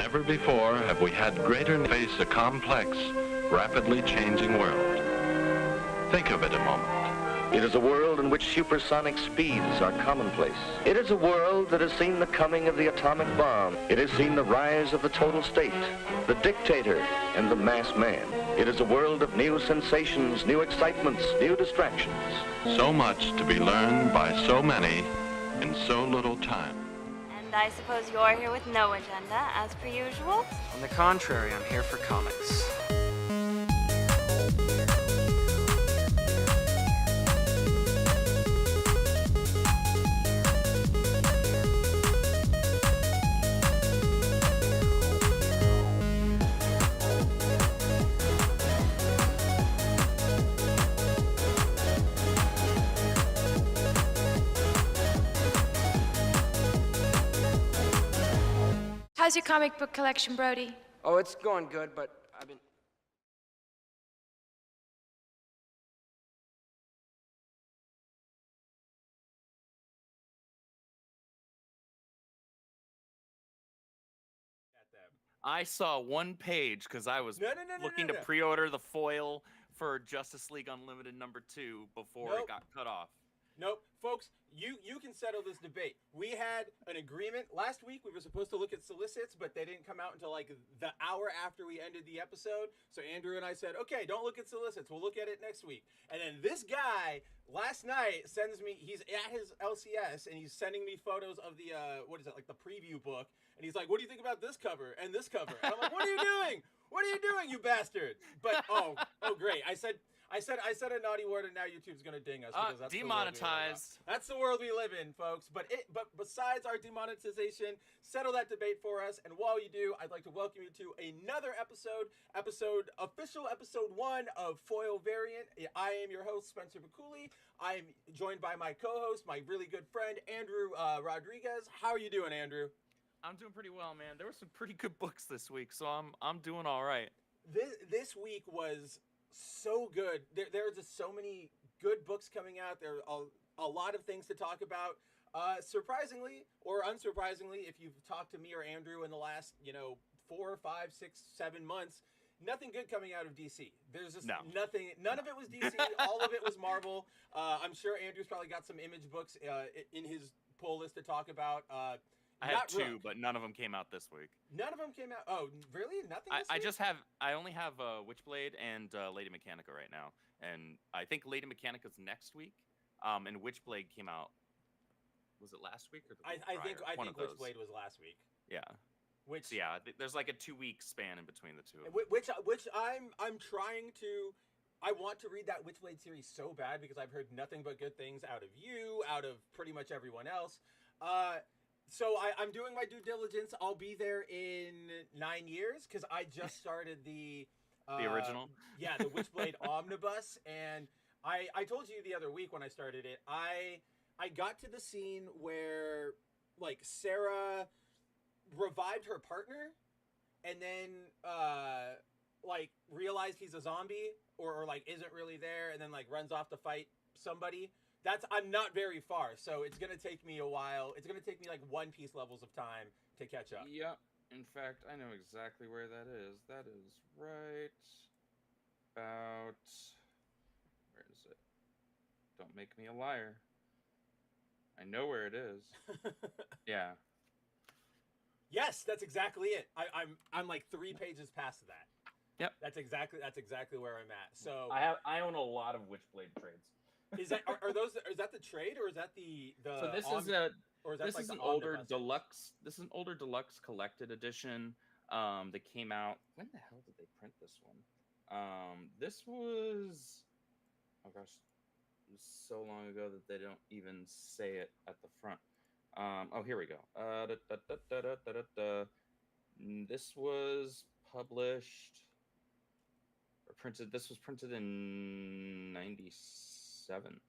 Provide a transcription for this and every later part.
Never before have we had greater face a complex, rapidly changing world. Think of it a moment. It is a world in which supersonic speeds are commonplace. It is a world that has seen the coming of the atomic bomb. It has seen the rise of the total state, the dictator, and the mass man. It is a world of new sensations, new excitements, new distractions. So much to be learned by so many in so little time. And I suppose you're here with no agenda, as per usual? On the contrary, I'm here for comics. How's your comic book collection, Brody? Oh, it's going good, but I've been... I saw one page because I was looking to pre-order the foil for Justice League Unlimited #2 before it got cut off. Nope, folks, you can settle this debate. We had an agreement. Last week we were supposed to look at Solicits, but they didn't come out until like the hour after we ended the episode. So Andrew and I said, okay, don't look at Solicits. We'll look at it next week. And then this guy last night sends me, he's at his LCS and he's sending me photos of the, what is it, like the preview book. And he's like, what do you think about this cover and this cover? And I'm like, what are you doing? What are you doing, you bastard? But, oh, great. I said a naughty word, and now YouTube's gonna ding us because that's demonetized. That's the world we live in, folks. But besides our demonetization, settle that debate for us. And while you do, I'd like to welcome you to another official episode 1 of Foil Variant. I am your host, Spencer Baculi. I am joined by my co-host, my really good friend, Andrew Rodriguez. How are you doing, Andrew? I'm doing pretty well, man. There were some pretty good books this week, so I'm doing all right. This week was so good. There are just so many good books coming out. There are a lot of things to talk about. Surprisingly or unsurprisingly, if you've talked to me or Andrew in the last 4, 5, 6, 7 months, nothing good coming out of DC. There's just nothing. None of it was DC. All of it was Marvel. I'm sure Andrew's probably got some Image books in his pull list to talk about. I have 2, but none of them came out this week. None of them came out. Oh, really? Nothing this week? I only have Witchblade and Lady Mechanica right now, and I think Lady Mechanica's next week. And Witchblade came out. Was it last week or the week prior? I think Witchblade was last week. Yeah. There's like a 2-week span in between the two. Which I'm trying to. I want to read that Witchblade series so bad because I've heard nothing but good things out of you, out of pretty much everyone else. So I'm doing my due diligence. I'll be there in 9 years because I just started the original. Yeah, the Witchblade Omnibus, and I told you the other week when I started it. I got to the scene where like Sarah revived her partner, and then like realized he's a zombie or like isn't really there, and then like runs off to fight somebody. I'm not very far, so it's gonna take me a while. It's gonna take me like One Piece levels of time to catch up. Yeah, in fact, I know exactly where that is. That is right about... Where is it? Don't make me a liar. I know where it is. Yeah. Yes, that's exactly it. I'm like 3 pages past that. Yep. That's exactly where I'm at. So I own a lot of Witchblade trades. Is that is that the trade or is that the So this is an older deluxe. This is an older deluxe collected edition that came out. When the hell did they print this one? This was, oh gosh, it was so long ago that they don't even say it at the front. Oh, here we go. This was published or printed. This was printed in '97.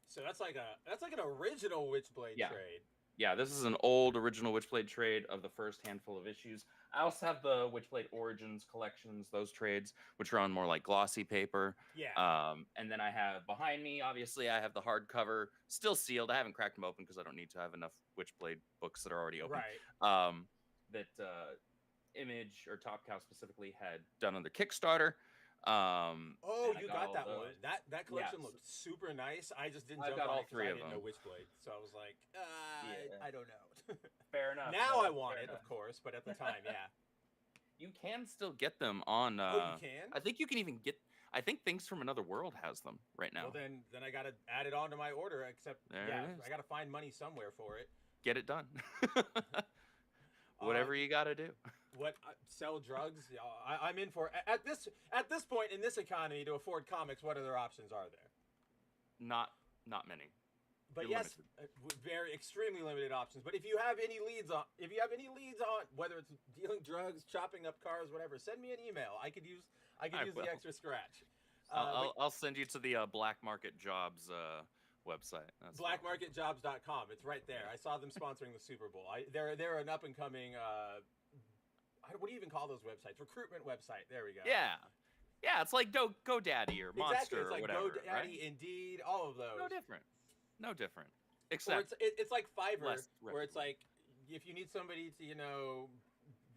So that's like an original Witchblade trade. Yeah, this is an old original Witchblade trade of the first handful of issues. I also have the Witchblade Origins collections, those trades, which are on more like glossy paper. Yeah. And then I have behind me, obviously, I have the hardcover, still sealed. I haven't cracked them open because I don't need to have enough Witchblade books that are already open. Right. That Image or Top Cow specifically had done on their Kickstarter. Oh, and I you got that all one. those. That collection Yes. looked super nice. I just didn't I've jump got on all it 'cause three I of didn't know them. Witchblade. So I was like, Yeah. I don't know. Fair enough. Now no, I want fair it, enough. of course, but at the time, yeah. You can still get them on. Oh, you can? I think you can even get. I think Things from Another World has them right now. Well, then I gotta add it on to my order. Except, There yeah, it is. I gotta find money somewhere for it. Get it done. Whatever you got to do. What sell drugs? Yeah, I'm in for at this point in this economy to afford comics. What other options are there? Not many. But You're yes, very extremely limited options. But if you have any leads on, whether it's dealing drugs, chopping up cars, whatever, send me an email. I could use the extra scratch. I'll send you to the Black Market Jobs website. That's blackmarketjobs.com. It's right there. I saw them sponsoring the Super Bowl. They're an up and coming. What do you even call those websites? Recruitment website. There we go. Yeah, it's like GoDaddy or Monster exactly. It's like or whatever. GoDaddy, right? Indeed, all of those. No different. Or Except it's like Fiverr, less where it's like if you need somebody to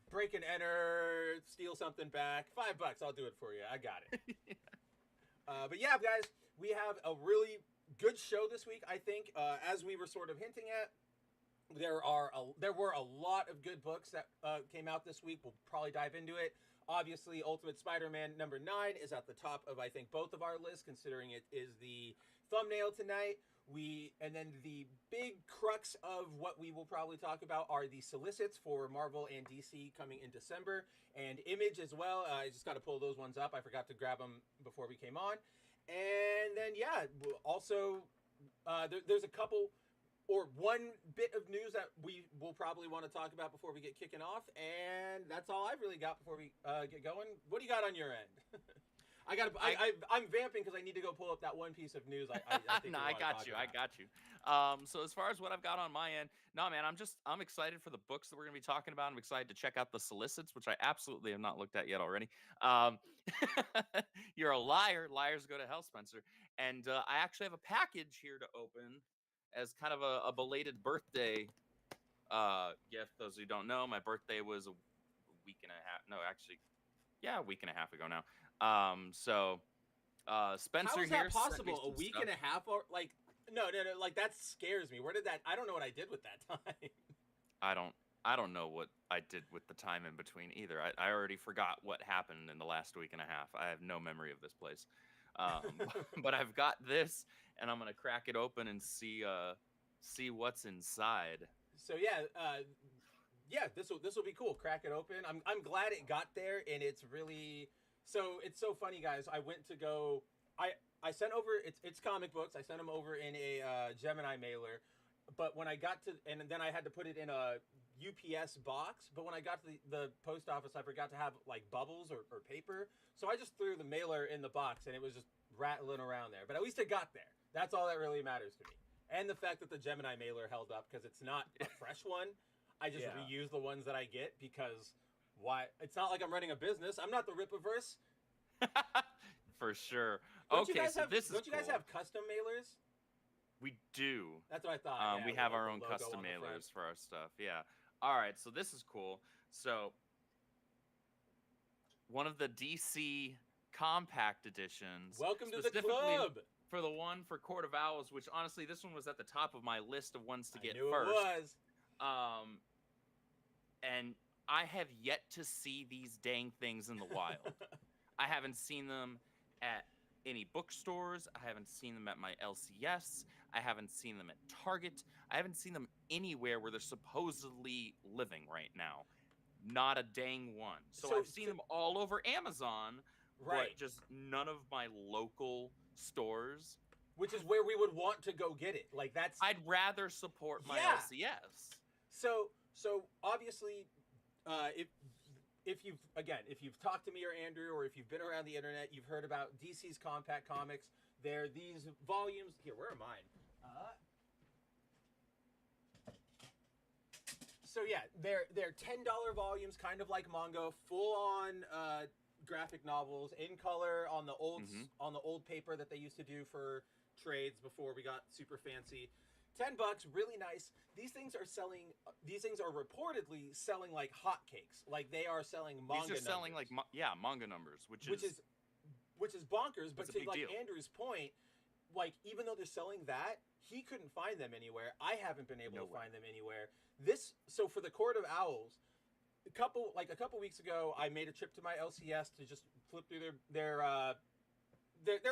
break and enter, steal something back, $5, I'll do it for you. I got it. But yeah, guys, we have a really good show this week. I think, as we were sort of hinting at, there were a lot of good books that came out this week. We'll probably dive into it. Obviously, Ultimate Spider-Man #9 is at the top of, I think, both of our lists, considering it is the thumbnail tonight. And then the big crux of what we will probably talk about are the solicits for Marvel and DC coming in December, and Image as well. I just got to pull those ones up. I forgot to grab them before we came on. And then, yeah, also, there's a couple or one bit of news that we will probably want to talk about before we get kicking off. And that's all I've really got before we get going. What do you got on your end? I'm vamping because I need to go pull up that one piece of news. I think no, I got you. So as far as what I've got on my end, no, man, I'm excited for the books that we're going to be talking about. I'm excited to check out the solicits, which I absolutely have not looked at yet already. You're a liar. Liars go to hell, Spencer. And I actually have a package here to open as kind of a belated birthday gift. Those who don't know, my birthday was a week and a half. No, actually, yeah, a week and a half ago now. Spencer How is here that possible? A week stuff. and a half? Or, like, no, like that scares me. Where did that? I don't know what I did with that time. I don't know what I did with the time in between either. I already forgot what happened in the last week and a half. I have no memory of this place. But I've got this, and I'm gonna crack it open and see what's inside. So yeah, this will be cool. Crack it open. I'm glad it got there, and it's really it's so funny, guys. I went to go. I sent over it's comic books. I sent them over in a Gemini mailer, but when I got to and then I had to put it in a UPS box. But when I got to the post office, I forgot to have like bubbles or paper, so I just threw the mailer in the box, and it was just rattling around there. But at least it got there. That's all that really matters to me. And the fact that the Gemini mailer held up, because it's not a fresh one. I just reuse the ones that I get, because why? It's not like I'm running a business. I'm not the Rippaverse. For sure. Don't you Don't you guys have custom mailers? We do. That's what I thought. We have our own custom mailers for our stuff. Yeah. All right. So this is cool. So one of the DC compact editions. Welcome to the club. For the one for Court of Owls, which honestly, this one was at the top of my list of ones to get I knew first. It was. And I have yet to see these dang things in the wild. I haven't seen them at any bookstores. I haven't seen them at my LCS. I haven't seen them at Target. I haven't seen them anywhere where they're supposedly living right now. Not a dang one. So I've seen them all over Amazon, right? But just none of my local stores. Which is where we would want to go get it. Like that's. I'd rather support my LCS. So obviously, if you've talked to me or Andrew, or if you've been around the internet, you've heard about DC's Compact Comics. They're these volumes. Here, where are mine? So yeah, they're $10 volumes, kind of like manga, full on graphic novels in color on the old paper that they used to do for trades before we got super fancy. $10, really nice. These things are selling. These things are reportedly selling like hotcakes. Like they are selling manga. These are selling numbers, like manga numbers, which is bonkers. But a to big like deal. Andrew's point, like even though they're selling that, he couldn't find them anywhere. I haven't been able to find them anywhere. So for the Court of Owls, a couple weeks ago, I made a trip to my LCS to just flip through their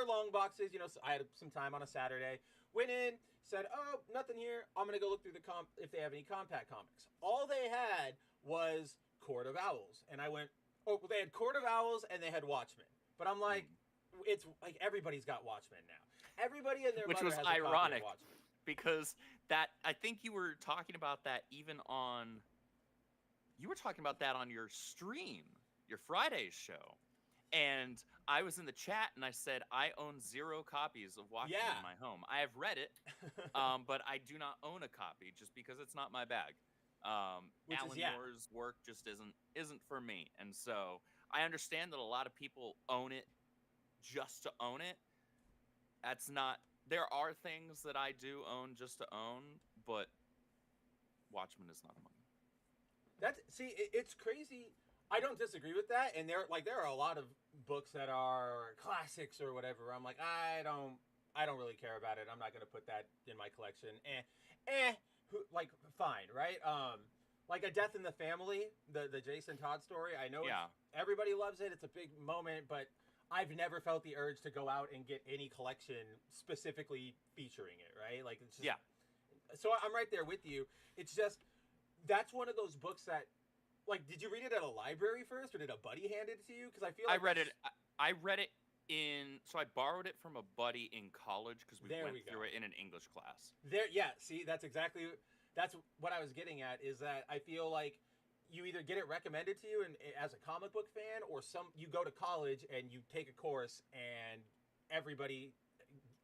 long boxes. You know, so I had some time on a Saturday. Went in, said, "Oh, nothing here. I'm gonna go look through if they have any compact comics." All they had was Court of Owls, and I went, "Oh, they had Court of Owls and they had Watchmen." But I'm like, it's like everybody's got Watchmen now. Everybody and their which mother was has a copy of ironic Watchmen. because that I think you were talking about that even on. You were talking about that on your stream, your Friday's show. And I was in the chat and I said, I own 0 copies of Watchmen in my home. I have read it, but I do not own a copy just because it's not my bag. Alan Moore's work just isn't for me. And so I understand that a lot of people own it just to own it. There are things that I do own just to own, but Watchmen is not among them. It's crazy. I don't disagree with that, and there are a lot of books that are classics or whatever. I'm like, I don't really care about it. I'm not gonna put that in my collection. Fine, right? Like A Death in the Family, the Jason Todd story. I know everybody loves it. It's a big moment, but I've never felt the urge to go out and get any collection specifically featuring it. Right? Like it's just, So I'm right there with you. It's just that's one of those books that. Like, did you read it at a library first, or did a buddy hand it to you? Because I feel like I read it so I borrowed it from a buddy in college because we went through it in an English class. See, that's what I was getting at. Is that I feel like you either get it recommended to you and as a comic book fan, or you go to college and you take a course, and everybody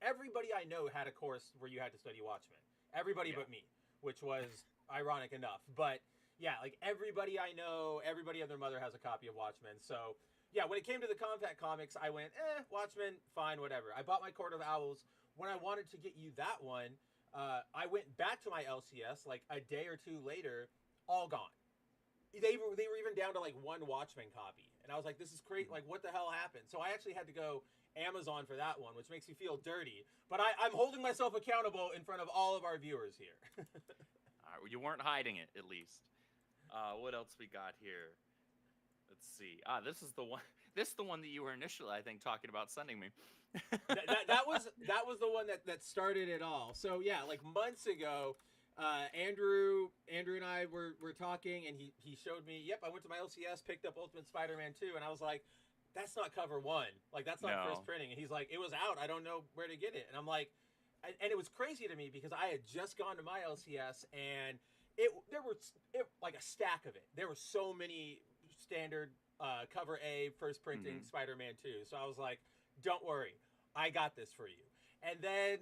I know had a course where you had to study Watchmen. Everybody but me, which was ironic enough, but. Yeah, like everybody I know, everybody and their mother has a copy of Watchmen. So, yeah, when it came to the compact comics, I went, Watchmen, fine, whatever. I bought my Court of Owls. When I wanted to get you that one, I went back to my LCS like a day or two later, all gone. They were even down to like one Watchmen copy. And I was like, this is crazy. Like, what the hell happened? So I actually had to go Amazon for that one, which makes me feel dirty. But I'm holding myself accountable in front of all of our viewers here. All right, well, you weren't hiding it, at least. What else we got here? Let's see. This is the one. This is the one that you were initially, I think, talking about sending me. that was the one that started it all. So yeah, like months ago, Andrew and I were talking, and he showed me. Yep, I went to my LCS, picked up Ultimate Spider-Man 2, and I was like, that's not cover 1. Like that's not first printing. And he's like, it was out. I don't know where to get it. And I'm like, and it was crazy to me because I had just gone to my LCS and. There were like a stack of it. There were so many standard cover A first printing Spider-Man 2. So I was like, don't worry, I got this for you. And then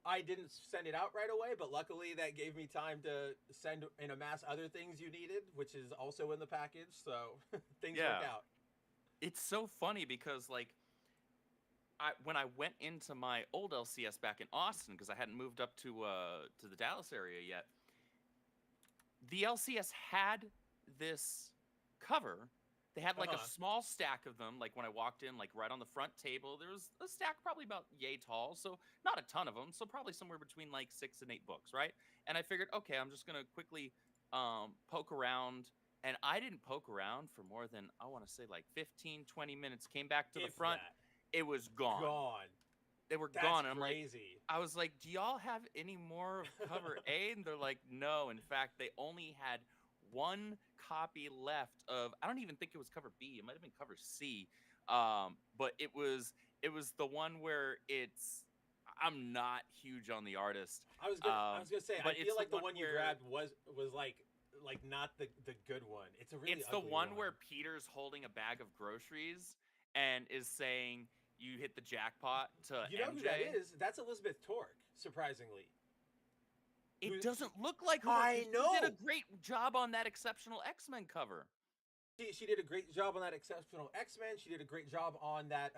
I didn't send it out right away, but luckily that gave me time to send and amass other things you needed, which is also in the package. So things work out. It's so funny because like when I went into my old LCS back in Austin, because I hadn't moved up to the Dallas area yet. The LCS had this cover. They had like a small stack of them. Like when I walked in, like right on the front table, there was a stack probably about yay tall. So not a ton of them. So probably somewhere between like 6 and 8 books, right? And I figured, okay, I'm just going to quickly poke around. And I didn't poke around for more than, I want to say like 15, 20 minutes. Came back to the front. It was gone. They were gone. And I'm crazy. Like, I was like, do y'all have any more of cover A? And they're like, no. In fact, they only had one copy left of, I don't even think it was cover B. It might have been cover C. But it was the one where I'm not huge on the artist. I was gonna say, I feel like the one you grabbed was like not the good one. It's the one where Peter's holding a bag of groceries and is saying, you hit the jackpot to You know MJ. Who that is? That's Elizabeth Torque, surprisingly. It doesn't look like her. I know. She did a great job on that Exceptional X-Men cover. She did a great job on that Exceptional X-Men. She did a great job on that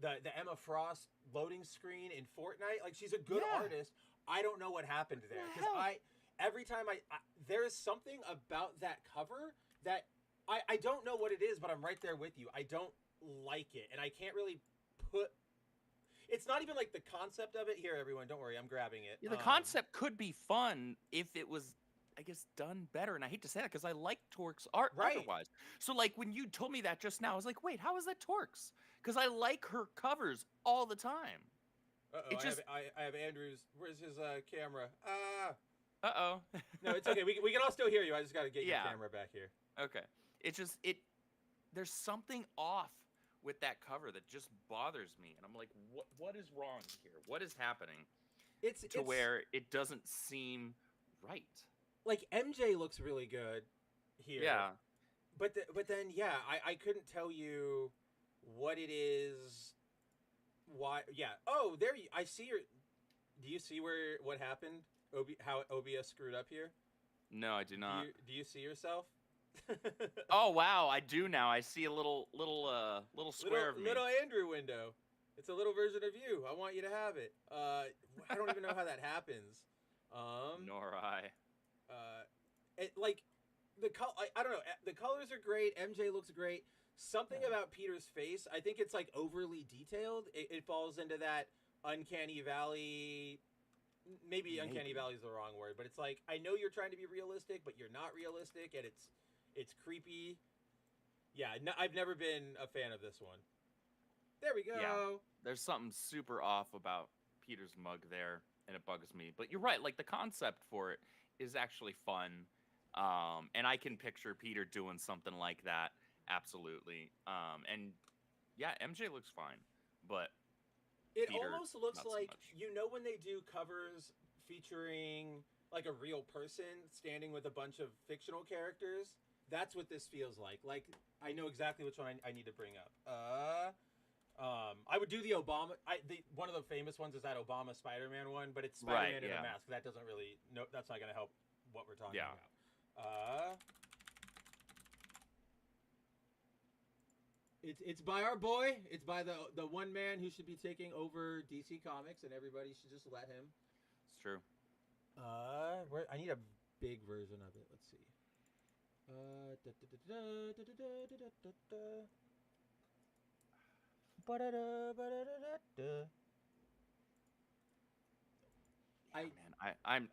the Emma Frost loading screen in Fortnite. Like she's a good artist. I don't know what happened there, because every time there is something about that cover that I don't know what it is, but I'm right there with you. I don't like it, and I can't really put. It's not even like the concept of it. Here, everyone, don't worry, I'm grabbing it. Yeah, the concept could be fun if it was, I guess, done better. And I hate to say that because I like Torque's art otherwise. So, like, when you told me that just now, I was like, wait, how is that Torque's? Because I like her covers all the time. Uh-oh, I have Andrew's. Where's his camera? Uh-oh. No, it's okay. We can all still hear you. I just got to get your camera back here. Okay. It's just, there's something off with that cover that just bothers me. And I'm like, what is wrong here? What is happening? It's where it doesn't seem right. Like, MJ looks really good here. Yeah. But then, yeah, I couldn't tell you what it is. Why? Yeah. Oh, there I see your. Do you see what happened? How OBS screwed up here? No, I do not. Do you see yourself? Oh wow, I do now. I see a little square of me. Little Andrew window. It's a little version of you. I want you to have it. I don't even know how that happens. Nor I. Like I don't know. The colors are great. MJ looks great. Something about Peter's face, I think it's like overly detailed. It falls into that Uncanny Valley. Maybe Uncanny Valley is the wrong word, but it's like, I know you're trying to be realistic, but you're not realistic, and it's creepy. Yeah, I've never been a fan of this one. There we go. Yeah, there's something super off about Peter's mug there, and it bugs me. But you're right, like the concept for it is actually fun, and I can picture Peter doing something like that, absolutely. And yeah, MJ looks fine, but it Peter, almost looks like, so when they do covers featuring like a real person standing with a bunch of fictional characters, that's what this feels like. Like, I know exactly which one I need to bring up. I would do the Obama. One of the famous ones is that Obama Spider-Man one, but it's Spider-Man in a mask. That doesn't really. No, that's not going to help what we're talking about. It's by our boy. It's by the one man who should be taking over DC Comics, and everybody should just let him. It's true. I need a big version of it. Let's see.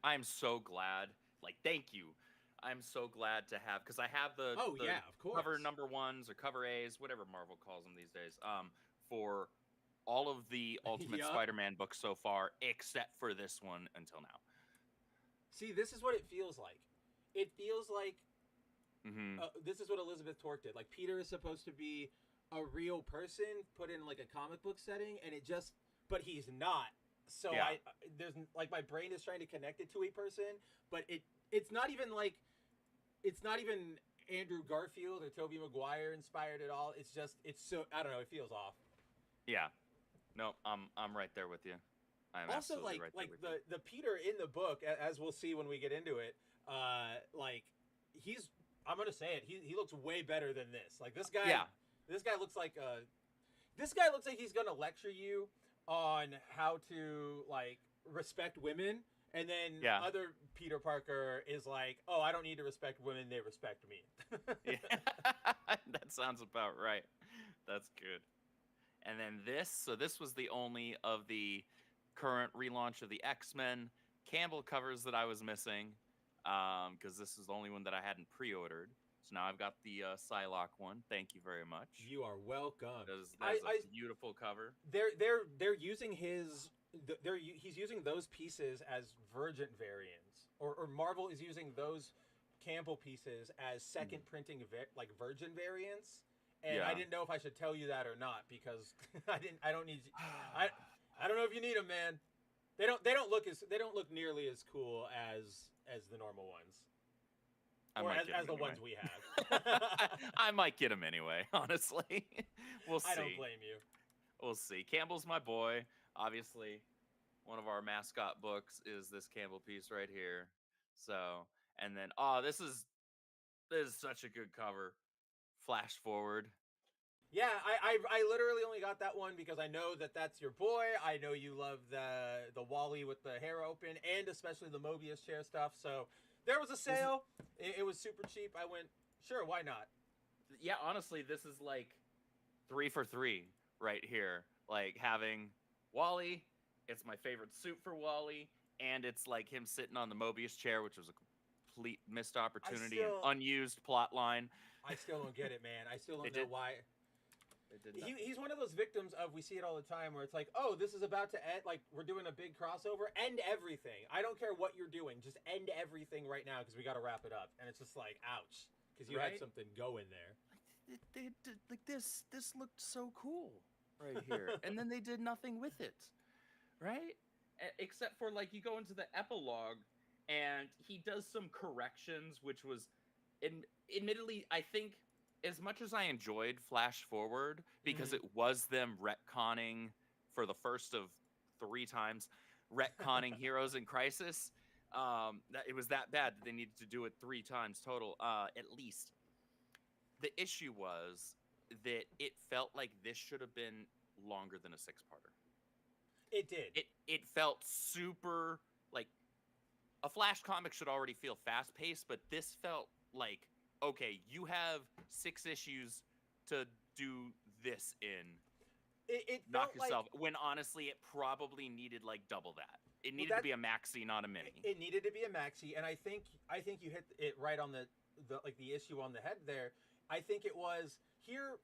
I'm so glad. Like, thank you. I'm so glad to have, because I have the of course, cover number ones or cover A's, whatever Marvel calls them these days, for all of the Ultimate Spider-Man books so far, except for this one until now. See, this is what it feels like. It feels like this is what Elizabeth Torque did. Like, Peter is supposed to be a real person put in like a comic book setting, and but he's not. So there's like, my brain is trying to connect it to a person, but it's not even like. It's not even Andrew Garfield or Tobey Maguire inspired at all. It's so, I don't know, it feels off. Yeah. No, I'm right there with you. I'm also absolutely like right there with the Peter in the book, as we'll see when we get into it, like, I'm gonna say it, he looks way better than this. Like, this guy looks like he's gonna lecture you on how to, like, respect women. And then other Peter Parker is like, oh, I don't need to respect women, they respect me. That sounds about right. That's good. And then this was the only of the current relaunch of the X-Men Campbell covers that I was missing, because this is the only one that I hadn't pre-ordered. So now I've got the Psylocke one. Thank you very much. You are welcome. That is a beautiful cover. They're using he's using those pieces as Virgin variants, or Marvel is using those Campbell pieces as second printing like Virgin variants, and I didn't know if I should tell you that or not, because I don't need I don't know if you need them, man. They don't look nearly as cool as the normal ones, as the ones we have. I might get them anyway, honestly. We'll see. I don't blame you. We'll see. Campbell's my boy. Obviously, one of our mascot books is this Campbell piece right here. So, and then, this is such a good cover. Flash forward. Yeah, I literally only got that one because I know that that's your boy. I know you love the Wally with the hair open, and especially the Mobius chair stuff. So there was a sale. It was super cheap. I went, sure, why not? Yeah, honestly, this is like 3 for 3 right here. Like having Wally, it's my favorite suit for Wally, and it's like him sitting on the Mobius chair, which was a complete missed opportunity and unused plot line. I still don't get it, man. I still don't know why. He's one of those victims of, we see it all the time, where it's like, oh, this is about to end, like, we're doing a big crossover, end everything. I don't care what you're doing, just end everything right now because we got to wrap it up. And it's just like, ouch, because you had something going there. Like this looked so cool right here, and then they did nothing with it, right? Except for, like, you go into the epilogue, and he does some corrections, which was, admittedly, I think, as much as I enjoyed Flash Forward, because it was them retconning for the first of 3 times, retconning Heroes in Crisis, that it was that bad that they needed to do it 3 times total, at least. The issue was that it felt like this should have been longer than a 6-parter. It did. It felt super, like, a Flash comic should already feel fast-paced, but this felt like, okay, you have 6 issues to do this in. It knock felt yourself. like, when honestly, it probably needed like double that. It needed to be a maxi, not a mini. It needed to be a maxi, and I think you hit it right on the issue on the head there. I think it was here.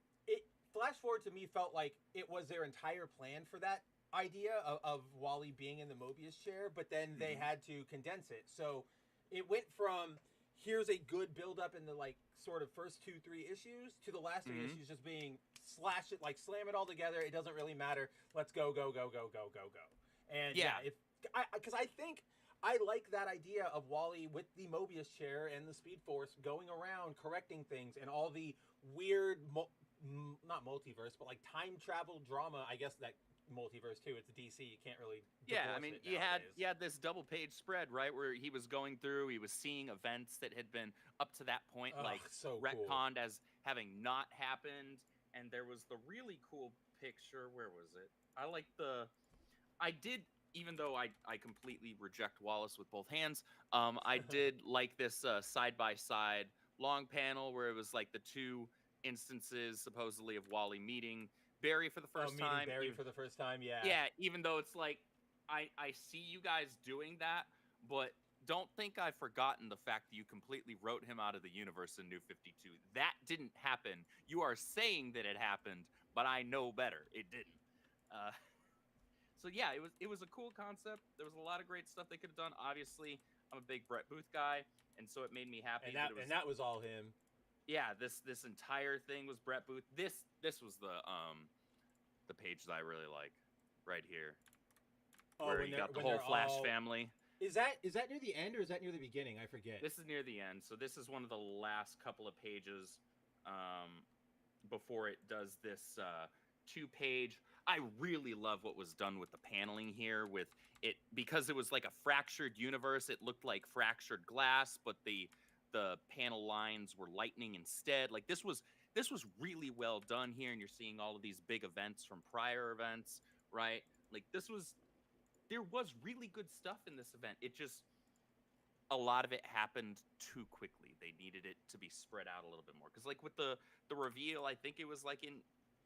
Flash Forward to me felt like it was their entire plan for that idea of Wally being in the Mobius chair, but then they had to condense it. So it went from, here's a good build up in the like sort of first 2-3 issues to the last 3 issues just being slash it, like slam it all together. It doesn't really matter. Let's go. And because I think I like that idea of Wally with the Mobius chair and the Speed Force going around correcting things and all the weird, not multiverse, but like time travel drama. I guess that multiverse too. It's DC. You can't really. I mean, you had this double page spread, right, where he was going through. He was seeing events that had been up to that point, like so retconned as having not happened. And there was the really cool picture. Where was it? I did, even though I completely reject Wallace with both hands. I did like this side by side long panel where it was like the 2 instances supposedly of Wally meeting Barry for the first time. Barry for the first time, yeah. Yeah, even though it's like, I see you guys doing that, but don't think I've forgotten the fact that you completely wrote him out of the universe in New 52. That didn't happen. You are saying that it happened, but I know better. It didn't. So yeah, it was a cool concept. There was a lot of great stuff they could have done. Obviously, I'm a big Brett Booth guy, and so it made me happy. And that was all him. Yeah, this entire thing was Brett Booth. This was the page that I really like right here, where you got the whole Flash family. Is that near the end or is that near the beginning? I forget. This is near the end. So this is one of the last couple of pages before it does this 2-page. I really love what was done with the paneling here with it, because it was like a fractured universe. It looked like fractured glass, but the panel lines were lightning instead. Like this was really well done here, and you're seeing all of these big events from prior events, right? Like there was really good stuff in this event. It just, a lot of it happened too quickly. They needed it to be spread out a little bit more. Because like with the reveal, I think it was like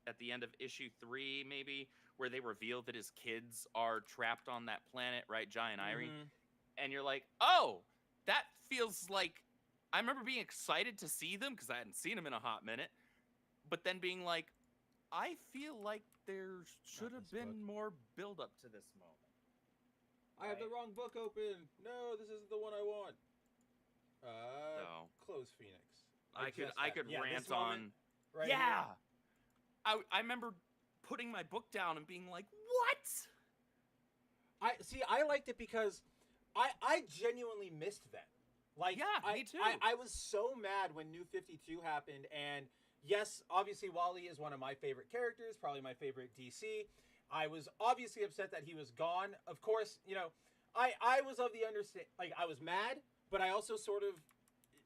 at the end of issue 3, maybe, where they revealed that his kids are trapped on that planet, right? Jai and Irene. And you're like, oh, that feels like, I remember being excited to see them because I hadn't seen them in a hot minute. But then being like, I feel like there should have been more build up to this moment. I have the wrong book open. No, this isn't the one I want. No. Close Phoenix. I could rant on. Right yeah. I remember putting my book down and being like, what? I liked it because I genuinely missed that. Like, yeah, me too. I was so mad when New 52 happened, and yes, obviously Wally is one of my favorite characters, probably my favorite DC. I was obviously upset that he was gone. Of course, you know, I was of the understand, like, I was mad, but I also sort of,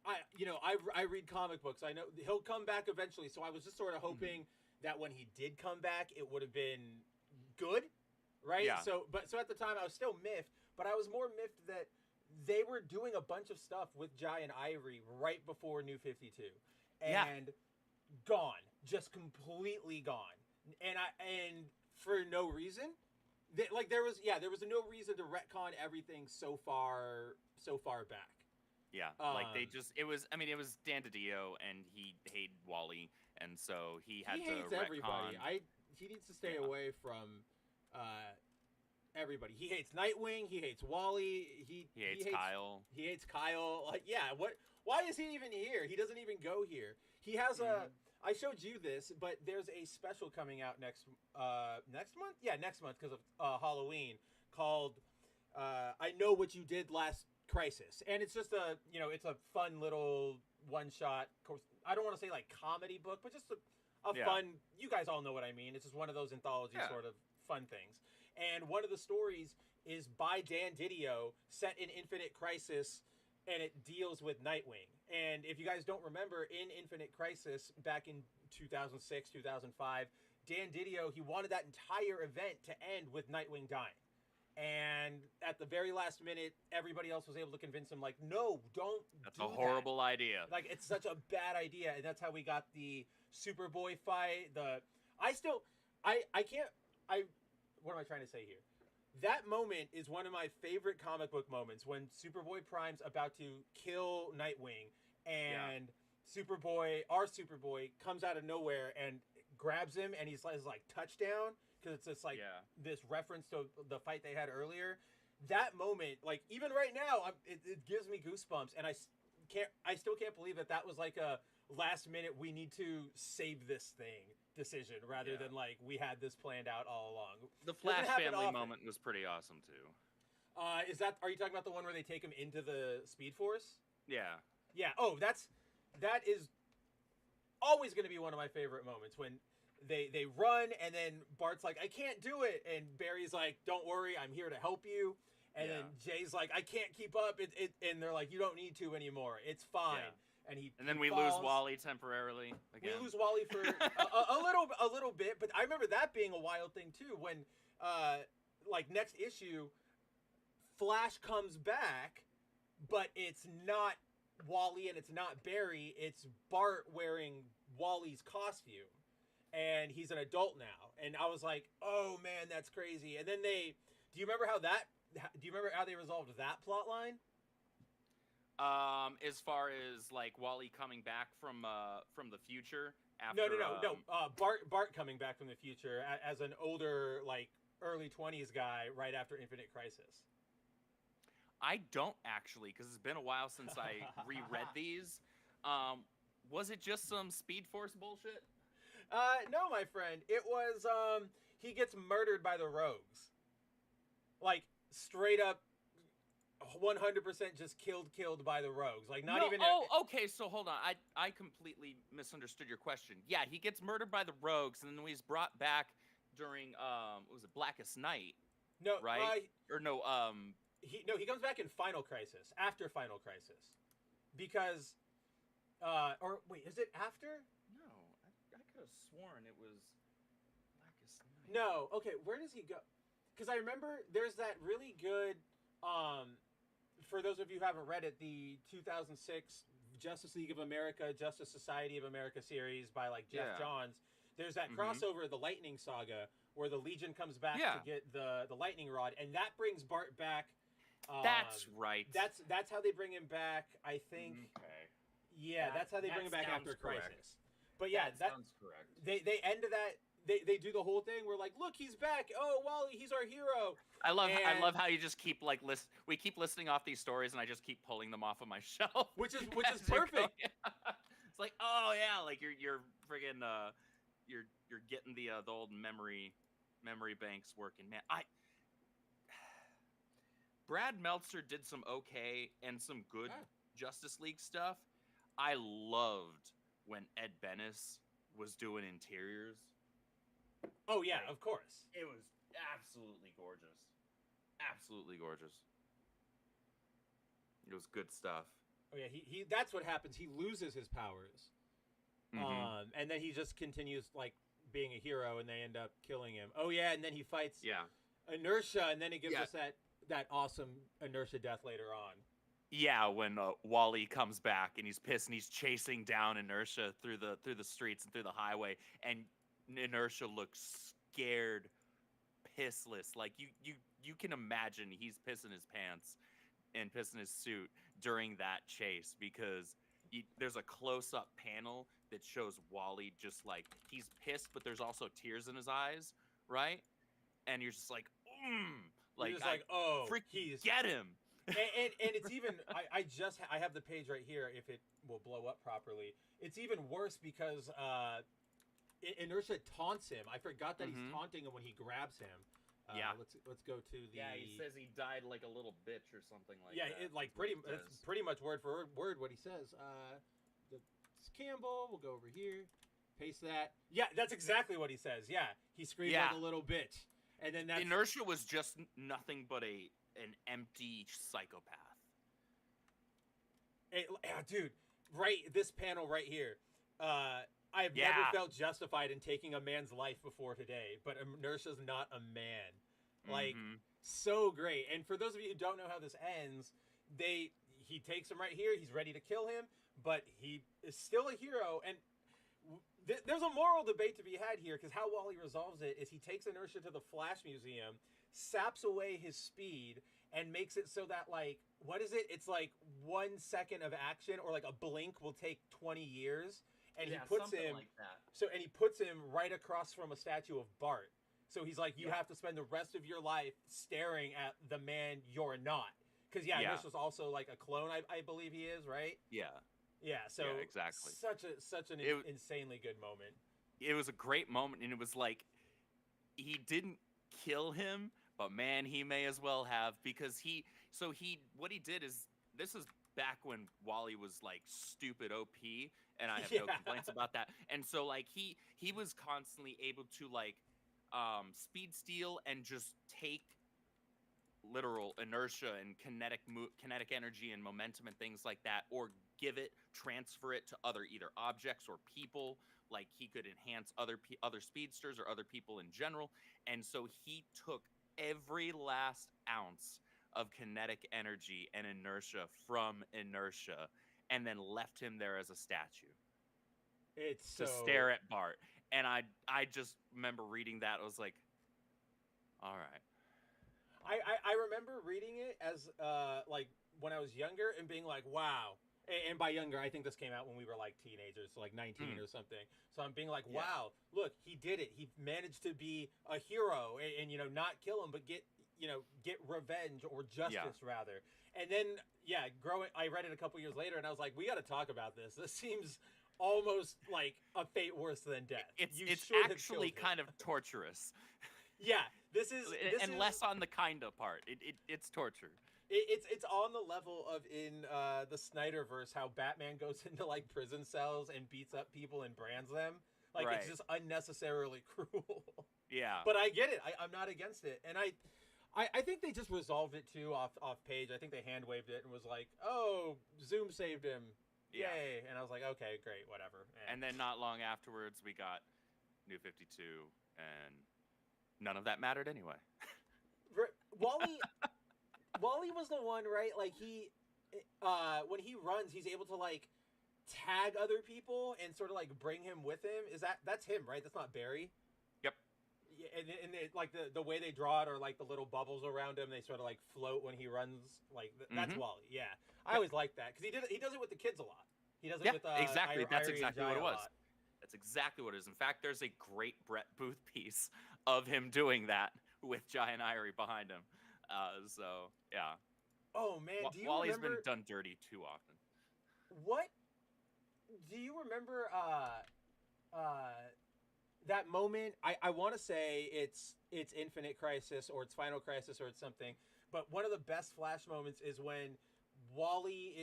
I read comic books. I know he'll come back eventually, so I was just sort of hoping that when he did come back, it would have been good, right? Yeah. So at the time, I was still miffed, but I was more miffed that they were doing a bunch of stuff with Jai and Ivory right before New 52, and gone, just completely gone, and for no reason. There was no reason to retcon everything so far back. Yeah, like it was Dan DiDio, and he hated Wally, and so he had to hates retcon. everybody. He needs to stay away from everybody. He hates Nightwing. He hates Wally. He hates Kyle. He hates Kyle. Like, yeah, what? Why is he even here? He doesn't even go here. He has I showed you this, but there's a special coming out next month. Yeah, next month because of Halloween, called "I Know What You Did Last Crisis," and it's just it's a fun little one shot. I don't want to say like comedy book, but just a fun. You guys all know what I mean. It's just one of those anthology sort of fun things. And one of the stories is by Dan DiDio, set in Infinite Crisis, and it deals with Nightwing. And if you guys don't remember, in Infinite Crisis, back in 2006, 2005, Dan DiDio, he wanted that entire event to end with Nightwing dying. And at the very last minute, everybody else was able to convince him, like, no, don't That's do a horrible idea. Like, it's such a bad idea. And that's how we got the Superboy fight. What am I trying to say here? That moment is one of my favorite comic book moments, when Superboy Prime's about to kill Nightwing, and our Superboy comes out of nowhere and grabs him, and he's like touchdown, because it's just like this reference to the fight they had earlier. That moment, like, even right now, it gives me goosebumps, and I still can't believe that was like a last minute, we need to save this thing decision, rather than like we had this planned out all along. The Flash family moment was pretty awesome too. Are you talking about the one where they take him into the Speed Force? Yeah. Yeah. Oh, that is always going to be one of my favorite moments, when they run, and then Bart's like, I can't do it, and Barry's like, don't worry, I'm here to help you. And then Jay's like, I can't keep up. And they're like, you don't need to anymore. It's fine. Yeah. And then we lose Wally temporarily again. We lose Wally for a little bit, but I remember that being a wild thing too, when like next issue, Flash comes back, but it's not Wally and it's not Barry, it's Bart wearing Wally's costume, and he's an adult now. And I was like, oh man, that's crazy. And then do you remember how they resolved that plot line? As far as like Wally coming back from the future after no. Bart coming back from the future as an older, like early 20s guy right after Infinite Crisis. I don't actually, because it's been a while since I reread these. Was it just some Speed Force bullshit? No, my friend. It was he gets murdered by the Rogues. Like straight up 100% just killed by the Rogues. Like not even. Oh, okay. So hold on. I completely misunderstood your question. Yeah, he gets murdered by the Rogues, and then he's brought back during what was it, Blackest Night? No, right? Or no? He comes back in Final Crisis, after Final Crisis, because or wait, is it after? No, I could have sworn it was Blackest Night. No, okay. Where does he go? Because I remember there's that really good. For those of you who haven't read it, the 2006 Justice League of America, Justice Society of America series by like Jeff Johns. There's that crossover, the Lightning Saga, where the Legion comes back to get the lightning rod, and that brings Bart back. That's right. That's how they bring him back, I think. Okay. Yeah, that's how they bring him back after correct. Crisis. But yeah, that sounds correct. They end that. They do the whole thing. We're like, look, he's back. Oh, Wally, he's our hero. I love how you just keep like we keep listing off these stories, and I just keep pulling them off of my shelf. Which is perfect. It's like, oh yeah, like you're friggin' you're getting the old memory banks working, man. Brad Meltzer did some okay and some good Justice League stuff. I loved when Ed Benes was doing interiors. Oh yeah, of course. It was absolutely gorgeous. Absolutely gorgeous. It was good stuff. Oh yeah, he that's what happens. He loses his powers. And then he just continues like being a hero, and they end up killing him. Oh yeah, and then he fights Yeah. Inertia, and then it gives Yeah. us that awesome Inertia death later on. Yeah, when Wally comes back and he's pissed and he's chasing down Inertia through the streets and through the highway, and Inertia looks scared, pissless. Like you can imagine he's pissing his pants and pissing his suit during that chase, because there's a close-up panel that shows Wally just like he's pissed, but there's also tears in his eyes, right? And you're just like, You're just like, oh, freaking get him. and it's even I have the page right here if it will blow up properly. It's even worse because Inertia taunts him. I forgot that he's taunting him when he grabs him. Yeah. Let's go to the. Yeah, he says he died like a little bitch or something like yeah, that. It's pretty much word for word what he says. It's Campbell. We'll go over here, paste that. Yeah, that's exactly what he says. Yeah, he screamed like a little bitch, and then that Inertia was just nothing but an empty psychopath. Dude, this panel right here. I have never felt justified in taking a man's life before today, but Inertia's not a man. Like, so great. And for those of you who don't know how this ends, he takes him right here. He's ready to kill him, but he is still a hero. And there's a moral debate to be had here, because how Wally resolves it is he takes Inertia to the Flash Museum, saps away his speed, and makes it so that, like, what is it? It's like 1 second of action, or like a blink will take 20 years. And he puts him like that. and he puts him right across from a statue of Bart. So he's like, you have to spend the rest of your life staring at the man you're not. Because Inertia's also like a clone, I believe he is, right? Yeah. Yeah. So yeah, exactly. Such an insanely good moment. It was a great moment, and it was like he didn't kill him, but man, he may as well have, because what he did is, this is back when Wally was like stupid OP, and I have no complaints about that. And so like he was constantly able to like speed steal and just take literal inertia and kinetic energy and momentum and things like that, or transfer it to other either objects or people. Like he could enhance other speedsters or other people in general. And so he took every last ounce of kinetic energy and inertia from Inertia, and then left him there as a statue. To stare at Bart. And I just remember reading that. I was like, all right. I remember reading it as like when I was younger and being like, wow. And by younger, I think this came out when we were like teenagers, so like 19 or something. So I'm being like, wow, look, he did it. He managed to be a hero and not kill him, but get revenge or justice rather. And then, I read it a couple years later and I was like, we got to talk about this. This seems almost like a fate worse than death. It's actually kind of torturous. Yeah, this is less on the kinda part. It's torture. It's on the level of in the Snyderverse, how Batman goes into like prison cells and beats up people and brands them. Like it's just unnecessarily cruel. Yeah. But I get it. I'm not against it. And I think they just resolved it too off page. I think they hand waved it and was like, oh, Zoom saved him. Yay. And I was like, okay, great, whatever. And then not long afterwards, we got New 52, and none of that mattered anyway. Wally was the one, right? Like he, when he runs, he's able to like tag other people and sort of like bring him with him. That's him, right? That's not Barry. Yep. Yeah, and like the way they draw it, or like the little bubbles around him, they sort of like float when he runs. Like that's Wally. Yeah, I always like that because he does it with the kids a lot. He does it with exactly. That's Irie exactly and what it Jai was. a lot. That's exactly what it is. In fact, there's a great Brett Booth piece of him doing that with Jai and Irie behind him. So yeah. Oh man, do you Wally's remember? been done dirty too often. What do you remember? That moment. I want to say it's Infinite Crisis or it's Final Crisis or it's something. But one of the best Flash moments is when Wally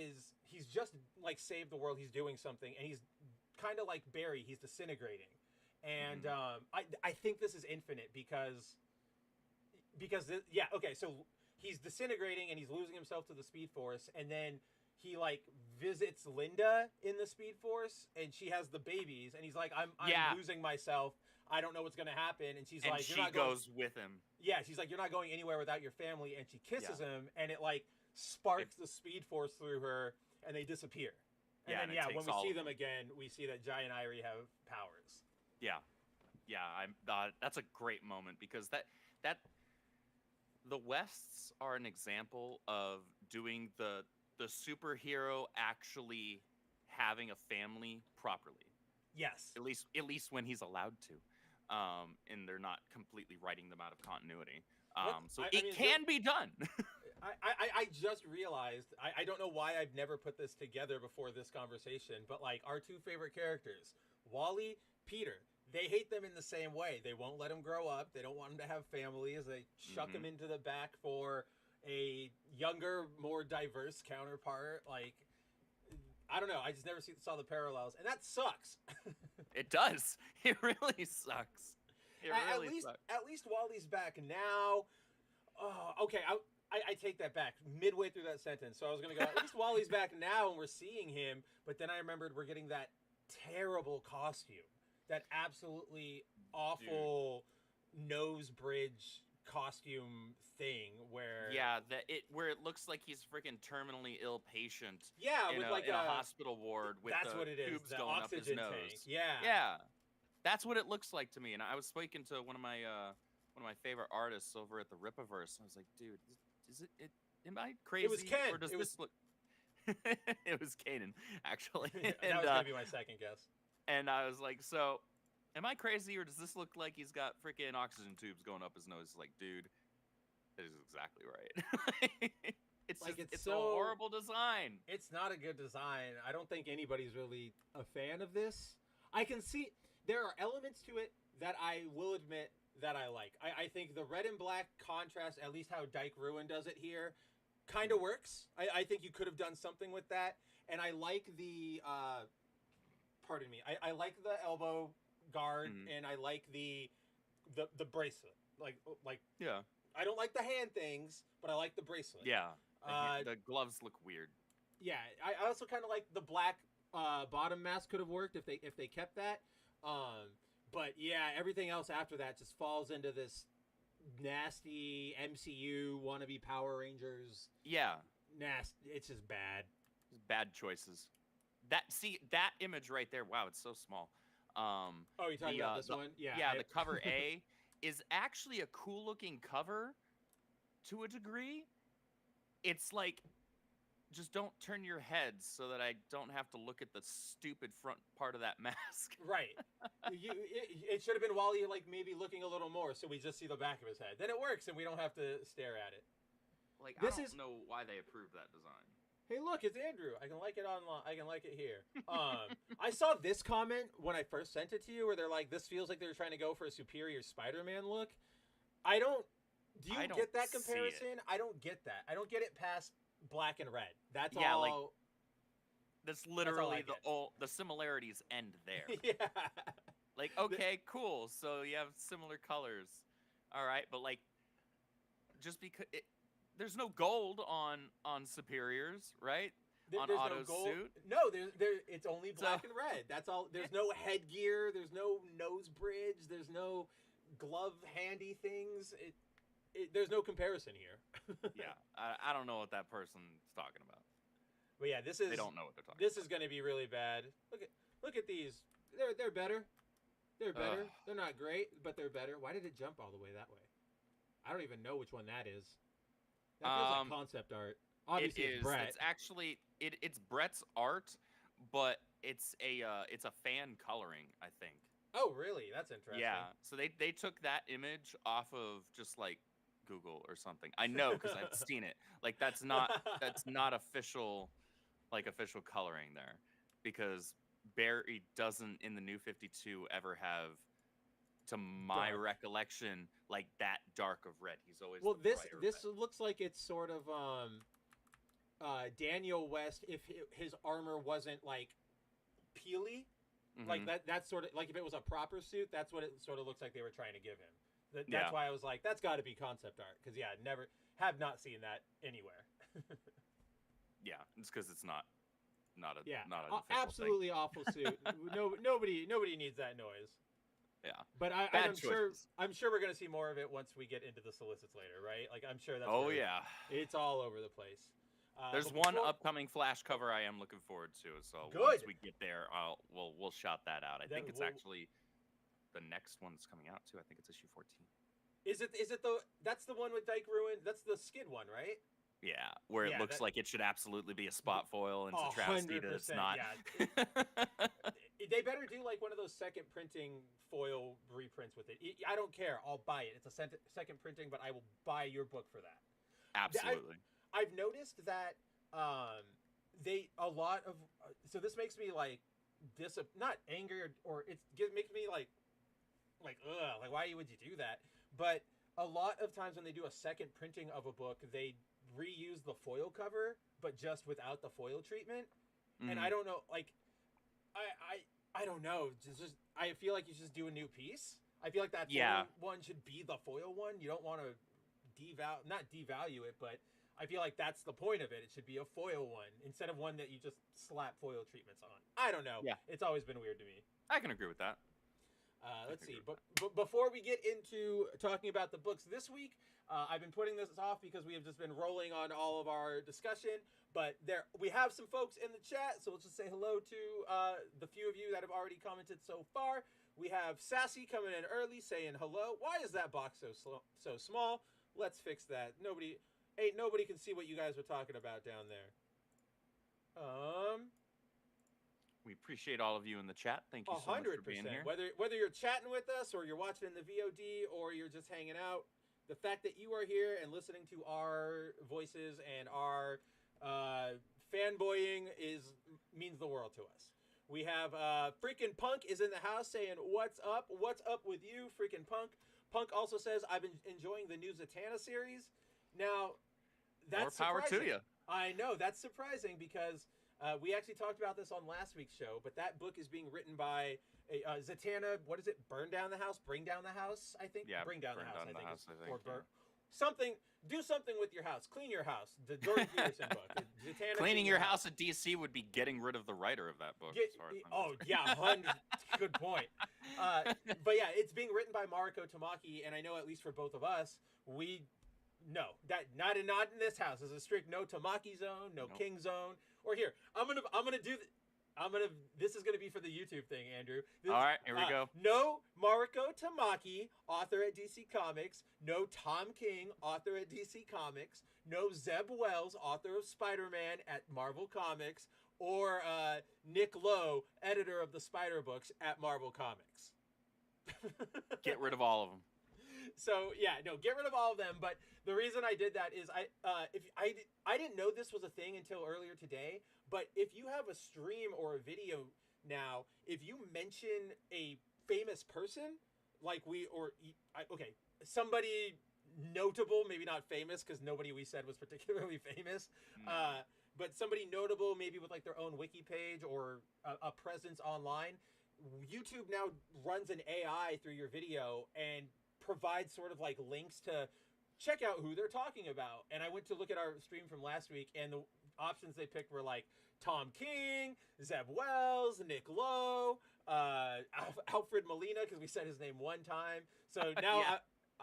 he's just like saved the world. He's doing something and he's kind of like Barry. He's disintegrating. And I think this is Infinite because so he's disintegrating and he's losing himself to the Speed Force, and then he like visits Linda in the Speed Force, and she has the babies, and he's like, I'm losing myself. I don't know what's gonna happen, and she's like, she goes with him. Yeah, she's like, you're not going anywhere without your family, and she kisses him, and it like sparks the Speed Force through her, and they disappear. And then when we see them again, we see that Jai and Irie have powers. Yeah, that's a great moment because that the Wests are an example of doing the superhero actually having a family properly. Yes. At least when he's allowed to. And they're not completely writing them out of continuity. It can be done. I just realized, I don't know why I've never put this together before this conversation, but like our two favorite characters, Wally, Peter, they hate them in the same way. They won't let them grow up. They don't want them to have families. They chuck them into the back for a younger, more diverse counterpart. Like, I don't know. I just never saw the parallels, and that sucks. It does. It really sucks. At least Wally's back now. Oh, okay. I take that back. Midway through that sentence, so I was gonna go. At least Wally's back now, and we're seeing him. But then I remembered we're getting that terrible costume, that absolutely awful nose bridge costume thing where where it looks like he's freaking terminally ill patient with in a hospital ward with that's the what it is, tubes the going up his oxygen nose. tank. Yeah that's what it looks like to me. And I was speaking to one of my favorite artists over at the Rippaverse. I was like, dude, is it am I crazy? It was Ken. Or does this look it was Kanan, actually. That was gonna be my second guess. And I was like, so am I crazy, or does this look like he's got freaking oxygen tubes going up his nose? It's like, dude, that is exactly right. It's a horrible design. It's not a good design. I don't think anybody's really a fan of this. I can see there are elements to it that I will admit that I like. I think the red and black contrast, at least how Dyke Ruin does it here, kind of works. I think you could have done something with that. And I like the, pardon me, I like the elbow guard, and I like the bracelet. Like yeah. I don't like the hand things, but I like the bracelet. Yeah. The gloves look weird. Yeah, I also kind of like the black bottom mask could have worked if they kept that. But yeah, everything else after that just falls into this nasty MCU wannabe Power Rangers. Yeah. It's just bad. Bad choices. That image right there. Wow, it's so small. You're talking about this one? Yeah. Yeah, the cover A is actually a cool looking cover to a degree. It's like, just don't turn your head so that I don't have to look at the stupid front part of that mask. Right. It should have been Wally like maybe looking a little more so we just see the back of his head. Then it works and we don't have to stare at it. Like, I don't know why they approved that design. Hey, look, it's Andrew. I can like it online. I can like it here. I saw this comment when I first sent it to you where they're like, this feels like they're trying to go for a superior Spider-Man look. Do you get that comparison? I don't get that. I don't get it past black and red. That's all. Like, that's literally the similarities end there. Yeah. Like, okay, cool. So you have similar colors. All right, but like, just because there's no gold on superiors, right? On there's Otto's no gold. suit. No, it's only black and red. That's all. There's no headgear. There's no nose bridge. There's no glove handy things. There's no comparison here. Yeah, I don't know what that person's talking about. But yeah, they don't know what they're talking about. This is going to be really bad. Look at these. They're better. They're better. They're not great, but they're better. Why did it jump all the way that way? I don't even know which one that is. That feels like concept art. Obviously, it's Brett. It's actually it's Brett's art, but it's a fan coloring, I think. Oh, really? That's interesting. Yeah. So they took that image off of just like Google or something. I know because I've seen it. Like that's not official coloring there, because Barry doesn't in the New 52 ever have, to my recollection, like that dark of red. He's always this looks like it's sort of Daniel West if his armor wasn't like peely. Mm-hmm. Like that's sort of like if it was a proper suit, that's what it sort of looks like they were trying to give him. That's why I was like, that's got to be concept art, because have not seen that anywhere. Yeah, it's because it's not not a Yeah, not an official absolutely awful suit. Nobody needs that noise. thing. Yeah. But Bad I'm sure we're gonna see more of it once we get into the solicits later, right? Like I'm sure that's. Oh where yeah. It's all over the place. There's but one before- upcoming Flash cover I am looking forward to. So Good. once we get there, we'll shout that out. I think it's we'll- actually the next one that's coming out too. I think it's issue 14. Is it that's the one with Dyke Ruin? That's the skid one, right? Yeah, where it looks like it should absolutely be a spot foil, and it's a travesty that it's 100%, not. yeah. They better do like one of those second printing foil reprints with it. I don't care. I'll buy it. It's a second printing, but I will buy your book for that. Absolutely. I've noticed that so this makes me like not angry or makes me like ugh, like why would you do that? But a lot of times when they do a second printing of a book, they reuse the foil cover, but just without the foil treatment. And I don't know, like I don't know. Just I feel like you just do a new piece. I feel like that foil one should be the foil one. You don't want to not devalue it, but I feel like that's the point of it. It should be a foil one instead of one that you just slap foil treatments on. I don't know. Yeah. It's always been weird to me. I can agree with that. Let's see. But before we get into talking about the books this week, I've been putting this off because we have just been rolling on all of our discussion. But we have some folks in the chat, so let's just say hello to the few of you that have already commented so far. We have Sassy coming in early saying hello. Why is that box so small? Let's fix that. Nobody can see what you guys are talking about down there. We appreciate all of you in the chat. Thank you so much for being here. Whether you're chatting with us or you're watching in the VOD or you're just hanging out, the fact that you are here and listening to our voices and our fanboying means the world to us. We have freaking Punk is in the house saying, "What's up? What's up with you, freaking Punk?" Punk also says, "I've been enjoying the new Zatanna series." Now, that's more power surprising. to you. I know that's surprising because we actually talked about this on last week's show, but that book is being written by Zatanna. What is it? Burn down the house, bring down the house. I think. Yeah, bring down the house. I think. Or burn. Something. Do something with your house. Clean your house. The Jordan Peterson book. Zatanna Cleaning your house at DC would be getting rid of the writer of that book. Yeah, 100. Good point. But yeah, it's being written by Mariko Tamaki, and I know at least for both of us, not in this house. There's a strict no Tamaki zone, no King zone. Or here, this is gonna be for the YouTube thing, Andrew. All right, here we go. No Mariko Tamaki, author at DC Comics. No Tom King, author at DC Comics. No Zeb Wells, author of Spider-Man at Marvel Comics. Or Nick Lowe, editor of the Spider books at Marvel Comics. Get rid of all of them. So yeah, no, get rid of all of them. But the reason I did that is I didn't know this was a thing until earlier today. But if you have a stream or a video now, if you mention a famous person, somebody notable, maybe not famous because nobody we said was particularly famous, but somebody notable, maybe with like their own wiki page or a presence online, YouTube now runs an AI through your video and provides sort of like links to check out who they're talking about. And I went to look at our stream from last week, and the options they picked were like Tom King, Zeb Wells, Nick Lowe, Alfred Molina, because we said his name one time. So now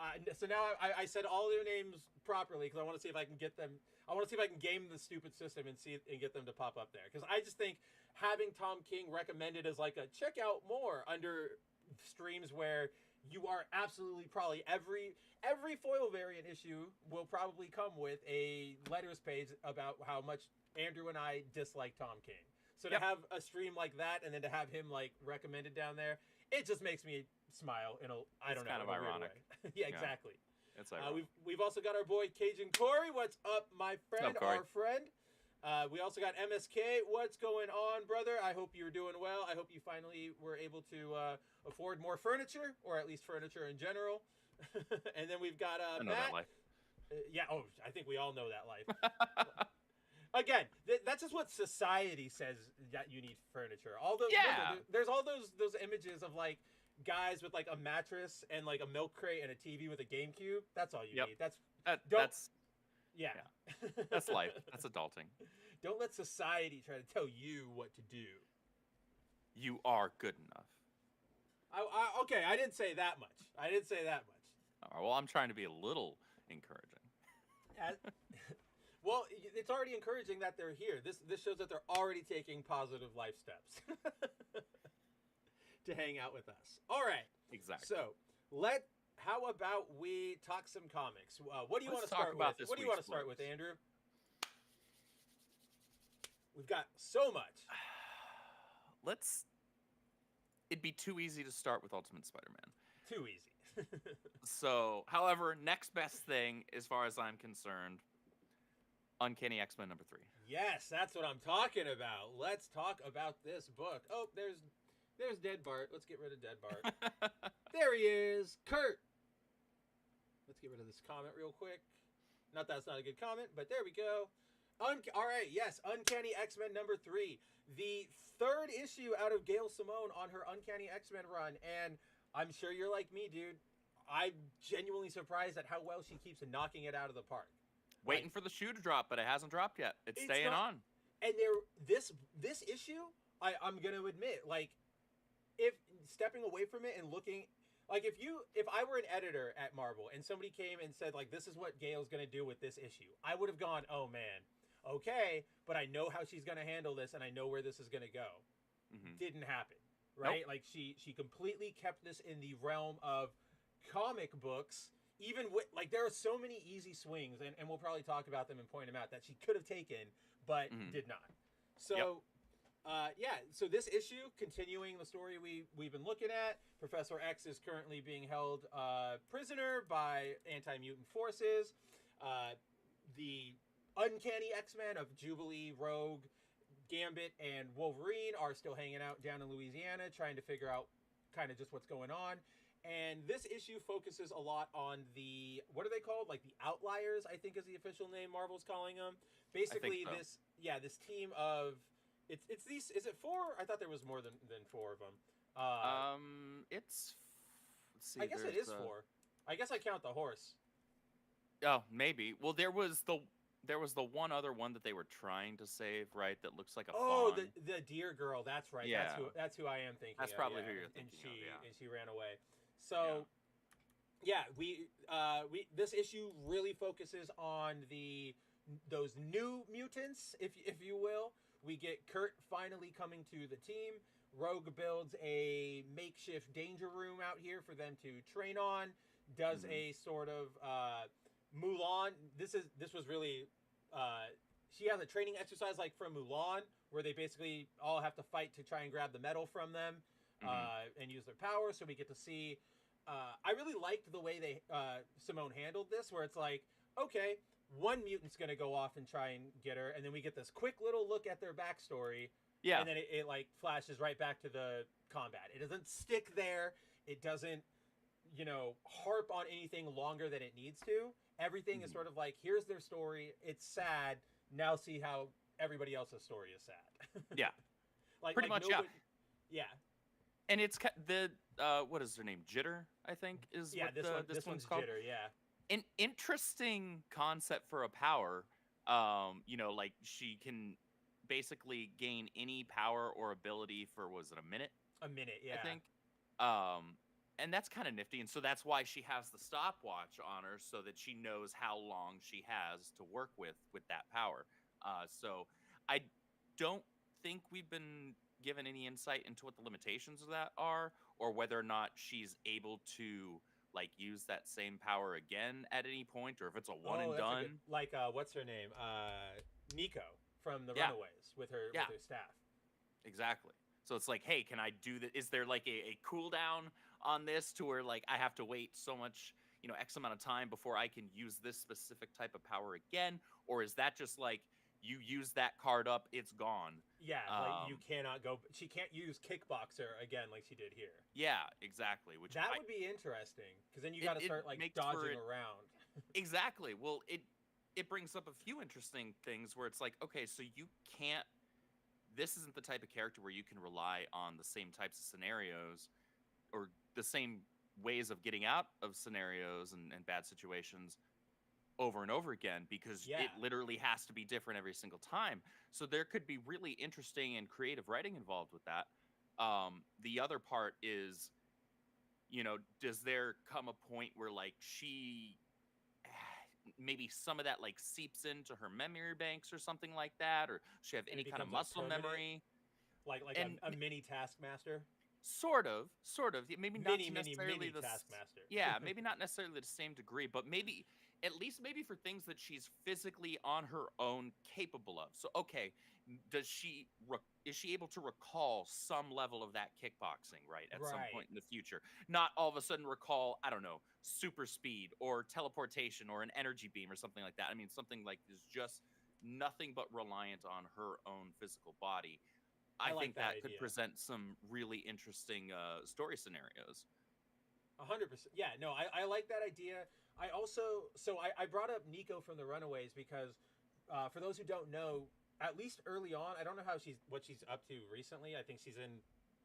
I said all their names properly because I want to see if I can get them. I want to see if I can game the stupid system and get them to pop up there. Because I just think having Tom King recommended as like a check out more under streams where you are absolutely probably every foil variant issue will probably come with a letters page about how much Andrew and I dislike Tom King. So to have a stream like that and then to have him like recommended down there, it just makes me smile in It's kind of ironic. Yeah, exactly. It's ironic. We've also got our boy Cajun Corey. What's up, my friend? What's up, Corey? Our friend. We also got MSK. What's going on, brother? I hope you're doing well. I hope you finally were able to afford more furniture, or at least furniture in general. And then we've got I know Matt. that life. I think we all know that life. Again, that's just what society says that you need furniture. All those, there's all those images of like guys with like a mattress and like a milk crate and a TV with a GameCube. That's all you need. That's That's yeah. That's life. That's adulting. Don't let society try to tell you what to do. You are good enough. Okay, I didn't say that much. All right, well, I'm trying to be a little encouraging. Well, it's already encouraging that they're here. This shows that they're already taking positive life steps to hang out with us. All right. Exactly. So how about we talk some comics? What do you want to start with? What do you want to start with, Andrew? We've got so much. It'd be too easy to start with Ultimate Spider-Man. Too easy. So, however, next best thing, as far as I'm concerned, Uncanny X-Men number 3. Yes, that's what I'm talking about. Let's talk about this book. Oh, there's Dead Bart. Let's get rid of Dead Bart. There he is, Kurt. Let's get rid of this comment real quick. Not that it's not a good comment, but there we go. All right, yes, Uncanny X-Men number 3. The third issue out of Gail Simone on her Uncanny X-Men run, and I'm sure you're like me, dude. I'm genuinely surprised at how well she keeps knocking it out of the park. Waiting for the shoe to drop, but it hasn't dropped yet. It's staying on. And this issue, I'm gonna admit, like, if stepping away from it and looking, like, if I were an editor at Marvel and somebody came and said, like, this is what Gail's gonna do with this issue, I would have gone, oh man, okay, but I know how she's gonna handle this and I know where this is gonna go. Mm-hmm. Didn't happen, right? Nope. Like, she completely kept this in the realm of comic books. Even with, like, there are so many easy swings, and we'll probably talk about them and point them out, that she could have taken, but did not. So, so this issue, continuing the story we've been looking at, Professor X is currently being held prisoner by anti-mutant forces. The Uncanny X-Men of Jubilee, Rogue, Gambit, and Wolverine are still hanging out down in Louisiana, trying to figure out kind of just what's going on. And this issue focuses a lot on the, what are they called? Like the Outliers, I think is the official name Marvel's calling them. Basically, so. this team of, it's these, is it 4? I thought there was more than 4 of them. Let's see. I guess it is 4. I guess I count the horse. Oh, maybe. Well, there was the one other one that they were trying to save, right? That looks like a fawn. the deer girl. That's right. Yeah. That's who I am thinking. That's probably who you're thinking of. Yeah. And she ran away. So, we this issue really focuses on those new mutants, if you will. We get Kurt finally coming to the team. Rogue builds a makeshift danger room out here for them to train on. Does a sort of Mulan. This was really she has a training exercise like from Mulan, where they basically all have to fight to try and grab the medal from them and use their power. So we get to see. I really liked the way they Simone handled this, where it's like, okay, one mutant's gonna go off and try and get her, and then we get this quick little look at their backstory. Yeah. And then it like flashes right back to the combat. It doesn't stick there. It doesn't, harp on anything longer than it needs to. Everything is sort of like, here's their story. It's sad. Now see how everybody else's story is sad. Yeah. Pretty much, nobody, yeah. And it's the what is her name? Jitter, I think, is what this one's called. Jitter, yeah. An interesting concept for a power. Like she can basically gain any power or ability for, was it a minute? A minute, yeah. I think. And that's kind of nifty, and so that's why she has the stopwatch on her, so that she knows how long she has to work with that power. So I don't think we've been given any insight into what the limitations of that are, or whether or not she's able to like use that same power again at any point, or if it's a one and done. What's her name? Nico from the Runaways with her staff. Exactly. So it's like, hey, can I do that? Is there like a cooldown on this to where like I have to wait so much, X amount of time before I can use this specific type of power again? Or is that just like, you use that card up, it's gone? Yeah, like you cannot go. She can't use Kickboxer again like she did here. Yeah, exactly. Which that would be interesting, because then you got to start like dodging around. Exactly. Well, it brings up a few interesting things where it's like, okay, so you can't. This isn't the type of character where you can rely on the same types of scenarios or the same ways of getting out of scenarios and bad situations over and over again because Yeah. it literally has to be different every single time. So there could be really interesting and creative writing involved with that. The other part is, does there come a point where like she maybe some of that like seeps into her memory banks or something like that, or does she have And any it kind of becomes, like, muscle permanent? memory? Like And a mini Taskmaster. Sort of. Maybe not Mini necessarily the Taskmaster. yeah, maybe not necessarily the same degree, but maybe at least maybe for things that she's physically on her own capable of. So okay, is she able to recall some level of that kickboxing right at some Right. point in the future? Not all of a sudden recall, I don't know, super speed or teleportation or an energy beam or something like that. I mean, something like is just nothing but reliant on her own physical body. I like think that that could idea. present some really interesting story scenarios. 100%. Yeah, no, I like that idea. I also, I brought up Nico from the Runaways because, for those who don't know, at least early on, I don't know what she's up to recently. I think she's in,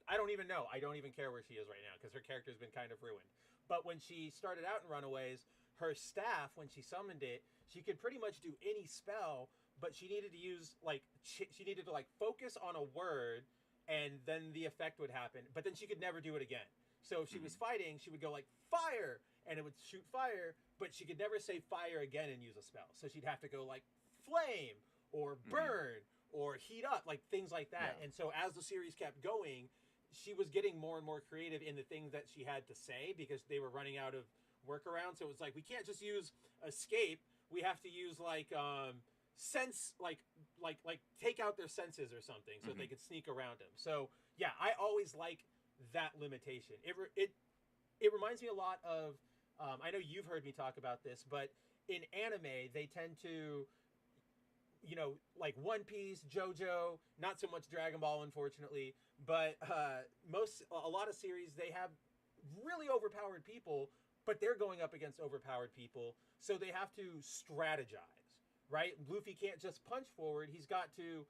I don't even know. I don't even care where she is right now because her character's been kind of ruined. But when she started out in Runaways, her staff, when she summoned it, she could pretty much do any spell, but she needed to use she needed to like focus on a word, and then the effect would happen. But then she could never do it again. So if she was fighting, she would go like fire, and it would shoot fire, but she could never say fire again and use a spell. So she'd have to go like flame or burn or heat up, like things like that. Yeah. And so as the series kept going, she was getting more and more creative in the things that she had to say because they were running out of workarounds. So it was like, we can't just use escape. We have to use like sense, like take out their senses or something so they could sneak around them. So yeah, I always like that limitation. It reminds me a lot of I know you've heard me talk about this, but in anime they tend to, like One Piece, JoJo, not so much Dragon Ball, unfortunately, but a lot of series, they have really overpowered people, but they're going up against overpowered people, so they have to strategize, right? Luffy can't just punch forward. He's got to,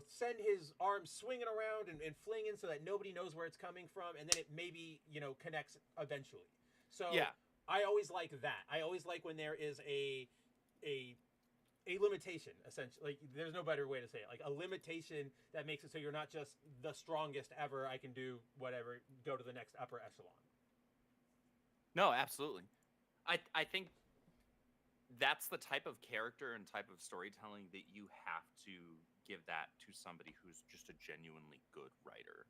send his arms swinging around and flinging so that nobody knows where it's coming from, and then it maybe, connects eventually. So Yeah. I always like that. I always like when there is a limitation, essentially. Like, there's no better way to say it. Like, a limitation that makes it so you're not just the strongest ever, I can do whatever, go to the next upper echelon. No, absolutely. I think that's the type of character and type of storytelling that you have to give that to somebody who's just a genuinely good writer.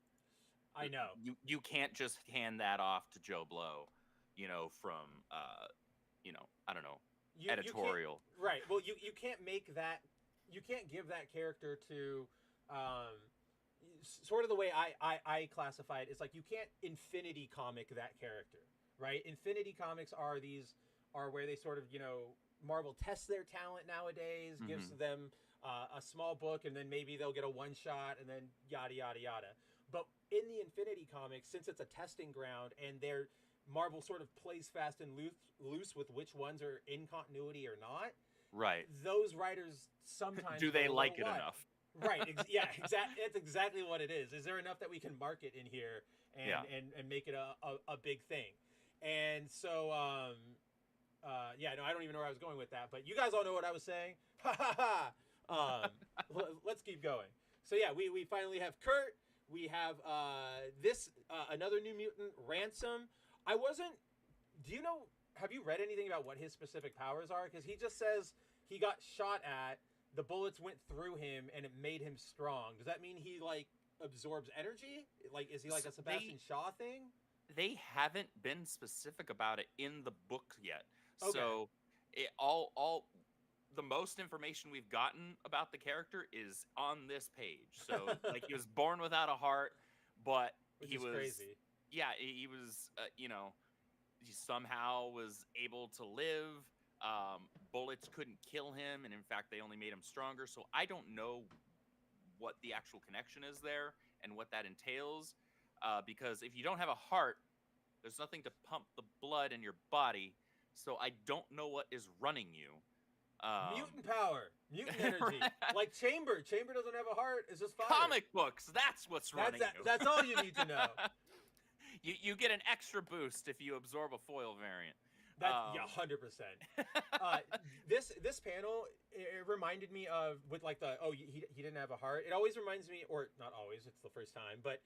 I know. You can't just hand that off to Joe Blow, from I don't know, editorial. Right. Well, you can't make that. You can't give that character to. Sort of the way I classify it is like, you can't infinity comic that character, right? Infinity comics are where they sort of, Marvel tests their talent nowadays, gives them a small book, and then maybe they'll get a one shot, and then yada yada yada. But in the Infinity comics, since it's a testing ground, and Marvel sort of plays fast and loose with which ones are in continuity or not. Right. Those writers sometimes do they go, like it "What?" enough? Right. Yeah. Exactly. That's exactly what it is. Is there enough that we can market in here and make it a big thing? And so yeah. No, I don't even know where I was going with that, but you guys all know what I was saying. Let's keep going. So yeah, we finally have Kurt. We have another New Mutant, Ransom. Have you read anything about what his specific powers are? Because he just says he got shot at, the bullets went through him, and it made him strong. Does that mean he, like, absorbs energy? Like, is he like a Sebastian Shaw thing? They haven't been specific about it in the book yet. Okay. So all the most information we've gotten about the character is on this page. So like, he was born without a heart, but Which he is was crazy. Yeah, he was he somehow was able to live. Bullets couldn't kill him, and in fact they only made him stronger. So I don't know what the actual connection is there and what that entails, because if you don't have a heart, there's nothing to pump the blood in your body. So I don't know what is running you. Mutant power, mutant energy. Right. Like Chamber doesn't have a heart, it's just fire. Comic books, that's what's running you. That's all you need to know. You get an extra boost if you absorb a foil variant. That 100%. This panel, it reminded me of with like he didn't have a heart. It always reminds me, or not always, it's the first time, but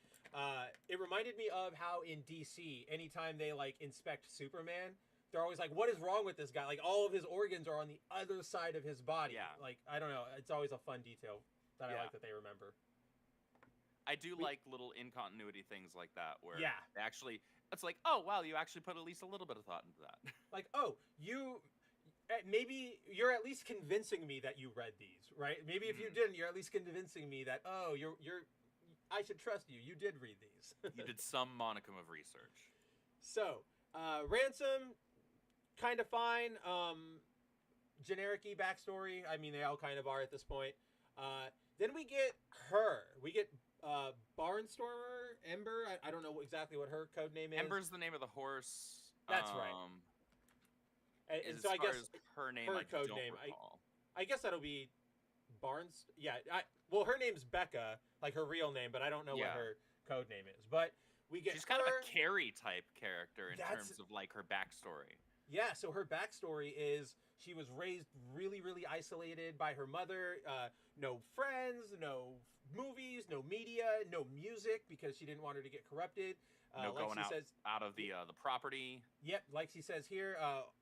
it reminded me of how in DC, anytime they like inspect Superman, they're always like, what is wrong with this guy? Like all of his organs are on the other side of his body. Yeah. Like I don't know. It's always a fun detail that I like that they remember. I do like little in-continuity things like that where they actually, it's like, oh, wow, you actually put at least a little bit of thought into that. Like, oh, maybe you're at least convincing me that you read these, right? Maybe if you didn't, you're at least convincing me that, oh, I should trust you. You did read these. You did some monicum of research. So, Ransom, kind of fine. Generic-y backstory. I mean, they all kind of are at this point. Then we get her. We get Barnstormer, Ember. I don't know exactly what her code name is. Ember's the name of the horse. That's right. And so I guess her name, her I code don't name. recall. I guess that'll be Barnes. Yeah. Well, her name's Becca, like her real name, but I don't know what her code name is. But we get she's kind of a Carrie type character in terms of like her backstory. Yeah. So her backstory is she was raised really, really isolated by her mother. No friends, no movies, no media, no music because she didn't want her to get corrupted. No like going out of the property. Yep, like she says here,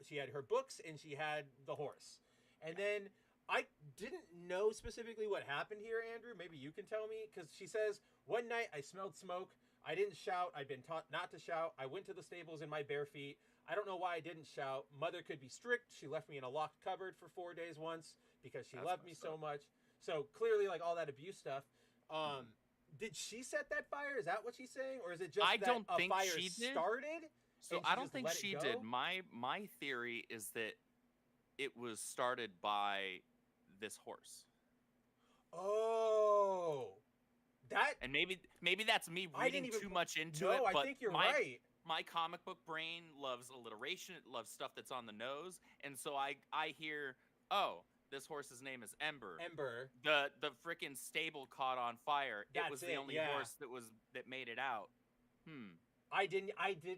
she had her books and she had the horse. And then I didn't know specifically what happened here, Andrew. Maybe you can tell me because she says, one night I smelled smoke. I didn't shout. I'd been taught not to shout. I went to the stables in my bare feet. I don't know why I didn't shout. Mother could be strict. She left me in a locked cupboard for 4 days once because she loved me so much. So clearly, like all that abuse stuff. Did she set that fire? Is that what she's saying, or is it just a fire started? So I don't think she did. My theory is that it was started by this horse. Oh, that. And maybe that's me reading too much into it. No, but I think you're right. My comic book brain loves alliteration. It loves stuff that's on the nose, and so I hear, oh, this horse's name is Ember. Ember. The frickin' stable caught on fire. It was the only horse that made it out. I didn't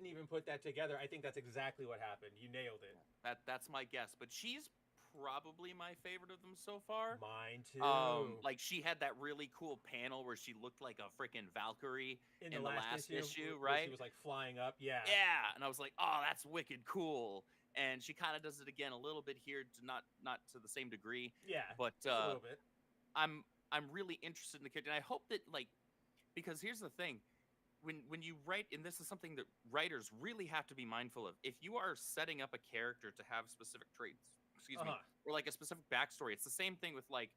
even put that together. I think that's exactly what happened. You nailed it. That's my guess. But she's probably my favorite of them so far. Mine too. Like she had that really cool panel where she looked like a frickin' Valkyrie in the last issue, right? She was like flying up. Yeah. Yeah, and I was like, oh, that's wicked cool. And she kind of does it again a little bit here, not to the same degree. Yeah, but a little bit. I'm really interested in the character, and I hope that because here's the thing, when you write, and this is something that writers really have to be mindful of. If you are setting up a character to have specific traits, or like a specific backstory, it's the same thing with like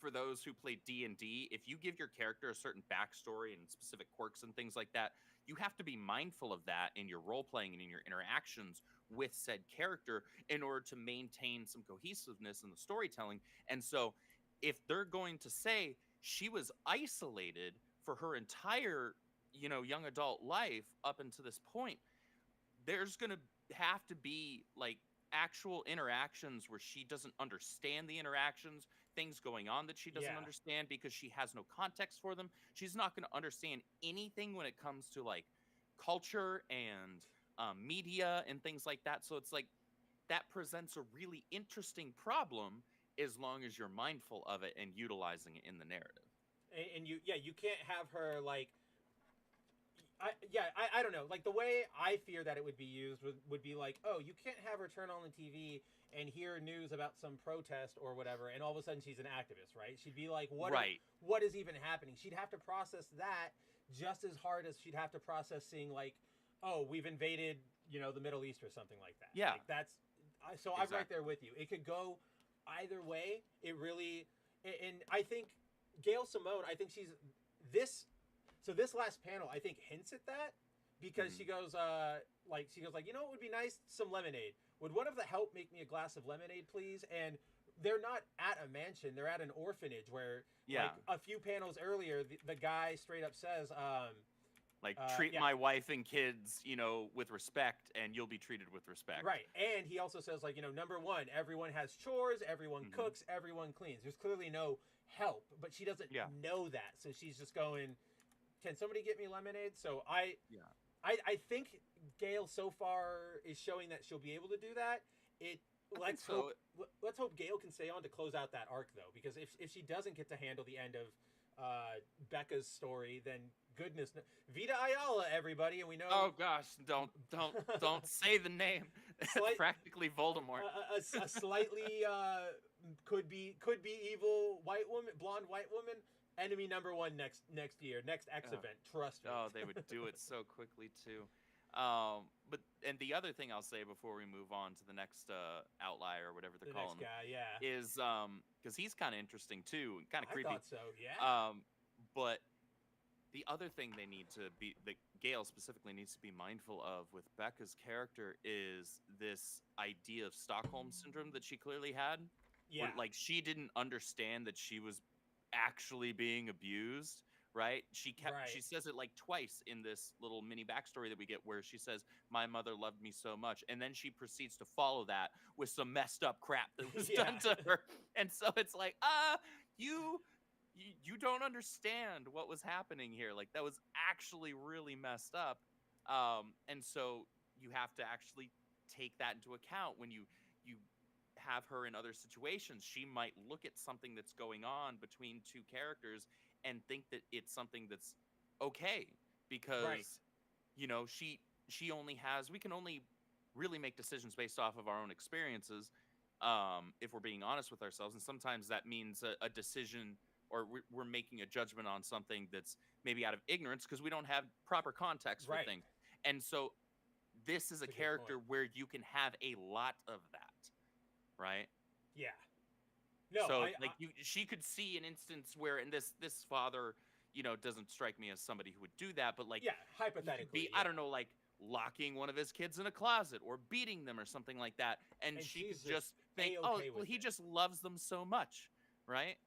for those who play D&D. If you give your character a certain backstory and specific quirks and things like that, you have to be mindful of that in your role playing and in your interactions with said character in order to maintain some cohesiveness in the storytelling. And so if they're going to say she was isolated for her entire, young adult life up until this point, there's going to have to be like actual interactions where she doesn't understand the interactions, things going on that she doesn't understand because she has no context for them. She's not going to understand anything when it comes to like culture and media and things like that. So it's like that presents a really interesting problem as long as you're mindful of it and utilizing it in the narrative. And you can't have her like, I don't know. Like the way I fear that it would be used would be like, oh, you can't have her turn on the TV and hear news about some protest or whatever, and all of a sudden she's an activist, right? She'd be like, what is even happening? She'd have to process that just as hard as she'd have to process seeing like, oh, we've invaded, the Middle East or something like that. Yeah. Like exactly. I'm right there with you. It could go either way. It really, and I think Gail Simone, I think she's this. So this last panel, I think, hints at that because she goes, what would be nice? Some lemonade. Would one of the help make me a glass of lemonade, please? And they're not at a mansion. They're at an orphanage where, like, a few panels earlier, the guy straight up says, treat my wife and kids, with respect, and you'll be treated with respect. Right. And he also says, like, number one, everyone has chores, everyone cooks, everyone cleans. There's clearly no help, but she doesn't know that. So she's just going, can somebody get me lemonade? So I think Gail so far is showing that she'll be able to do that. Let's hope Gail can stay on to close out that arc, though, because if she doesn't get to handle the end of Becca's story, then goodness, Vita Ayala, everybody, and we know. Oh gosh, don't say the name. Practically Voldemort. A slightly could be evil blonde white woman. Enemy number one next year, next X event. Trust me. Oh, they would do it so quickly too. And the other thing I'll say before we move on to the next outlier or whatever they're calling him, yeah, is because he's kind of interesting too, kind of creepy. I thought so, yeah. But the other thing they need to be, that Gail specifically needs to be mindful of with Becca's character is this idea of Stockholm syndrome that she clearly had. Yeah, where, like, she didn't understand that she was actually being abused. Right? She says it like twice in this little mini backstory that we get where she says, "My mother loved me so much." And then she proceeds to follow that with some messed up crap that was done to her. And so it's like, you don't understand what was happening here. Like, that was actually really messed up. And so you have to actually take that into account when you have her in other situations. She might look at something that's going on between two characters and think that it's something that's okay because, you know, she only has, we can only really make decisions based off of our own experiences, if we're being honest with ourselves. And sometimes that means a decision, or we're making a judgment on something that's maybe out of ignorance because we don't have proper context for things. And so this is a character where you can have a lot of that, right? Yeah. No, so she could see an instance where, and this father, you know, doesn't strike me as somebody who would do that, but like, hypothetically, I don't know, like locking one of his kids in a closet or beating them or something like that, and she could just think, oh, well, he just loves them so much, right?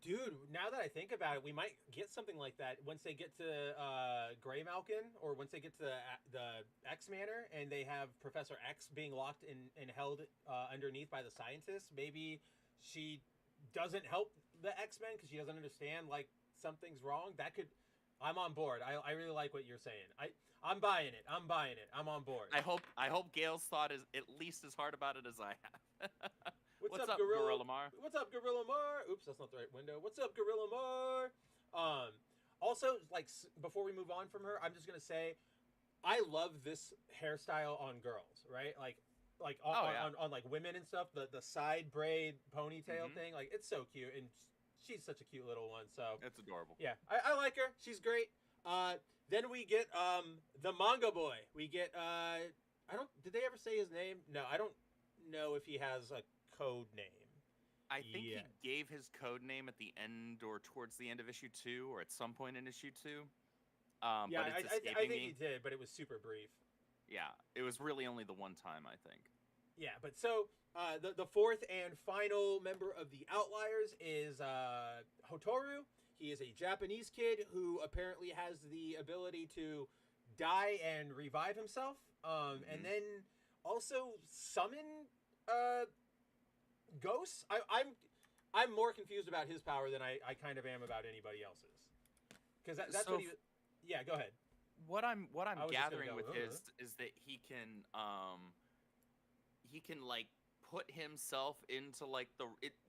Dude, now that I think about it, we might get something like that once they get to Grey Malkin, or once they get to the X Manor, and they have Professor X being locked and held underneath by the scientists. Maybe she doesn't help the X-Men because she doesn't understand, like, something's wrong. That could... I'm on board. I really like what you're saying. I'm buying it. I'm on board. I hope Gail's thought is at least as hard about it as I have. What's up, Gorilla Mar? What's up, Gorilla Mar? Oops, that's not the right window. What's up, Gorilla Mar? Also, like, before we move on from her, I'm just gonna say, I love this hairstyle on girls, right? Like on like women and stuff, the side braid ponytail thing, like, it's so cute, and she's such a cute little one. So it's adorable. Yeah, I like her. She's great. Then we get the manga boy. We get did they ever say his name? No, I don't know if he has a code name. I think he gave his code name at the end or towards the end of issue 2, or at some point in issue 2. Yeah, but it's I think he did, but it was super brief. Yeah, it was really only the one time, I think. Yeah, but so the fourth and final member of the Outliers is Hotaru. He is a Japanese kid who apparently has the ability to die and revive himself, and then also summon ghosts. I'm more confused about his power than I kind of am about anybody else's. Because that's what he... Yeah, go ahead. What I'm gathering with his is that he can like put himself into like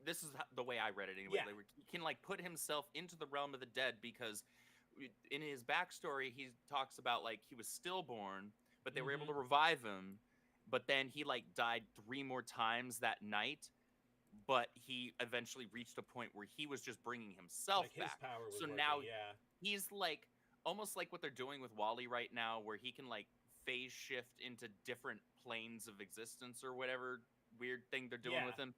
this is the way I read it anyway. Yeah. Like, he can like put himself into the realm of the dead because in his backstory he talks about like he was stillborn, but they were able to revive him, but then he like died 3 more times that night. But he eventually reached a point where he was just bringing himself like back. His power was so working, now he's like almost like what they're doing with Wally right now, where he can like phase shift into different planes of existence or whatever weird thing they're doing with him,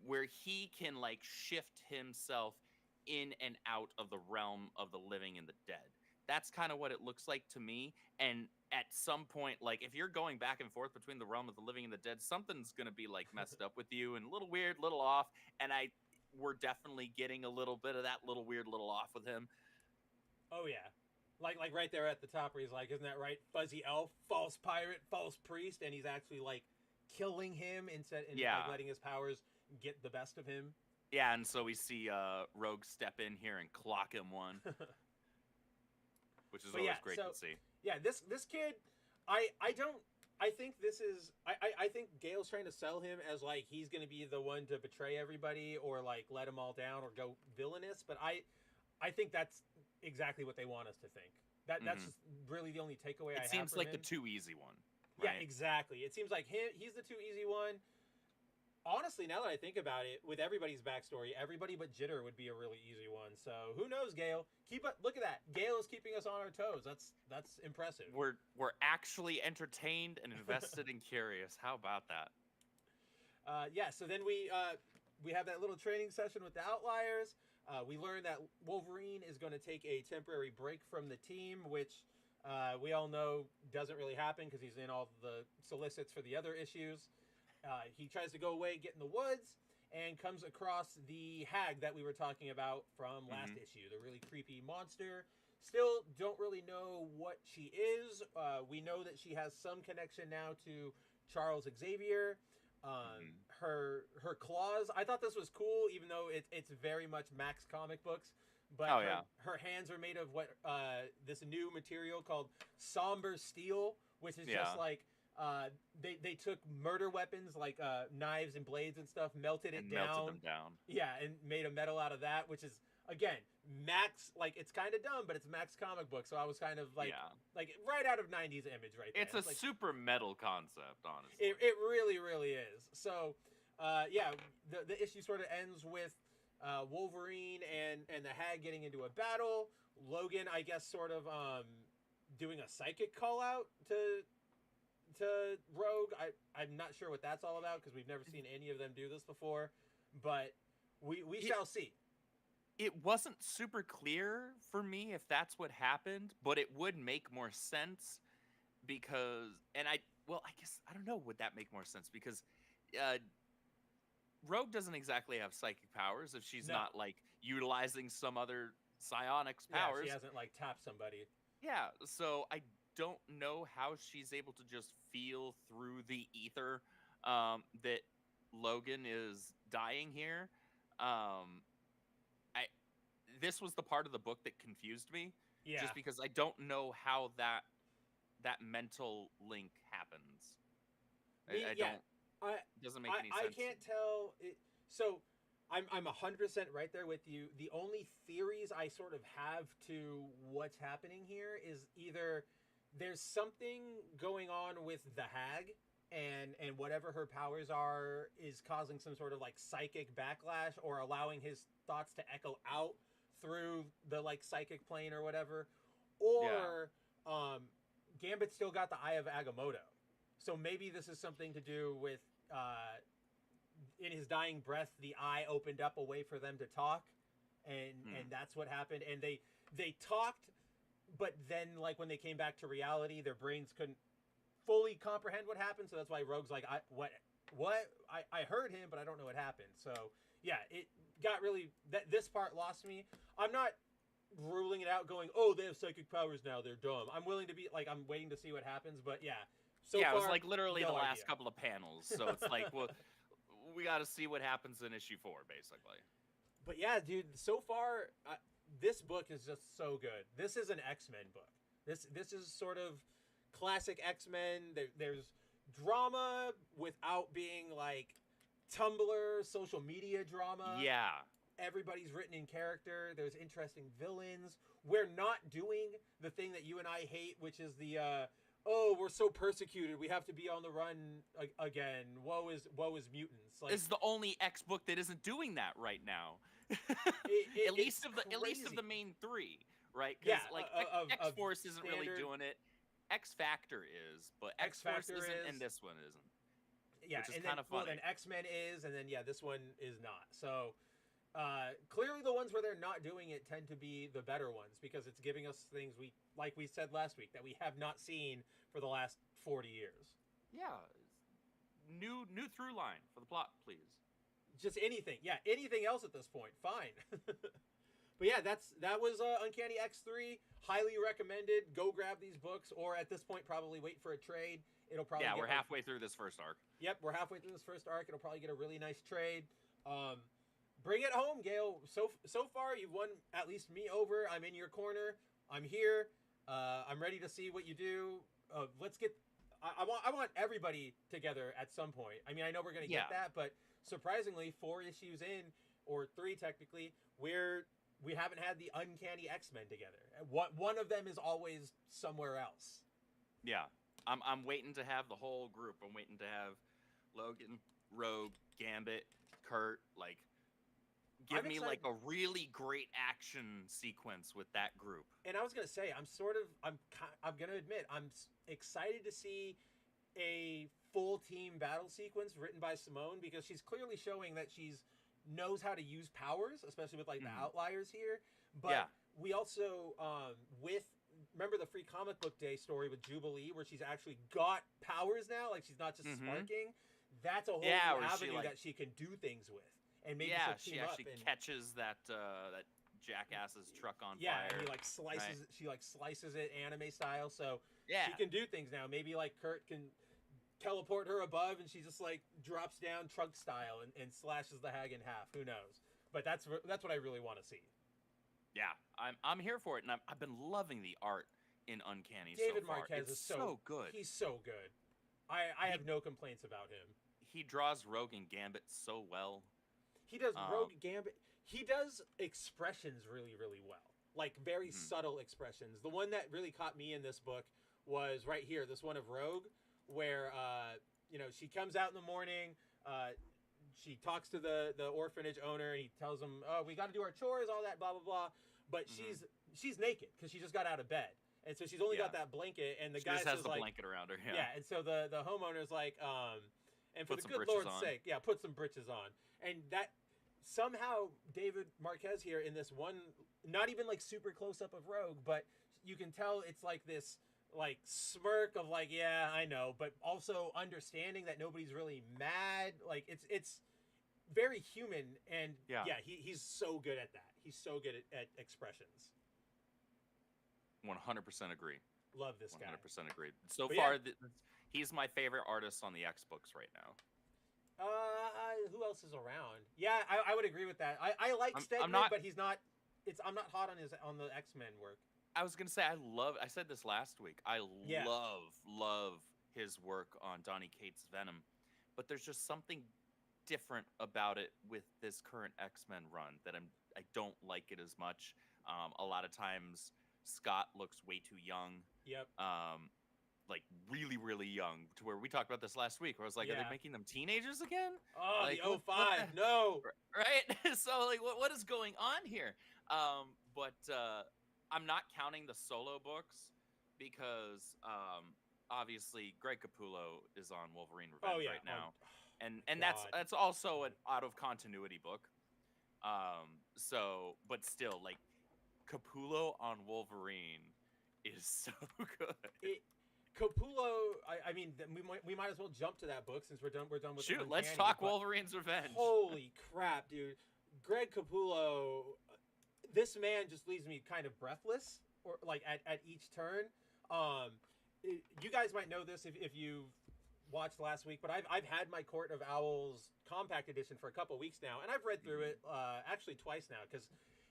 where he can like shift himself in and out of the realm of the living and the dead. That's kind of what it looks like to me. And at some point, like if you're going back and forth between the realm of the living and the dead, something's going to be like messed up with you and a little weird, little off. And we're definitely getting a little bit of that little weird, little off with him. Oh yeah. Like right there at the top where he's like, isn't that right? Fuzzy elf, false pirate, false priest. And he's actually like killing him instead and like, letting his powers get the best of him. Yeah. And so we see Rogue step in here and clock him one. Which is always great to see. Yeah, this kid, I think this is I think Gail's trying to sell him as like he's going to be the one to betray everybody or like let them all down or go villainous, but I think that's exactly what they want us to think. That's just really the only takeaway I have. It seems from like him. the too easy one. Yeah, Right? exactly. It seems like he's the too easy one. Honestly, now that I think about it, with everybody's backstory, everybody but Jitter would be a really easy one. So who knows, Gail? Look at that. Gail is keeping us on our toes. That's impressive. We're actually entertained and invested and curious. How about that? Yeah. So then we have that little training session with the Outliers. We learn that Wolverine is going to take a temporary break from the team, which we all know doesn't really happen because he's in all the solicits for the other issues. He tries to go away, get in the woods, and comes across the hag that we were talking about from last issue, the really creepy monster. Still don't really know what she is. We know that she has some connection now to Charles Xavier. Her claws, I thought this was cool, even though it's very much Max comic books. But her hands are made of what this new material called somber steel, which is just like they took murder weapons like knives and blades and stuff, melted them down. Yeah, and made a metal out of that, which is again Max. Like it's kind of dumb, but it's Max comic book, so I was kind of like right out of '90s Image right there. It's a like, super metal concept, honestly. It really, really is. So the issue sort of ends with Wolverine and the Hag getting into a battle. Logan, I guess, sort of doing a psychic call out to Rogue. I'm not sure what that's all about because we've never seen any of them do this before, but we shall see. It wasn't super clear for me if that's what happened, but it would make more sense because, I guess, I don't know, would that make more sense? Because Rogue doesn't exactly have psychic powers if she's not, like, utilizing some other psionics powers. Yeah, she hasn't, like, tapped somebody. Yeah, so I don't know how she's able to just feel through the ether that Logan is dying here. This was the part of the book that confused me. Yeah. Just because I don't know how that mental link happens. I don't. It doesn't make any sense. I can't tell. So I'm 100% right there with you. The only theories I sort of have to what's happening here is either there's something going on with the Hag and whatever her powers are is causing some sort of like psychic backlash or allowing his thoughts to echo out through the like psychic plane or whatever, or Gambit still got the Eye of Agamotto, so maybe this is something to do with in his dying breath the eye opened up a way for them to talk, and that's what happened, and they talked, but then like when they came back to reality their brains couldn't fully comprehend what happened, so that's why Rogue's like I heard him but I don't know what happened. So yeah, it got really this part lost me. I'm not ruling it out going, oh, they have psychic powers now, they're dumb. I'm willing to be like, I'm waiting to see what happens, but yeah. So yeah, far, it was like literally no the last idea. couple of panels, so it's like, well, we got to see what happens in issue 4, basically. But yeah, dude, so far, this book is just so good. This is an X-Men book. This is sort of classic X-Men. There's drama without being like Tumblr, social media drama. Yeah. Everybody's written in character. There's interesting villains. We're not doing the thing that you and I hate, which is the we're so persecuted, we have to be on the run again. Woe is mutants. Like, this is the only X book that isn't doing that right now. At least of the main 3, right? Yeah, like X-Force isn't really doing it. X-Factor is, but X-Force isn't, and this one isn't. Yeah, which is kind of funny. Well, then X-Men is, and then this one is not. So clearly the ones where they're not doing it tend to be the better ones because it's giving us things like we said last week, that we have not seen for the last 40 years. Yeah. New through line for the plot, please. Just anything. Yeah, anything else at this point. Fine. But yeah, that was Uncanny X3. Highly recommended. Go grab these books, or at this point probably wait for a trade. It'll probably we're halfway through this first arc. Yep, we're halfway through this first arc. It'll probably get a really nice trade. Bring it home, Gail. So far, you've won at least me over. I'm in your corner. I'm here. I'm ready to see what you do. Let's get. I want everybody together at some point. I mean, I know we're gonna get that, but surprisingly, 4 issues in, or 3 technically, we haven't had the Uncanny X-Men together. One of them is always somewhere else. Yeah, I'm waiting to have the whole group. I'm waiting to have Logan, Rogue, Gambit, Kurt. Like, give me like a really great action sequence with that group. And I was gonna say, I'm gonna admit, I'm excited to see a full team battle sequence written by Simone, because she's clearly showing that she's knows how to use powers, especially with like the outliers here. But we also remember the Free Comic Book Day story with Jubilee, where she's actually got powers now, like she's not just sparking. That's a whole new avenue that she can do things with. And maybe she actually catches that jackass's truck on fire. Yeah, and he like slices it, she like slices it anime style, so she can do things now. Maybe like Kurt can teleport her above, and she just like drops down trunk style and slashes the hag in half. Who knows? But that's what I really want to see. Yeah, I'm here for it, and I've been loving the art in Uncanny David so far. Marquez is so good. He's so good. I have no complaints about him. He draws Rogue and Gambit so well. He does Rogue Gambit. He does expressions really, really well. Like very subtle expressions. The one that really caught me in this book was right here. This one of Rogue, where she comes out in the morning. She talks to the orphanage owner, and he tells him, "Oh, we got to do our chores, all that, blah blah blah." But she's naked because she just got out of bed, and so she's only got that blanket. And the guy just has the like, blanket around her. Yeah, and so the homeowner's like, and for the good Lord's sake, put some britches on. And that somehow David Marquez here in this one, not even like super close up of Rogue, but you can tell it's like this like smirk of like, yeah, I know, but also understanding that nobody's really mad. Like it's very human, and he's so good at that. He's so good at expressions. 100% agree. Love this guy. 100% agree. So far, he's my favorite artist on the X books right now. Who else is around? Yeah, I would agree with that. I like Stegman, but he's not. I'm not hot on the X-Men work. I was gonna say I said this last week. I love his work on Donny Cates' Venom, but there's just something different about it with this current X-Men run that I don't like it as much. A lot of times Scott looks way too young. Yep. Like really, really young, to where we talked about this last week, where I was like, are they making them teenagers again? Oh, like, the 05, no. Right? So, like, what is going on here? But I'm not counting the solo books because obviously Greg Capullo is on Wolverine Revenge right now. And that's also an out of continuity book. But still, like, Capullo on Wolverine is so good. Capullo, I mean, we might as well jump to that book since we're done with. Shoot, let's talk Wolverine's Revenge. Holy crap, dude! Greg Capullo, this man just leaves me kind of breathless, or like at each turn. You guys might know this if you've watched last week, but I've had my Court of Owls compact edition for a couple weeks now, and I've read through it actually twice now, because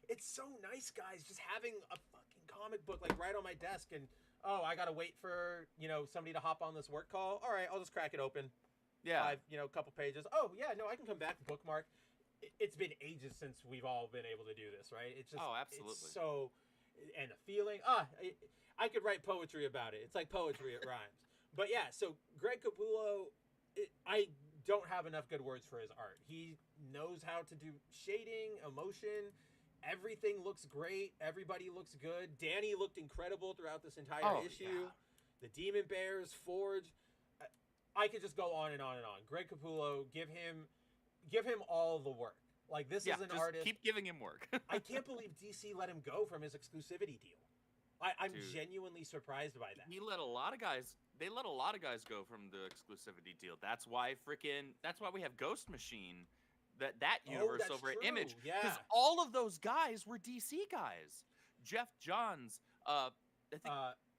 it's so nice, guys, just having a fucking comic book like right on my desk. And I gotta wait for somebody to hop on this work call. All right, I'll just crack it open. Yeah, a couple pages. Oh yeah, no, I can come back, bookmark. It's been ages since we've all been able to do this, right? It's just absolutely. It's so, and the feeling. I could write poetry about it. It's like poetry, it rhymes. But yeah, so Greg Capullo, I don't have enough good words for his art. He knows how to do shading, emotion. Everything looks great. Everybody looks good. Danny looked incredible throughout this entire issue. Yeah. The Demon Bears, Forge. I could just go on and on and on. Greg Capullo, give him all the work. Like, this is an artist. Keep giving him work. I can't believe DC let him go from his exclusivity deal. I'm genuinely surprised by that. They let a lot of guys go from the exclusivity deal. That's why we have Ghost Machine. That universe over at Image, because all of those guys were DC guys. Jeff Johns, I think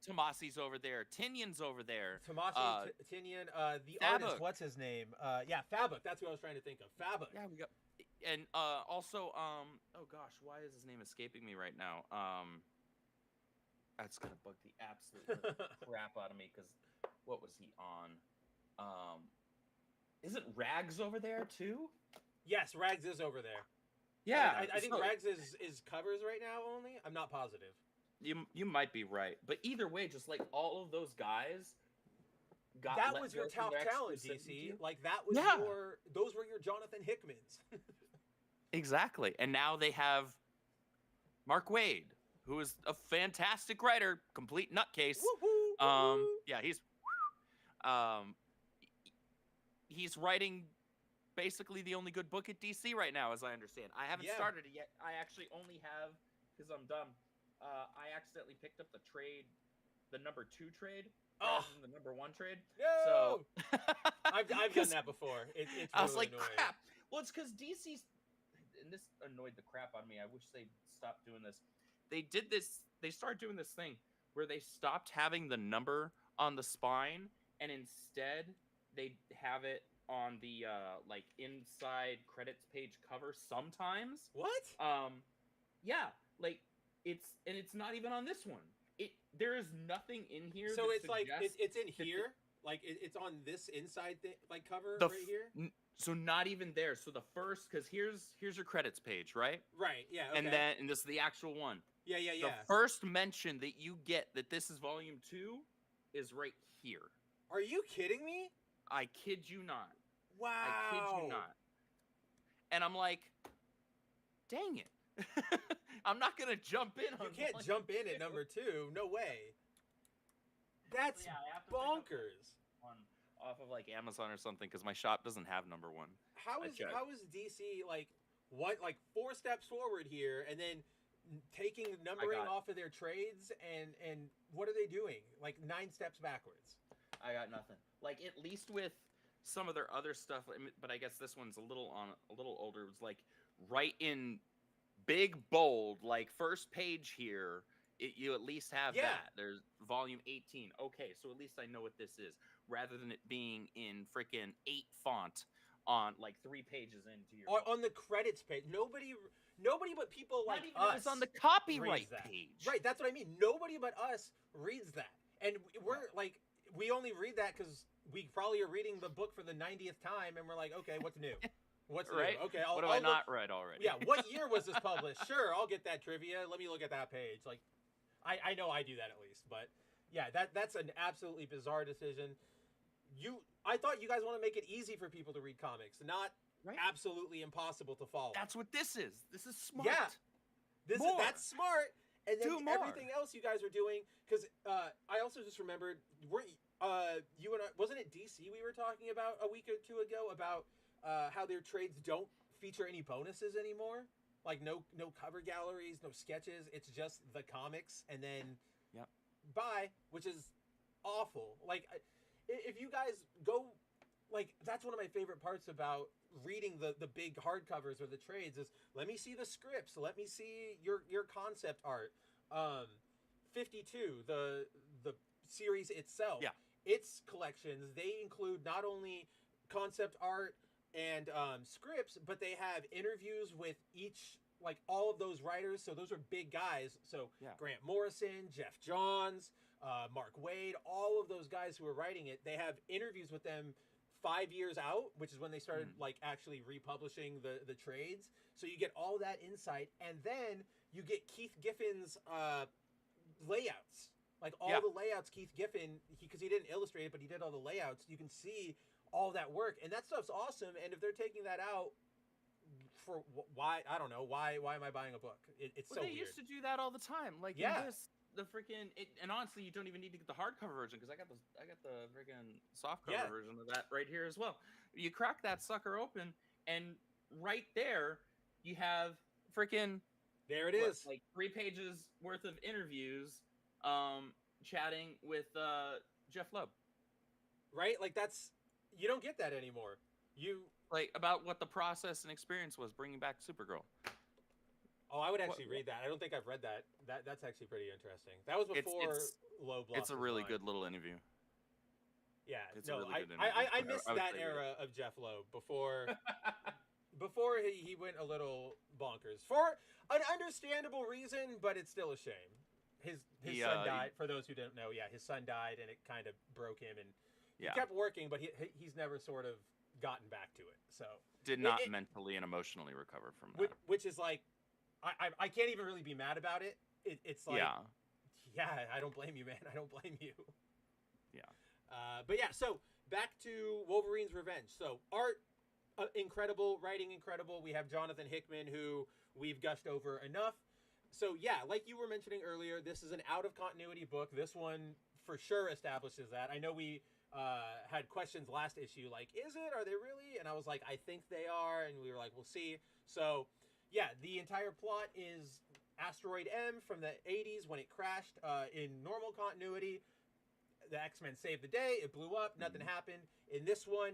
Tomasi's over there, Tynion's over there. Tomasi, Tynion, the artist, what's his name? Fabok. That's what I was trying to think of. Fabok. Yeah, we got, and also, oh gosh, why is his name escaping me right now? That's gonna bug the absolute crap out of me because what was he on? Isn't Rags over there too? Yes, Rags is over there. Yeah, I think Rags is covers right now only. I'm not positive. You might be right, but either way, just like all of those guys got that let was go your from top their talent, exclusivity. DC. Like that was those were your Jonathan Hickmans. Exactly, and now they have Mark Waid, who is a fantastic writer, complete nutcase. Woo-hoo. Yeah, he's writing basically the only good book at DC right now, as I understand. I haven't started it yet. I actually only have, because I'm dumb, I accidentally picked up the trade, the number 2 trade, rather than the number 1 trade. No! So I've done that before. It's really I was like, annoying. crap. Well, it's because DC's, and this annoyed the crap out of me. I wish they'd stop doing this. They started doing this thing where they stopped having the number on the spine, and instead they have it on the like inside credits page cover sometimes. What? Yeah, like it's not even on this one. There is nothing in here. So that it's like it's in that here, like it's on this inside thing, like cover the right here. So not even there. So the first, because here's your credits page, right? Right. Yeah. Okay. And this is the actual one. Yeah. The first mention that you get that this is volume 2 is right here. Are you kidding me? I kid you not. Wow. I kid you not. And I'm like, dang it. I'm not gonna jump in on. You can't jump in at number 2. No way. That's bonkers. One off of like Amazon or something because my shop doesn't have number 1. How is DC like 4 steps forward here and then taking numbering off of their trades and what are they doing? Like 9 steps backwards. I got nothing. Like at least with some of their other stuff, but I guess this one's a little older. It was like right in big bold, like first page here. You at least have that. There's volume 18. Okay, so at least I know what this is, rather than it being in freaking 8 font on like 3 pages into your on the credits page. Nobody but people like us. It's on the copyright page. Right, that's what I mean. Nobody but us reads that, and we're like, we only read that because we probably are reading the book for the 90th time, and we're like, okay, what's new? What's right? new? Okay, what have I not read already? Yeah, what year was this published? Sure, I'll get that trivia. Let me look at that page. Like, I know I do that at least, but yeah, that's an absolutely bizarre decision. I thought you guys want to make it easy for people to read comics, not absolutely impossible to follow. That's what this is. This is smart. Yeah, that's smart. And then everything else you guys are doing, because I also just remembered, you and I, wasn't it DC we were talking about a week or 2 ago about how their trades don't feature any bonuses anymore? Like no cover galleries, no sketches. It's just the comics, and then bye, which is awful. Like, if you guys go, like, that's one of my favorite parts about reading the big hardcovers or the trades is, let me see the scripts, let me see your concept art. 52, the series itself, its collections, they include not only concept art and scripts, but they have interviews with each, like, all of those writers. So those are big guys. So Grant Morrison, Jeff Johns, Mark Waid, all of those guys who are writing it, they have interviews with them 5 years out, which is when they started like actually republishing the trades. So you get all that insight, and then you get Keith Giffen's layouts, like all the layouts Keith Giffen, because he didn't illustrate it, but he did all the layouts. You can see all that work, and that stuff's awesome. And if they're taking that out, for why, I don't know, why am I buying a book? It's so weird. They used to do that all the time. Like in this, the freaking, and honestly, you don't even need to get the hardcover version, because I got the freaking softcover version of that right here as well. You crack that sucker open, and right there you have freaking, there it is, like 3 pages worth of interviews, chatting with Jeff Loeb. Right, like that's, you don't get that anymore. Like about what the process and experience was bringing back Supergirl. Oh, I would actually read that. I don't think I've read that. That's actually pretty interesting. That was before Loeb lost. It's a really good little interview. Yeah, it's no, a really good interview. I missed that era of Jeff Loeb before he went a little bonkers for an understandable reason, but it's still a shame. his son died. For those who don't know, his son died, and it kind of broke him, and he kept working, but he's never sort of gotten back to it. So did not mentally and emotionally recover from that. Which is like, I can't even really be mad about it. It's like, I don't blame you, man. I don't blame you. Yeah. But yeah, so back to Wolverine's Revenge. So art, incredible. Writing, incredible. We have Jonathan Hickman, who we've gushed over enough. So yeah, like you were mentioning earlier, this is an out-of-continuity book. This one for sure establishes that. I know we had questions last issue, like, is it? Are they really? And I was like, I think they are. And we were like, we'll see. So yeah, the entire plot is Asteroid M from the 80s when it crashed in normal continuity. The X-Men saved the day. It blew up. Nothing happened. In this one,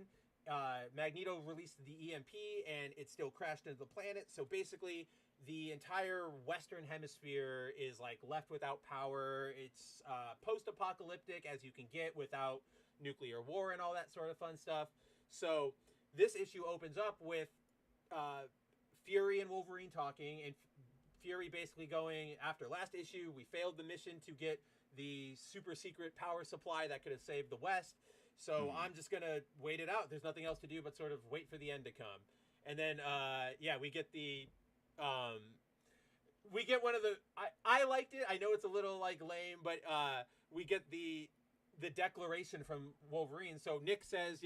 Magneto released the EMP, and it still crashed into the planet. So basically, the entire Western Hemisphere is like left without power. It's post-apocalyptic as you can get without nuclear war and all that sort of fun stuff. So this issue opens up with Fury and Wolverine talking, and Fury basically going, after last issue, we failed the mission to get the super secret power supply that could have saved the West. So I'm just going to wait it out. There's nothing else to do but sort of wait for the end to come. And then, we get the, we get one of the, I liked it. I know it's a little like lame, but we get the declaration from Wolverine. So Nick says,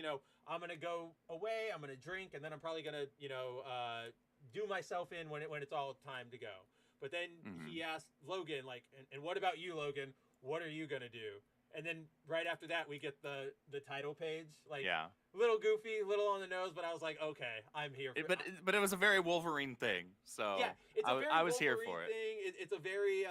I'm going to go away. I'm going to drink. And then I'm probably going to, do myself in when it's all time to go. But then he asked Logan, like, and what about you, Logan? What are you going to do? And then right after that, we get the title page. Like, little goofy, little on the nose, but I was like, okay, I'm here for it. But it was a very Wolverine thing. So yeah, it's a very I was Wolverine here for thing. It's a very,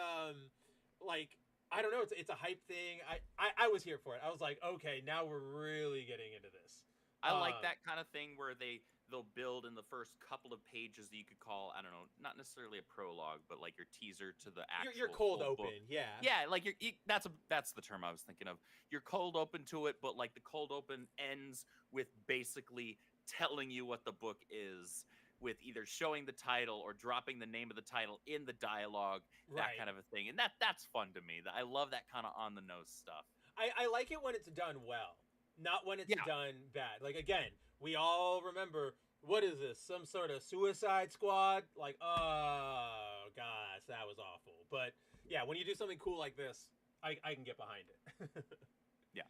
like, I don't know, it's a hype thing. I was here for it. I was like, okay, now we're really getting into this. I like that kind of thing where they'll build in the first couple of pages that you could call, I don't know, not necessarily a prologue, but like your teaser to the actual your cold open book. yeah like that's the term I was thinking of. You're cold open to it, but like the cold open ends with basically telling you what the book is, with either showing the title or dropping the name of the title in the dialogue, that kind of a thing. And that's fun to me. I love that kind of on the nose stuff. I like it when it's done well, not when it's done bad. Like, again, we all remember, what is this? Some sort of Suicide Squad? Like, oh, gosh, that was awful. But, yeah, when you do something cool like this, I can get behind it. Yeah.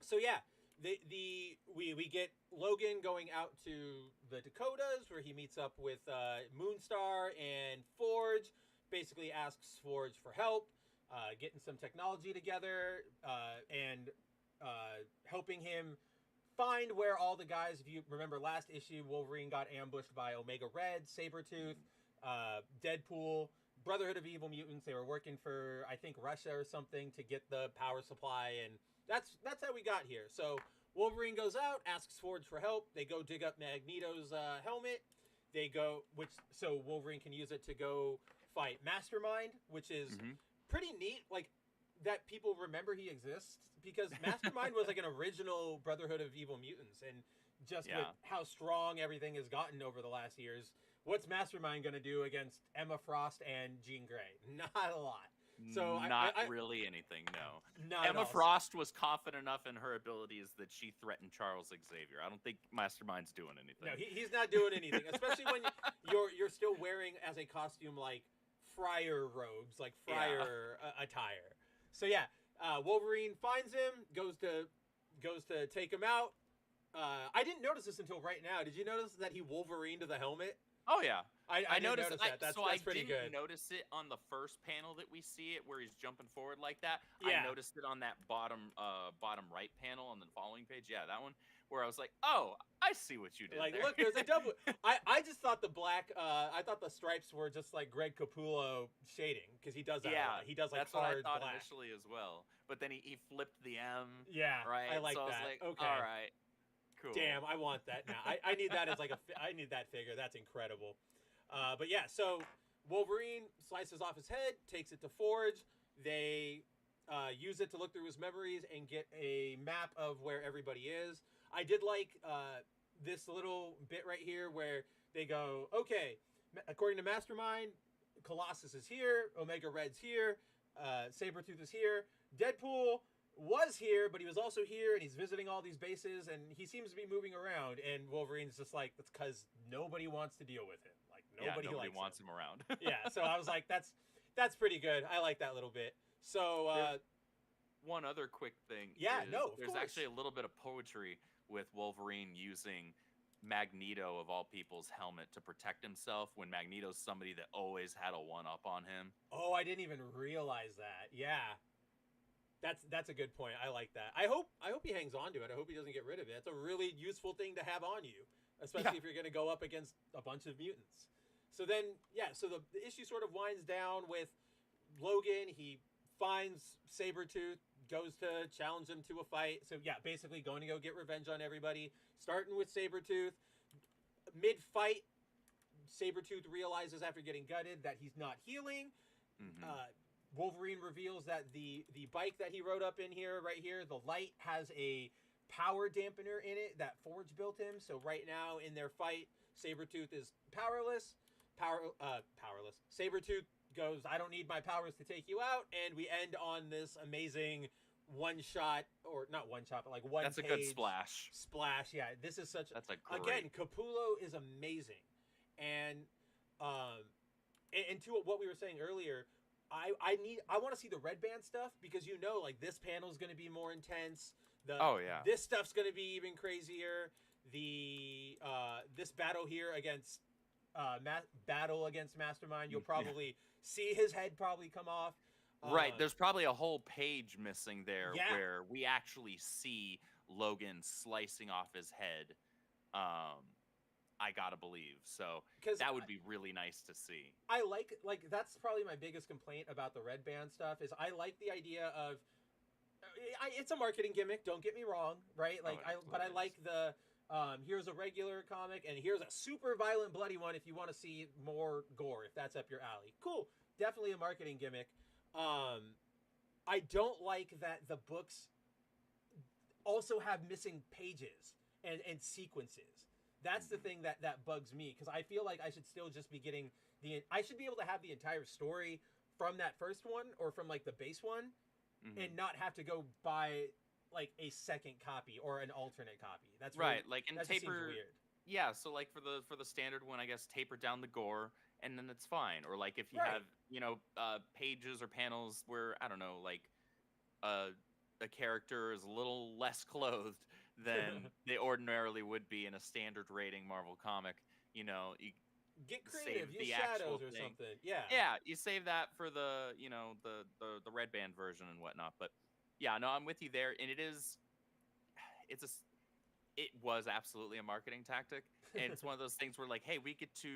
So, yeah, we get Logan going out to the Dakotas, where he meets up with Moonstar and Forge, basically asks Forge for help, getting some technology together, and helping him find where all the guys, if you remember last issue, Wolverine got ambushed by Omega Red, Sabretooth, Deadpool, Brotherhood of Evil Mutants. They were working for, I think, Russia or something to get the power supply, and that's how we got here. So Wolverine goes out, asks Forge for help. They go dig up Magneto's helmet. So Wolverine can use it to go fight Mastermind, which is pretty neat. Like, that people remember he exists, because Mastermind was like an original Brotherhood of Evil Mutants, and just with how strong everything has gotten over the last years, what's Mastermind going to do against Emma Frost and Jean Grey? Not a lot. So not really anything, no. Not Emma Frost was confident enough in her abilities that she threatened Charles Xavier. I don't think Mastermind's doing anything. No, he's not doing anything, especially when you're still wearing as a costume like friar robes, like friar attire. So yeah, Wolverine finds him, goes to take him out. I didn't notice this until right now. Did you notice that he Wolverined the helmet? Oh yeah, I noticed that. That's pretty good. I didn't notice it on the first panel that we see it, where he's jumping forward like that. Yeah. I noticed it on that bottom right panel on the following page. Yeah, that one, where I was like, oh, I see what you did. Like, there. look, there's a double. I just thought the black. I thought the stripes were just like Greg Capullo shading, because he does that. Yeah, he does like that's what I thought black initially as well. But then he flipped the M. Yeah, right. I like so that. I was like, okay, all right, cool. Damn, I want that now. I need that as like I need that figure. That's incredible. But yeah, so Wolverine slices off his head, takes it to Forge. They use it to look through his memories and get a map of where everybody is. I did like this little bit right here where they go, okay, according to Mastermind, Colossus is here, Omega Red's here, Sabretooth is here, Deadpool was here, but he was also here, and he's visiting all these bases, and he seems to be moving around, and Wolverine's just like, that's because nobody wants to deal with him. Like, nobody wants him around. Yeah, so I was like, that's pretty good. I like that little bit. So, there's one other quick thing. There's actually a little bit of poetry with Wolverine using Magneto, of all people's helmet, to protect himself when Magneto's somebody that always had a one-up on him. Oh, I didn't even realize that. Yeah. That's a good point. I like that. I hope he hangs on to it. I hope he doesn't get rid of it. It's a really useful thing to have on you, especially if you're going to go up against a bunch of mutants. So then, so the issue sort of winds down with Logan. He finds Sabretooth, goes to challenge him to a fight. So basically going to go get revenge on everybody, starting with Sabretooth. Mid-fight, Sabretooth realizes after getting gutted that he's not healing. Wolverine reveals that the bike that he rode up in here, right here, the light has a power dampener in it that Forge built him. So right now in their fight, Sabretooth is powerless. Sabretooth goes, I don't need my powers to take you out. And we end on this amazing one shot, or not one shot, but like one That's page. a good splash. Splash, yeah. This is such... That's a great... Again, Capullo is amazing. And to what we were saying earlier... I want to see the Red Band stuff, because like this panel is going to be more intense. This stuff's going to be even crazier. This battle here against Mastermind, you'll probably see his head probably come off. Right, there's probably a whole page missing there where we actually see Logan slicing off his head. I gotta believe. So that would be really nice to see. I like that's probably my biggest complaint about the Red Band stuff is I like the idea of it's a marketing gimmick, don't get me wrong, right? Like but I like the here's a regular comic and here's a super violent bloody one if you want to see more gore, if that's up your alley. Cool. Definitely a marketing gimmick. I don't like that the books also have missing pages and sequences. That's the thing that bugs me, because I feel like I should still just be getting I should be able to have the entire story from that first one or from like the base one, and not have to go buy like a second copy or an alternate copy. That's right. Really, like in that taper, seems weird. Yeah. So like for the standard one, I guess taper down the gore, and then it's fine. Or like if you have pages or panels where I don't know, like a character is a little less clothed than they ordinarily would be in a standard rating Marvel comic. You get creative, use shadows or something. Yeah, you save that for the the Red Band version and whatnot. But yeah, no, I'm with you there, and it was absolutely a marketing tactic, and it's one of those things where like, hey, we get to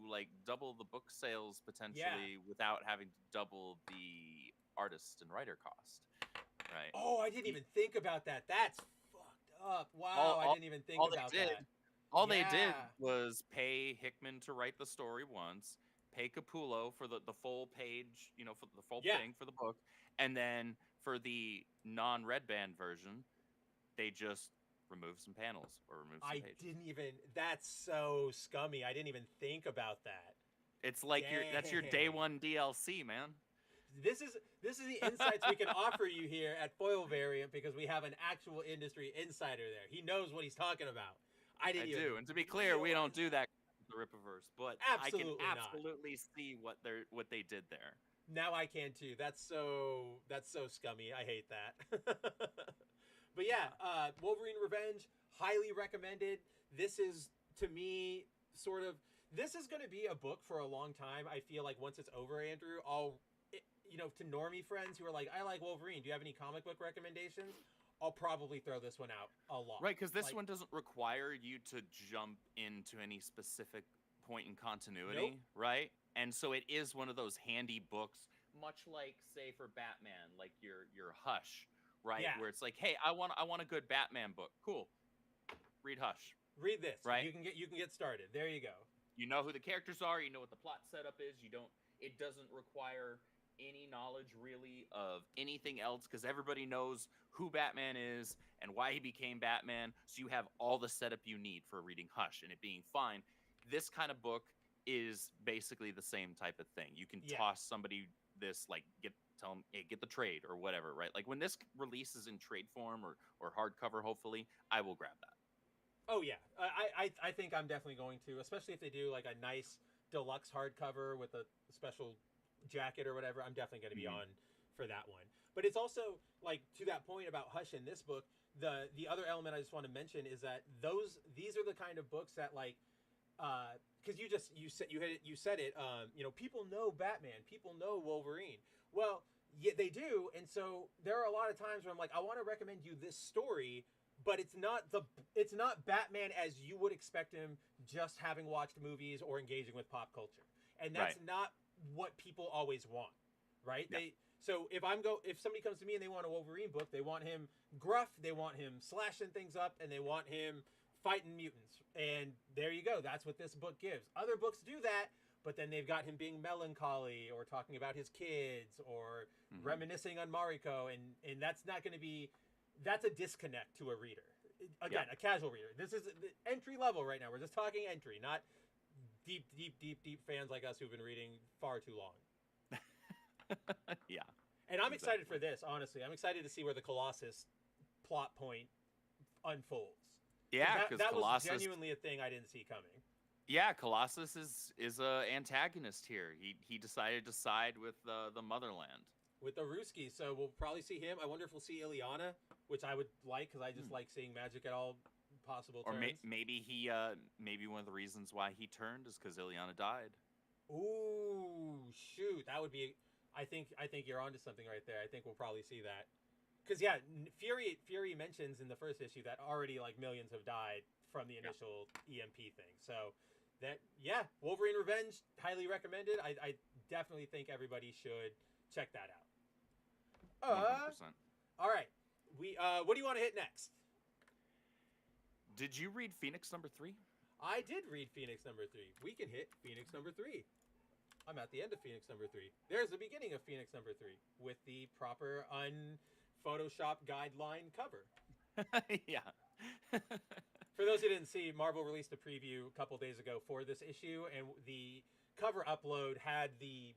like double the book sales potentially without having to double the artist and writer cost. Right. Oh, I didn't even think about that. That's fucked up. Wow, I didn't even think about that. All they did was pay Hickman to write the story once, pay Capullo for the full page, for the full thing for the book, and then for the non-Red Band version, they just remove some panels or remove some pages. That's so scummy. I didn't even think about that. It's like that's your day one DLC, man. This is the insights we can offer you here at Foil Variant, because we have an actual industry insider there. He knows what he's talking about. I do, and to be clear, we don't do that with the Rippaverse, but absolutely I can absolutely see what they did there. Now I can too. That's so scummy. I hate that. But Wolverine Revenge, highly recommended. This is, to me, this is going to be a book for a long time. I feel like once it's over, Andrew, to normie friends who are like, I like Wolverine, do you have any comic book recommendations? I'll probably throw this one out a lot. Right, because this one doesn't require you to jump into any specific point in continuity, right? And so it is one of those handy books, much like, say, for Batman, like your Hush, right? Yeah. Where it's like, hey, I want a good Batman book. Cool. Read Hush. Read this. Right? You can get started. There you go. You know who the characters are. You know what the plot setup is. It doesn't require any knowledge really of anything else, because everybody knows who Batman is and why he became Batman. So you have all the setup you need for reading Hush and it being fine. This kind of book is basically the same type of thing. You can Yeah. toss somebody this, like, tell them, hey, get the trade or whatever, right? Like when this releases in trade form or hardcover, hopefully, I will grab that. Oh yeah, I think I'm definitely going to, especially if they do like a nice deluxe hardcover with a special jacket or whatever. I'm definitely going to be on for that one. But it's also like, to that point about Hush in this book, the other element I just want to mention is that these are the kind of books that, like, because you said it, you know, people know Batman, people know Wolverine. Well, yeah, they do, and so there are a lot of times where I'm like, I want to recommend you this story, but it's not Batman as you would expect him, just having watched movies or engaging with pop culture, and that's not what people always want, right? Yeah. So if somebody comes to me and they want a Wolverine book, they want him gruff, they want him slashing things up, and they want him fighting mutants. And there you go. That's what this book gives. Other books do that, but then they've got him being melancholy or talking about his kids or reminiscing on Mariko, and that's not going to be. That's a disconnect to a reader. Again, a casual reader. This is entry level right now. We're just talking entry, not deep fans like us who've been reading far too long. Yeah. And I'm excited for this, honestly. I'm excited to see where the Colossus plot point unfolds. Yeah, because that Colossus was genuinely a thing I didn't see coming. Yeah, Colossus is a antagonist here. He decided to side with the motherland. With the Ruski, so we'll probably see him. I wonder if we'll see Ileana, which I would like, because I just like seeing magic at all possible turns. Or maybe maybe one of the reasons why he turned is because Ileana died. Ooh, shoot, that would be. I think you're onto something right there. I think we'll probably see that, because yeah, Fury mentions in the first issue that already like millions have died from the initial EMP thing. So that Wolverine Revenge, highly recommended. I definitely think everybody should check that out. 100%. All right. What do you want to hit next? Did you read Phoenix number 3? I did read Phoenix number 3. We can hit Phoenix number 3. I'm at the end of Phoenix number 3. There's the beginning of Phoenix number 3 with the proper un-Photoshop guideline cover. Yeah. For those who didn't see, Marvel released a preview a couple days ago for this issue, and the cover upload had the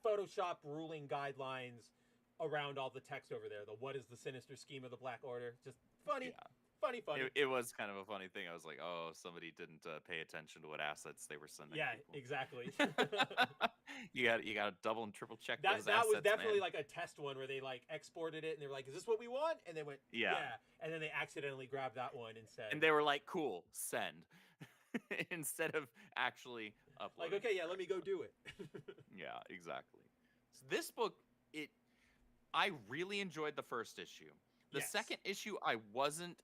Photoshop ruling guidelines around all the text over there. The what is the sinister scheme of the Black Order? Just funny. Funny. It was kind of a funny thing. I was like, oh, somebody didn't pay attention to what assets they were sending. Yeah, people. Exactly. you got to double and triple check those assets. That was definitely like a test one where they like exported it and they were like, "Is this what we want?" And they went, "Yeah." And then they accidentally grabbed that one instead. And they were like, "Cool, send," instead of actually uploading. Like, okay, yeah, let me go do it. Yeah, exactly. So this book, I really enjoyed the first issue. The second issue, I wasn't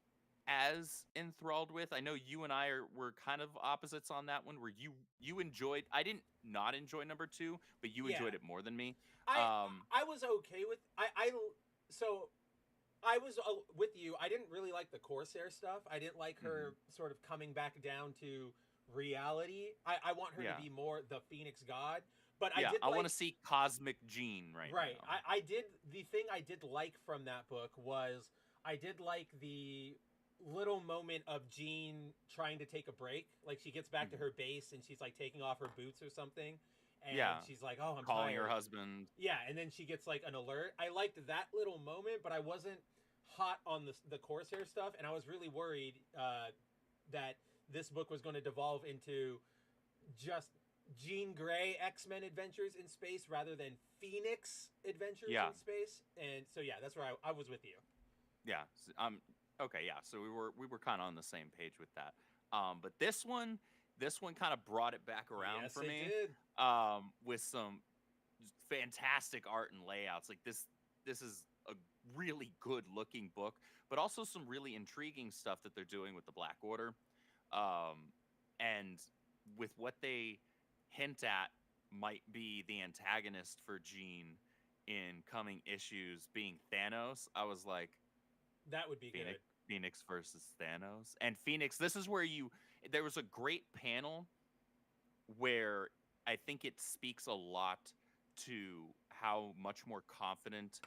as enthralled with. I know you and I were kind of opposites on that one, where you enjoyed. I didn't not enjoy number 2, but you enjoyed it more than me. I was okay with. So I was with you. I didn't really like the Corsair stuff. I didn't like her sort of coming back down to reality. I want her to be more the Phoenix God. But I want to see Cosmic Jean right now. I did. The thing I did like from that book was I did like the little moment of Jean trying to take a break. Like, she gets back to her base and she's like taking off her boots or something. And she's like, oh, I'm calling tired. her husband. Yeah, and then she gets like an alert. I liked that little moment, but I wasn't hot on the Corsair stuff, and I was really worried that this book was going to devolve into just Jean Grey X-Men adventures in space rather than Phoenix adventures in space. And so that's where I was with you. Yeah. Okay. Yeah. So we were kind of on the same page with that. But this one kind of brought it back around for me. Did. With some fantastic art and layouts. Like this is a really good looking book, but also some really intriguing stuff that they're doing with the Black Order. And with what they hint at might be the antagonist for Jean in coming issues being Thanos, I was like, that would be good. Phoenix versus Thanos. And Phoenix, this is where there was a great panel where I think it speaks a lot to how much more confident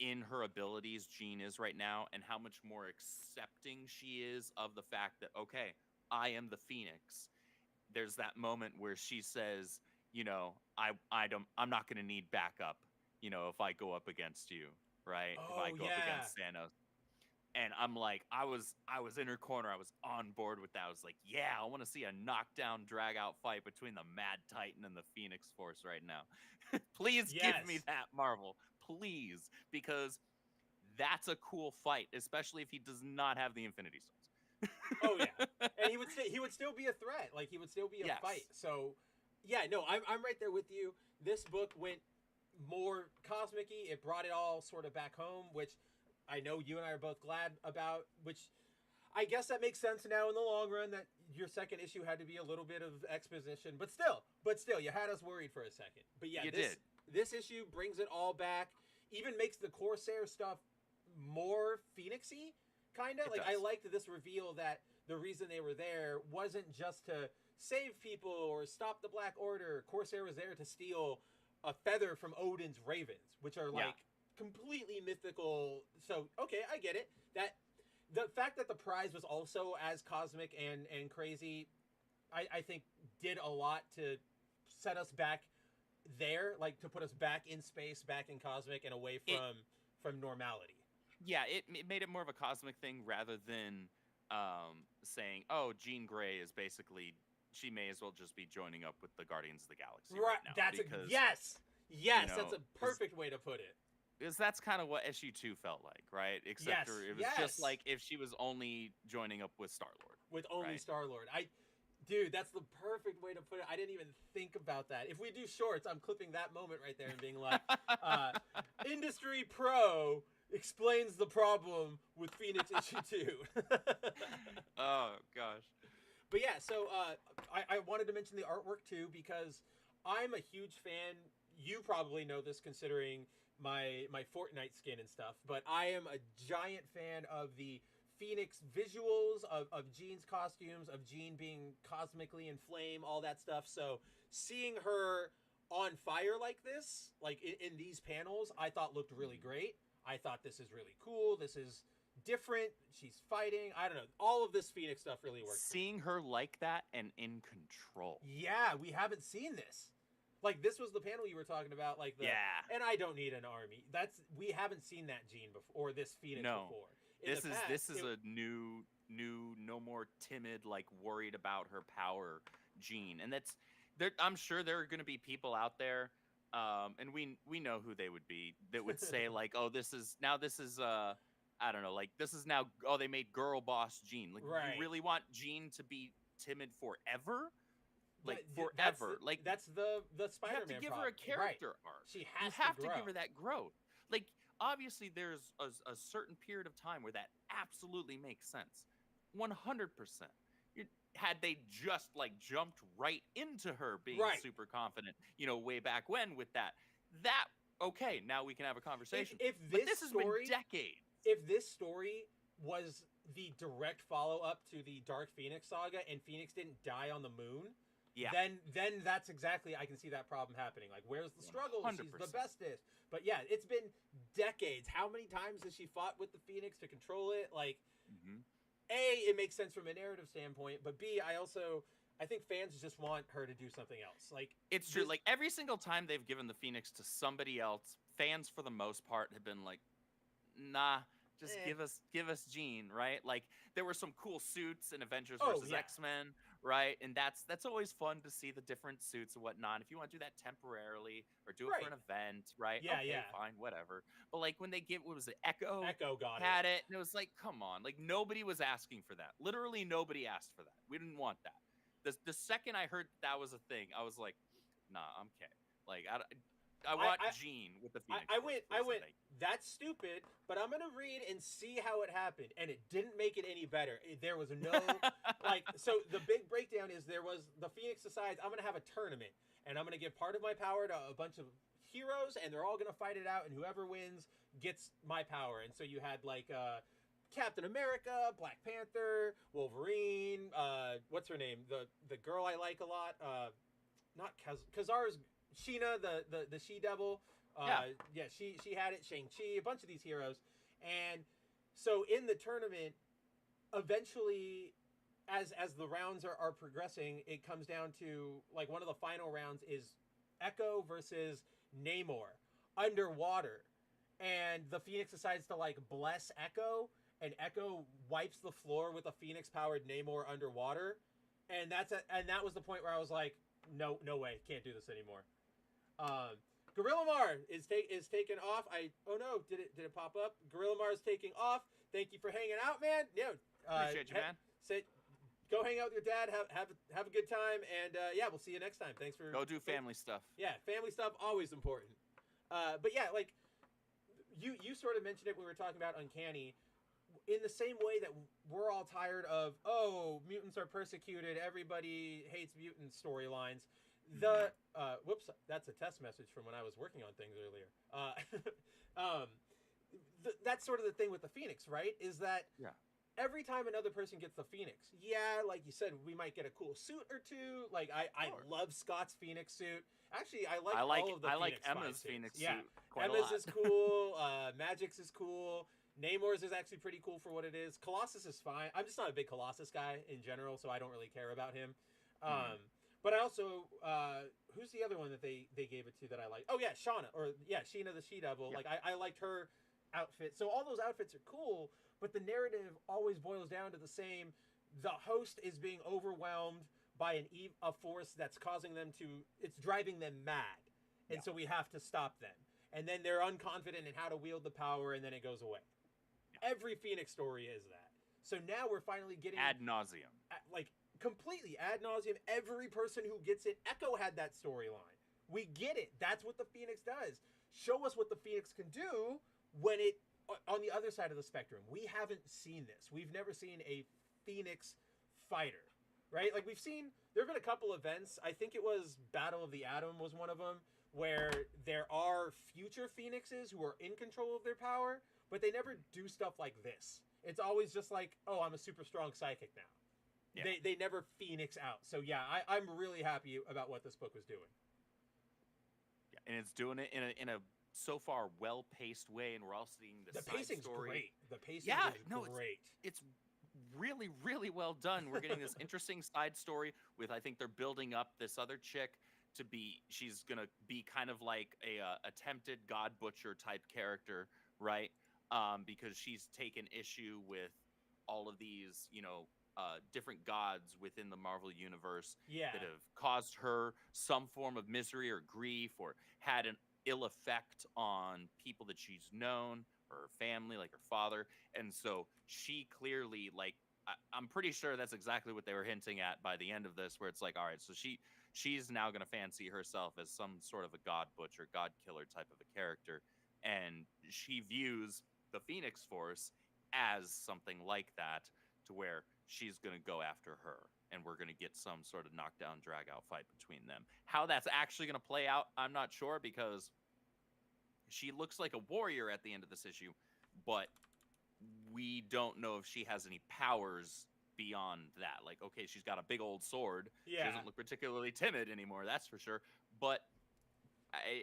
in her abilities Jean is right now, and how much more accepting she is of the fact that, okay, I am the Phoenix. there's that moment where she says, you know, I'm not going to need backup, you know, if I go up against you, right? If I go up against Thanos. And I'm like, I was in her corner. I was on board with that. I was like, yeah, I want to see a knockdown, drag-out fight between the Mad Titan and the Phoenix Force right now. Please give me that, Marvel. Please. Because that's a cool fight, especially if he does not have the Infinity Stones. Oh, yeah. And he would still be a threat. Like, he would still be a fight. So, yeah, no, I'm right there with you. This book went more cosmic-y. It brought it all sort of back home, which I know you and I are both glad about, which I guess that makes sense now in the long run that your second issue had to be a little bit of exposition, but still, you had us worried for a second. But yeah, this issue brings it all back, even makes the Corsair stuff more Phoenix-y, kind of. Like, I liked this reveal that the reason they were there wasn't just to save people or stop the Black Order. Corsair was there to steal a feather from Odin's ravens, which are like completely mythical. So okay, I get it. That the fact that the prize was also as cosmic and crazy, I think did a lot to set us back there, like to put us back in space, back in cosmic, and away from normality. Yeah, it made it more of a cosmic thing rather than saying, oh, Jean Grey is basically, she may as well just be joining up with the Guardians of the Galaxy right now. Yes, you know, that's a perfect way to put it. Because that's kind of what issue 2 felt like, right? Except it was just like if she was only joining up with Star-Lord. With only Star-Lord. Dude, that's the perfect way to put it. I didn't even think about that. If we do shorts, I'm clipping that moment right there and being like, Industry Pro explains the problem with Phoenix issue 2. Oh, gosh. But yeah, so I wanted to mention the artwork too, because I'm a huge fan. You probably know this considering my Fortnite skin and stuff, but I am a giant fan of the Phoenix visuals, of Jean's costumes, of Jean being cosmically in flame, all that stuff. So seeing her on fire like this, like in these panels, I thought looked really great. I thought this is really cool. This is different. She's fighting. I don't know. All of this Phoenix stuff really works. Seeing her like that and in control. Yeah, we haven't seen this. Like, this was the panel you were talking about, like the and I don't need an army. We haven't seen that Jean before, or this Phoenix before. This is a new, no more timid, like worried about her power Jean. And I'm sure there are going to be people out there, and we know who they would be, that would say like, oh, this is I don't know, like this is now, oh, they made girl boss Jean. Like, you really want Jean to be timid forever? Like forever, that's the Spider-Man. You have to give her a character arc. She has to give her that growth. Like, obviously, there's a certain period of time where that absolutely makes sense, 100%. Had they just like jumped right into her being super confident, you know, way back when with that, okay, now we can have a conversation. If this has been decades. If this story was the direct follow-up to the Dark Phoenix saga, and Phoenix didn't die on the moon. Yeah. Then that's exactly, I can see that problem happening. Like, where's the struggle? 100%. She's the bestest. But yeah, it's been decades. How many times has she fought with the Phoenix to control it? Like, A, it makes sense from a narrative standpoint, but B, I think fans just want her to do something else. Like, it's true. Like, every single time they've given the Phoenix to somebody else, fans for the most part have been like, nah, just give us Jean, right? Like, there were some cool suits in Avengers versus X-Men, right? And that's always fun to see the different suits and whatnot. If you want to do that temporarily or do it for an event, right? Fine, whatever. But like when they what was it? Echo had it, and it was like, come on, like nobody was asking for that. Literally nobody asked for that. We didn't want that. The second I heard that was a thing, I was like, nah, I'm okay. Like I want Jean with the Phoenix. I went, that's stupid, but I'm going to read and see how it happened. And it didn't make it any better. There was no, so the big breakdown is the Phoenix decides, I'm going to have a tournament, and I'm going to give part of my power to a bunch of heroes, and they're all going to fight it out, and whoever wins gets my power. And so you had, like, Captain America, Black Panther, Wolverine, what's her name? The girl I like a lot, not Kazar's Sheena, the She-Devil. She had it. Shang-Chi, a bunch of these heroes. And so in the tournament, eventually as the rounds are progressing, it comes down to like one of the final rounds is Echo versus Namor underwater, and the Phoenix decides to like bless Echo, and Echo wipes the floor with a Phoenix powered Namor underwater, and that was the point where I was like, no way, can't do this anymore. Gorilla Mar is taken off. Oh no, did it pop up? Gorilla Mar is taking off. Thank you for hanging out, man. Yeah, appreciate you, man. Go hang out with your dad. Have a good time, and yeah, we'll see you next time. Thanks for go do family stuff. Yeah, family stuff always important. But yeah, like you sort of mentioned it when we were talking about Uncanny. In the same way that we're all tired of mutants are persecuted, everybody hates mutant storylines. Whoops, that's a test message from when I was working on things earlier. That's sort of the thing with the Phoenix, right? Is that every time another person gets the Phoenix, like you said, we might get a cool suit or two. Like I love Scott's Phoenix suit. Actually, I like all of the Phoenix like Emma's Phoenix suit. Emma's is cool. Magic's is cool. Namor's is actually pretty cool for what it is. Colossus is fine. I'm just not a big Colossus guy in general, so I don't really care about him. But I also, who's the other one that they gave it to that I like? Oh yeah, Sheena the She-Devil. Yeah. Like I liked her outfit. So all those outfits are cool, but the narrative always boils down to the same. The host is being overwhelmed by a force that's causing them it's driving them mad. And so we have to stop them. And then they're unconfident in how to wield the power, and then it goes away. Yeah. Every Phoenix story is that. So now we're finally getting ad nauseum. Like completely ad nauseum. Every person who gets it, Echo had that storyline. We get it. That's what the Phoenix does. Show us what the Phoenix can do when it on the other side of the spectrum. We haven't seen this. We've never seen a Phoenix fighter, right? Like there have been a couple events. I think it was Battle of the Atom was one of them, where there are future Phoenixes who are in control of their power, but they never do stuff like this. It's always just like, oh, I'm a super strong psychic now. Yeah. They never Phoenix out. So yeah, I'm really happy about what this book was doing. Yeah, and it's doing it in a so far well-paced way, and we're all seeing the pacing's story. Great. The pacing is great. It's really, really well done. We're getting this interesting side story with, I think they're building up this other chick she's gonna be kind of like a attempted God Butcher type character, right? Because she's taken issue with all of these, different gods within the Marvel universe that have caused her some form of misery or grief, or had an ill effect on people that she's known, or her family, like her father. And so she clearly, like, I'm pretty sure that's exactly what they were hinting at by the end of this, where it's like, all right, so she's now going to fancy herself as some sort of a god butcher, god killer type of a character. And she views the Phoenix Force as something like that, to where she's going to go after her. And we're going to get some sort of knockdown, drag out fight between them. How that's actually going to play out, I'm not sure, because she looks like a warrior at the end of this issue, but we don't know if she has any powers beyond that. Like, okay, she's got a big old sword. She doesn't look particularly timid anymore, that's for sure. But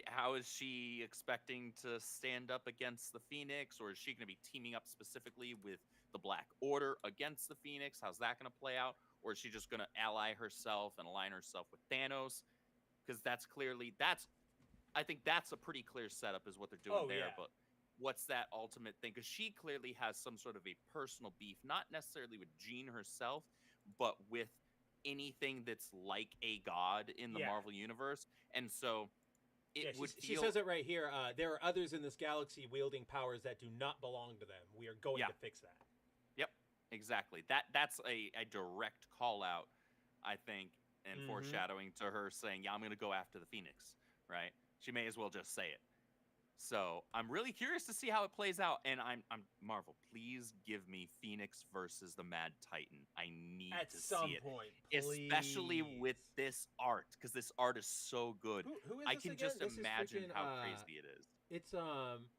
how is she expecting to stand up against the Phoenix? Or is she going to be teaming up specifically with the Black Order against the Phoenix? How's that going to play out? Or is she just going to ally herself and align herself with Thanos? Because I think that's a pretty clear setup is what they're doing there. Yeah. But what's that ultimate thing? Because she clearly has some sort of a personal beef, not necessarily with Jean herself, but with anything that's like a god in the Marvel universe. And so she says it right here. There are others in this galaxy wielding powers that do not belong to them. We are going to fix that. Yep, exactly. That's a direct call out, I think, and foreshadowing to her saying, I'm going to go after the Phoenix, right? She may as well just say it. So I'm really curious to see how it plays out. And I'm Marvel, please give me Phoenix versus the Mad Titan. I need to see it. At some point, please. Especially with this art, because this art is so good. Who is I can again? Just imagine how crazy it is. It's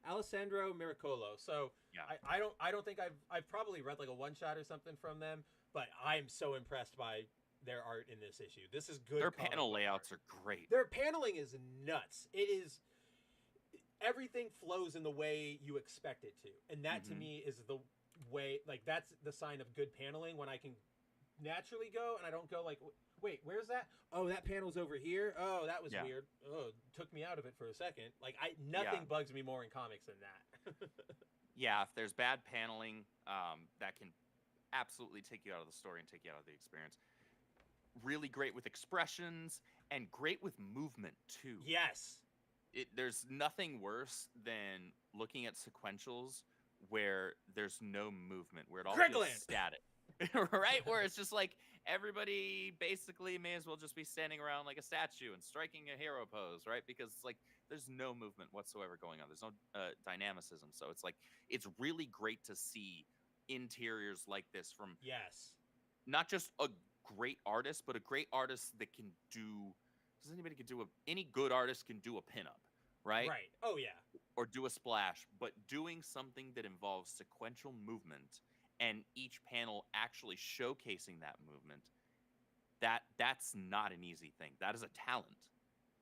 Alessandro Miracolo. So I don't think I've probably read like a one shot or something from them, but I'm so impressed by their art in this issue. This is good. Their panel layouts are great. Their paneling is nuts. It is. Everything flows in the way you expect it to. And that to me is the way, like, that's the sign of good paneling, when I can naturally go, and I don't go like, wait, where's that? Oh, that panel's over here. Oh, that was weird. Oh, took me out of it for a second. Like nothing bugs me more in comics than that. Yeah, if there's bad paneling, that can absolutely take you out of the story and take you out of the experience. Really great with expressions and great with movement too. Yes. There's nothing worse than looking at sequentials where there's no movement, where it all feels static. Right? Where it's just like everybody basically may as well just be standing around like a statue and striking a hero pose, right? Because it's like there's no movement whatsoever going on. There's no dynamicism. So it's like it's really great to see interiors like this from not just a great artist, but a great artist that can do. Any good artist can do a pinup, right? Right. Oh yeah. Or do a splash, but doing something that involves sequential movement and each panel actually showcasing that movement, that's not an easy thing. That is a talent.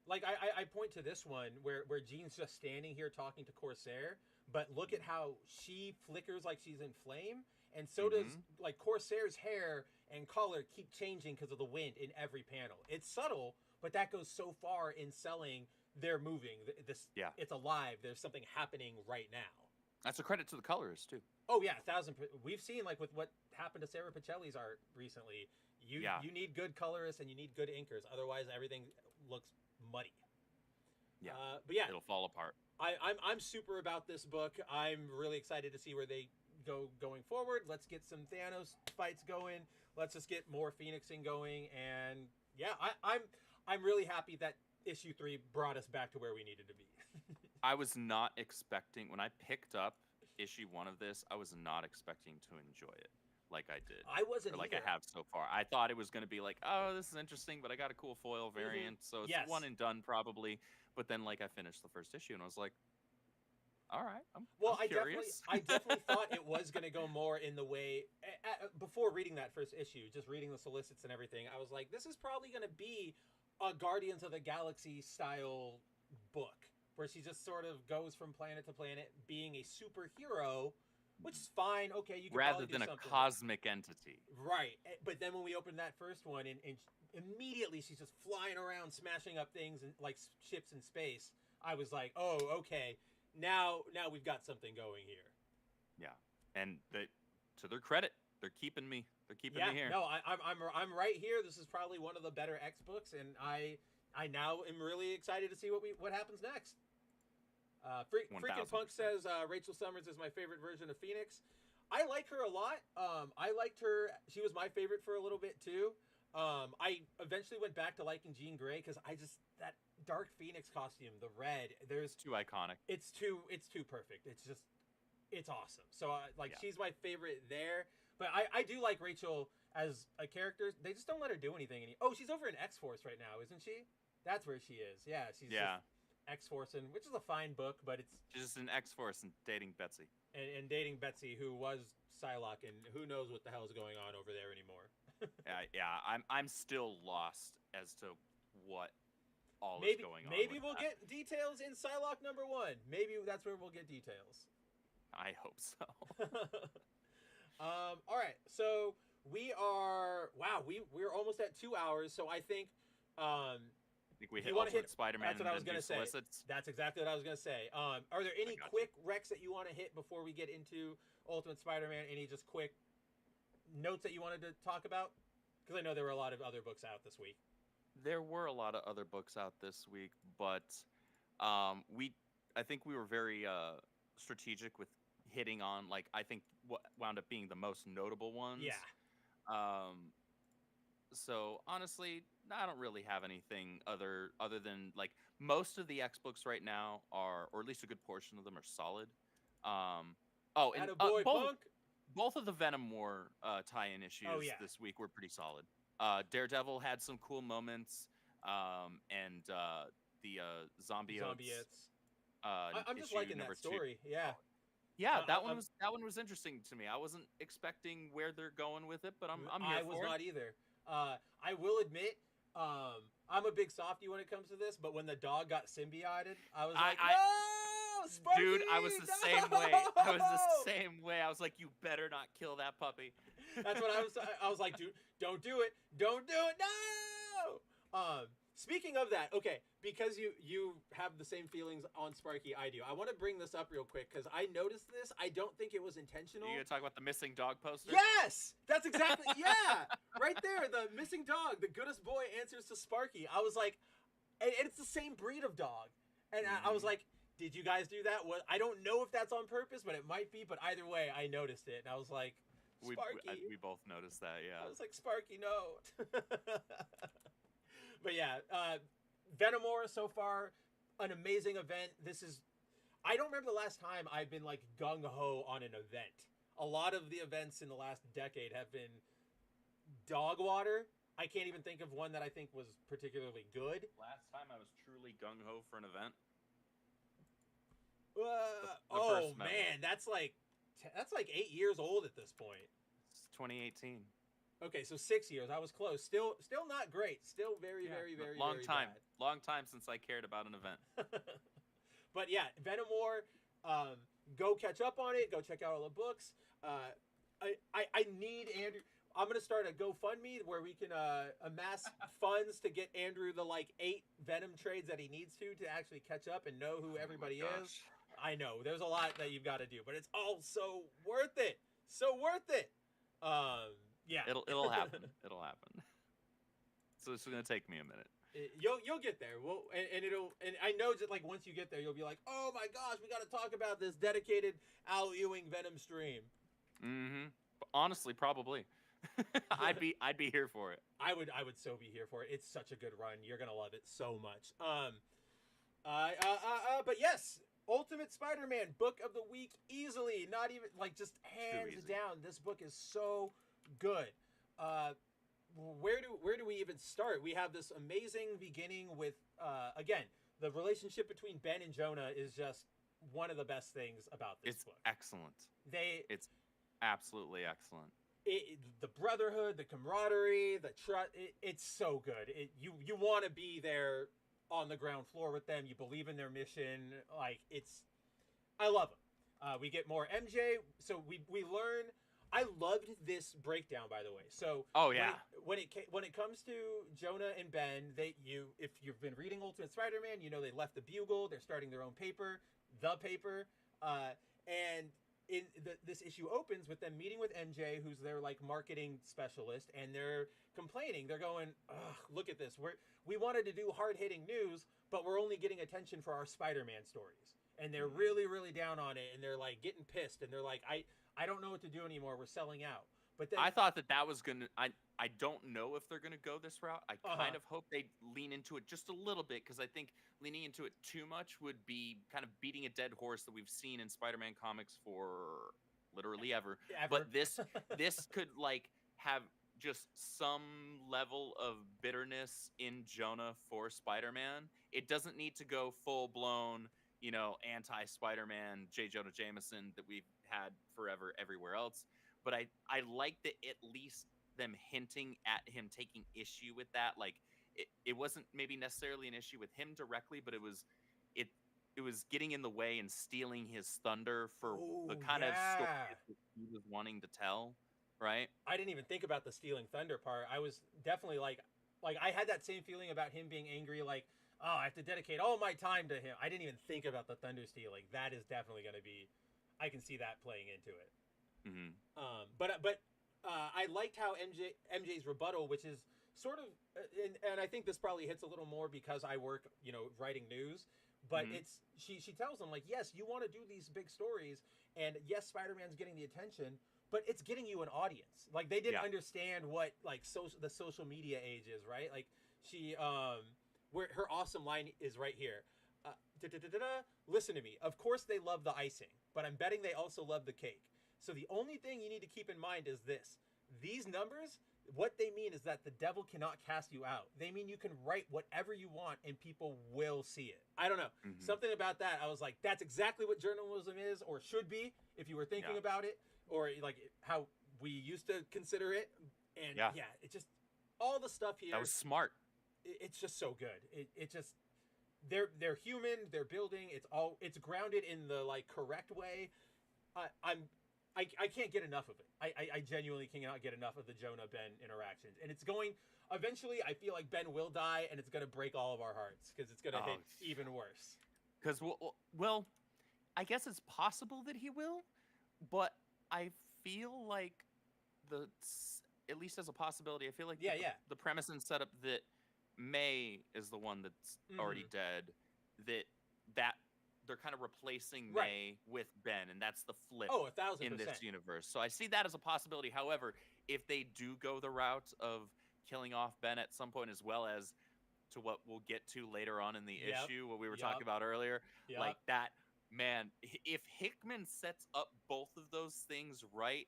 Like I point to this one where Jean's just standing here talking to Corsair, but look at how she flickers like she's in flame, and so does like Corsair's hair and color keep changing because of the wind in every panel. It's subtle, but that goes so far in selling they're moving. It's alive. There's something happening right now. That's a credit to the colorists too. Oh yeah, 1,000. We've seen like with what happened to Sarah Pacelli's art recently. You need good colorists and you need good inkers. Otherwise, everything looks muddy. Yeah, but yeah, it'll fall apart. I'm super about this book. I'm really excited to see where they go going forward. Let's get some Thanos fights going. Let's just get more Phoenixing going. And yeah, I'm really happy that issue 3 brought us back to where we needed to be. I was not expecting, when I picked up issue 1 of this, I was not expecting to enjoy it like I did. I wasn't like either. I have so far. I thought it was going to be like, oh, this is interesting, but I got a cool foil variant, so it's one and done probably. But then like I finished the first issue and I was like, all right, I'm curious. I definitely thought it was going to go more in the way, before reading that first issue, just reading the solicits and everything, I was like, this is probably going to be a Guardians of the Galaxy style book, where she just sort of goes from planet to planet being a superhero, which is fine. Okay, you can rather than a cosmic entity. Right. But then when we opened that first one and immediately she's just flying around smashing up things and like ships in space, I was like, oh, okay. Now we've got something going here. Yeah. And to their credit, they're keeping me. They're keeping me here. No, I'm right here. This is probably one of the better X books, and I now am really excited to see what happens next. Freaking Punk says Rachel Summers is my favorite version of Phoenix. I like her a lot. I liked her. She was my favorite for a little bit too. I eventually went back to liking Jean Grey because that Dark Phoenix costume, the red. There's too iconic. It's too perfect. It's awesome. So she's my favorite there. But I do like Rachel as a character. They just don't let her do anything. She's over in X-Force right now, isn't she? That's where she is. Yeah, she's just X-Force, which is a fine book, but she's just in X-Force and dating Betsy. And dating Betsy, who was Psylocke, and who knows what the hell is going on over there anymore. I'm still lost as to what all is going on. Maybe we'll get details in Psylocke #1. Maybe that's where we'll get details. I hope so. All right, so we're almost at 2 hours. So I think we hit Ultimate Spider-Man. That's what I was going to say. That's exactly what I was going to say. Are there any quick recs that you want to hit before we get into Ultimate Spider-Man? Any just quick notes that you wanted to talk about? Because I know there were a lot of other books out this week. There were a lot of other books out this week, but I think we were very strategic with hitting on, like, I think what wound up being the most notable ones. Yeah. So honestly, I don't really have anything other than, like, most of the X books right now are, or at least a good portion of them are solid. Both of the Venom War tie-in issues this week were pretty solid. Daredevil had some cool moments, and the Zombiettes. I'm just liking that story. Yeah, that one was interesting to me. I wasn't expecting where they're going with it, but I'm here for it. I was not either. I will admit, I'm a big softie when it comes to this, but when the dog got symbioted, I was like, no! Sparky! Dude, I was the same way. I was like, you better not kill that puppy. That's what I was like, dude, don't do it. Don't do it. No! Speaking of that, okay, because you have the same feelings on Sparky I do, I want to bring this up real quick because I noticed this. I don't think it was intentional. You gonna talk about the missing dog poster? Yes! That's exactly, yeah! Right there, the missing dog, the goodest boy answers to Sparky. I was like, and it's the same breed of dog. And I was like, did you guys do that? I don't know if that's on purpose, but it might be. But either way, I noticed it. And I was like, Sparky. We both noticed that, yeah. I was like, Sparky, no. But yeah, Venomore so far, an amazing event. I don't remember the last time I've been like gung-ho on an event. A lot of the events in the last decade have been dog water. I can't even think of one that I think was particularly good. Last time I was truly gung-ho for an event. Oh man, that's like 8 years old at this point. It's 2018. Okay, so 6 years. I was close. Still not great. Still very long very time. bad. Long time since I cared about an event. But yeah, Venomore. Go catch up on it. Go check out all the books. I need Andrew. I'm gonna start a GoFundMe where we can amass funds to get Andrew the 8 Venom trades that he needs to actually catch up and know who everybody is. I know there's a lot that you've got to do, but it's all so worth it. So worth it. Yeah. It'll happen. It'll happen. So it's gonna take me a minute. You'll get there. And I know that once you get there, you'll be like, oh my gosh, we got to talk about this dedicated Al Ewing Venom stream. Mm-hmm. Honestly, probably. I'd be here for it. I would so be here for it. It's such a good run. You're gonna love it so much. But yes, Ultimate Spider-Man book of the week easily. Not even just hands down. This book is so good. Where do we even start? We have this amazing beginning with again, the relationship between Ben and Jonah is just one of the best things about this book. Excellent. It's absolutely excellent. The brotherhood, the camaraderie, the trust, it's so good. You want to be there on the ground floor with them. You believe in their mission. I love them. We get more MJ. So we learn. I loved this breakdown, by the way. So when it comes to Jonah and Ben, if you've been reading Ultimate Spider-Man, you know they left the Bugle. They're starting their own paper, The Paper, and this issue opens with them meeting with MJ, who's their marketing specialist, and they're complaining. They're going, ugh, look at this. We wanted to do hard-hitting news, but we're only getting attention for our Spider-Man stories. And they're really, really down on it, and they're getting pissed, and they're like, I don't know what to do anymore. We're selling out. But then, I thought that was gonna. I don't know if they're gonna go this route. I kind of hope they lean into it just a little bit, because I think leaning into it too much would be kind of beating a dead horse that we've seen in Spider-Man comics for literally ever. But this could have just some level of bitterness in Jonah for Spider-Man. It doesn't need to go full blown, anti-Spider-Man J. Jonah Jameson that we've had forever everywhere else. But I like that at least them hinting at him taking issue with that. It wasn't maybe necessarily an issue with him directly, but it was getting in the way and stealing his thunder for the kind of story that he was wanting to tell, right? I didn't even think about the stealing thunder part. I was definitely I had that same feeling about him being angry, I have to dedicate all my time to him. I didn't even think about the thunder stealing. That is definitely going to be, I can see that playing into it. Mm-hmm. But I liked how MJ's rebuttal, which is sort of, and I think this probably hits a little more because I work, writing news. But she tells them yes, you want to do these big stories, and yes, Spider-Man's getting the attention, but it's getting you an audience. They didn't understand what the social media age is, right? She where her awesome line is right here. Listen to me. Of course they love the icing, but I'm betting they also love the cake. So the only thing you need to keep in mind is this. These numbers, what they mean is that the devil cannot cast you out. They mean you can write whatever you want and people will see it. I don't know. Mm-hmm. Something about that, I was like, that's exactly what journalism is or should be if you were thinking about it, or how we used to consider it. And it just, all the stuff here. That was smart. It's just so good. It just, they're human, they're building, it's grounded in the like correct way. I can't get enough of it. I genuinely cannot get enough of the Jonah Ben interactions, and it's going eventually. I feel like Ben will die, and it's going to break all of our hearts because it's going to hit even worse. Because well, I guess it's possible that he will, but I feel like at least as a possibility, I feel like the premise and setup that May is the one that's already dead, that they're kind of replacing May with Ben, and that's the flip 1,000% in this universe. So I see that as a possibility. However, if they do go the route of killing off Ben at some point, as well as to what we'll get to later on in the issue, what we were talking about earlier, like that, man, if Hickman sets up both of those things right,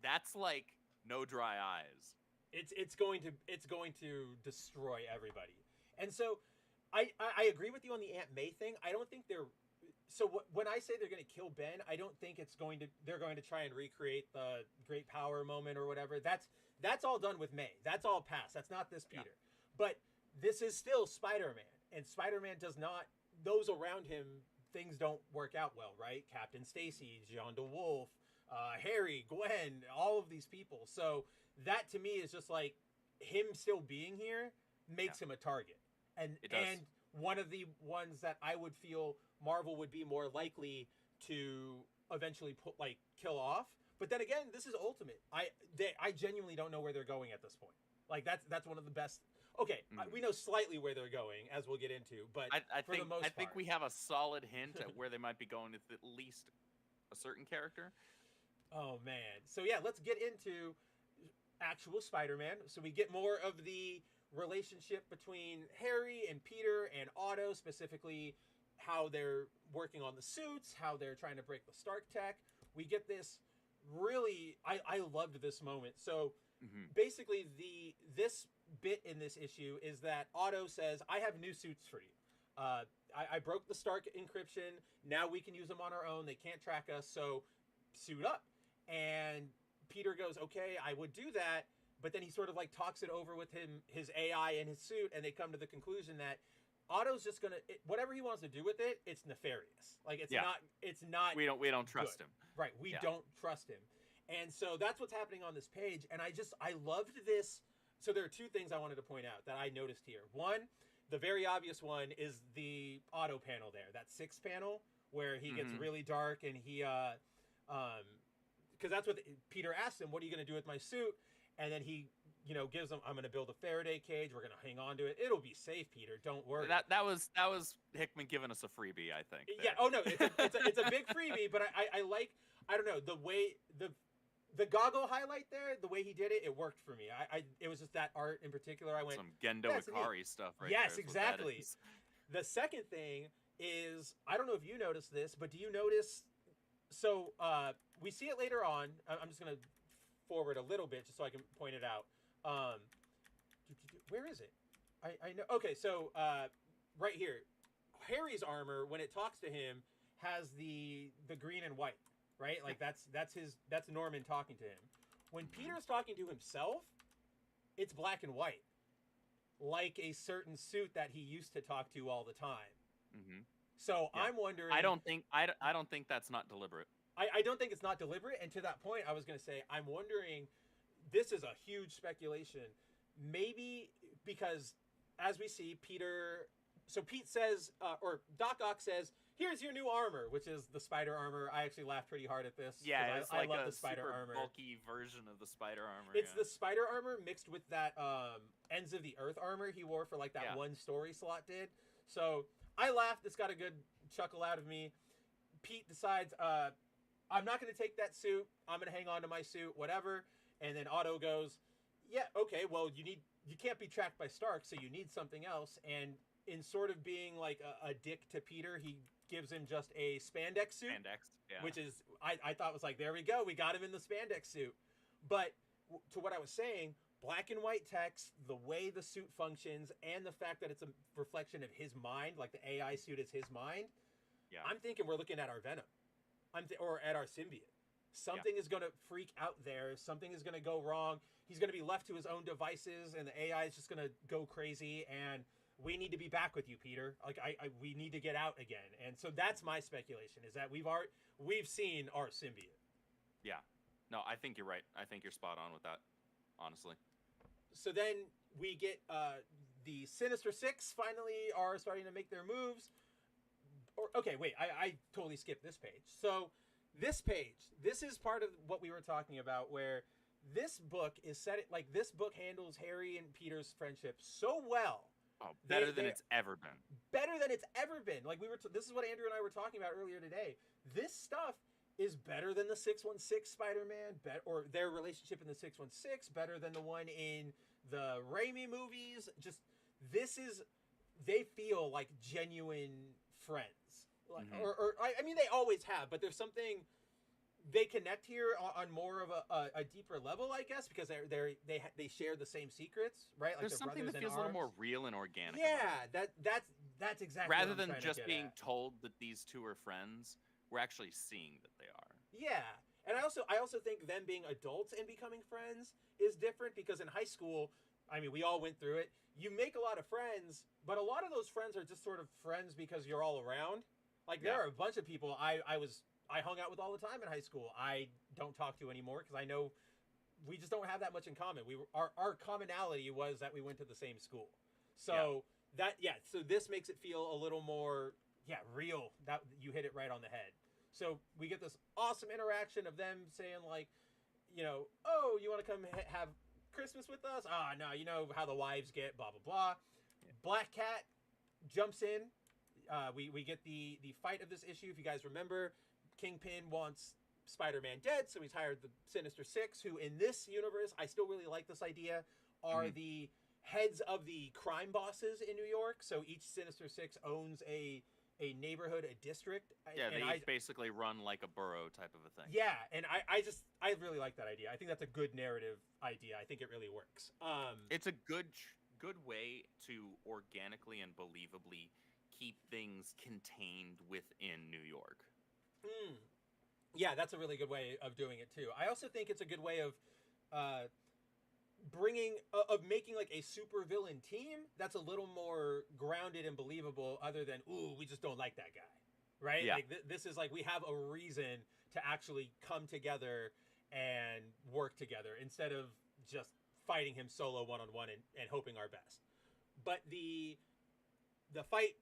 that's like no dry eyes. It's going to destroy everybody. And so I agree with you on the Aunt May thing. I don't think they're when I say they're going to kill Ben, I don't think they're going to try and recreate the great power moment or whatever. That's all done with May. That's all past. That's not this Peter. But this is still Spider-Man, and Spider-Man does not, those around him, things don't work out well, right? Captain Stacy, Jean DeWolf, Harry, Gwen, all of these people. So that to me is just like him still being here makes him a target. And one of the ones that I would feel Marvel would be more likely to eventually kill off. But then again, this is Ultimate. I genuinely don't know where they're going at this point. Like that's one of the best. Okay, we know slightly where they're going, as we'll get into. But I think we have a solid hint at where they might be going with at least a certain character. Oh man! So yeah, let's get into actual Spider-Man. So we get more of the relationship between Harry and Peter and Otto, specifically how they're working on the suits, how they're trying to break the Stark tech. We get this really, I loved this moment. So basically this bit in this issue is that Otto says, I have new suits for you. I broke the Stark encryption. Now we can use them on our own. They can't track us, so suit up. And Peter goes, okay, I would do that. But then he sort of like talks it over with his AI and his suit, and they come to the conclusion that Otto's just gonna whatever he wants to do with it. It's nefarious. Like it's not. We don't trust him. Right. We don't trust him. And so that's what's happening on this page. And I loved this. So there are two things I wanted to point out that I noticed here. One, the very obvious one is the Otto panel there, that 6th panel where he gets really dark and he because that's what Peter asked him, what are you going to do with my suit? And then he, gives him, I'm going to build a Faraday cage. We're going to hang on to it. It'll be safe, Peter. Don't worry. That was Hickman giving us a freebie, I think. There. Yeah. Oh no, it's a big freebie, but I like, I don't know, the way the goggle highlight there, the way he did it, it worked for me. It was just that art in particular. I went some Gendo Ikari stuff, right? Yes, exactly. The second thing is, I don't know if you noticed this, but do you notice? So we see it later on. I'm just gonna forward a little bit just so I can point it out. Where is it? I know. Okay, so right here, Harry's armor, when it talks to him, has the green and white, right? Like that's Norman talking to him. When Peter's talking to himself, it's black and white, like a certain suit that he used to talk to all the time. So I'm wondering. I don't think that's not deliberate. I don't think it's not deliberate. And to that point, I was going to say, I'm wondering, this is a huge speculation. Maybe because, as we see, Pete says, or Doc Ock says, here's your new armor, which is the spider armor. I actually laughed pretty hard at this. Yeah, it's like love a the spider super armor. bulky version of the spider armor. It's the spider armor mixed with that Ends of the Earth armor he wore for like that one story slot did. So I laughed. It's got a good chuckle out of me. Pete decides, I'm not going to take that suit. I'm going to hang on to my suit, whatever. And then Otto goes, yeah, okay, well, you can't be tracked by Stark, so you need something else. And in sort of being like a dick to Peter, he gives him just a spandex suit. Which is, I thought was like, there we go. We got him in the spandex suit. But to what I was saying, black and white text, the way the suit functions, and the fact that it's a reflection of his mind, like the AI suit is his mind, I'm thinking we're looking at our Venom. Or at our symbiote. Something is going to freak out there. Something is going to go wrong. He's going to be left to his own devices, and the AI is just going to go crazy. And we need to be back with you, Peter. Like we need to get out again. And so that's my speculation, is that we've seen our symbiote. Yeah. No, I think you're right. I think you're spot on with that, honestly. So then we get the Sinister Six finally are starting to make their moves. Okay, wait, I totally skipped this page. So this page, this is part of what we were talking about, where this book is set, like, this book handles Harry and Peter's friendship so well. Oh, better than it's ever been. Better than it's ever been. Like, this is what Andrew and I were talking about earlier today. This stuff is better than the 616 Spider-Man, or their relationship in the 616, better than the one in the Raimi movies. Just, they feel like genuine friends. Like, I mean, they always have, but there's something, they connect here on more of a deeper level, I guess, because they share the same secrets, right? Like, there's something that feels a little more real and organic. Yeah, that's exactly. Rather than just being told that these two are friends, we're actually seeing that they are. Yeah, and I also think them being adults and becoming friends is different, because in high school, I mean, we all went through it. You make a lot of friends, but a lot of those friends are just sort of friends because you're all around. Like, there are a bunch of people I hung out with all the time in high school. I don't talk to anymore because I know we just don't have that much in common. Our commonality was that we went to the same school. So so this makes it feel a little more real. That you hit it right on the head. So we get this awesome interaction of them saying, like, oh, you want to come have Christmas with us? No, you know how the wives get, blah blah blah. Yeah. Black Cat jumps in. We get the fight of this issue. If you guys remember, Kingpin wants Spider-Man dead, so he's hired the Sinister Six, who in this universe, I still really like this idea, are the heads of the crime bosses in New York. So each Sinister Six owns a neighborhood, a district. Yeah, they basically run like a borough type of a thing. Yeah, and I really like that idea. I think that's a good narrative idea. I think it really works. It's a good way to organically and believably keep things contained within New York. Yeah, that's a really good way of doing it too. I also think it's a good way of making like a supervillain team that's a little more grounded and believable, other than, ooh, we just don't like that guy, right? Yeah. Like this is like, we have a reason to actually come together and work together instead of just fighting him solo one-on-one and hoping our best. But the fight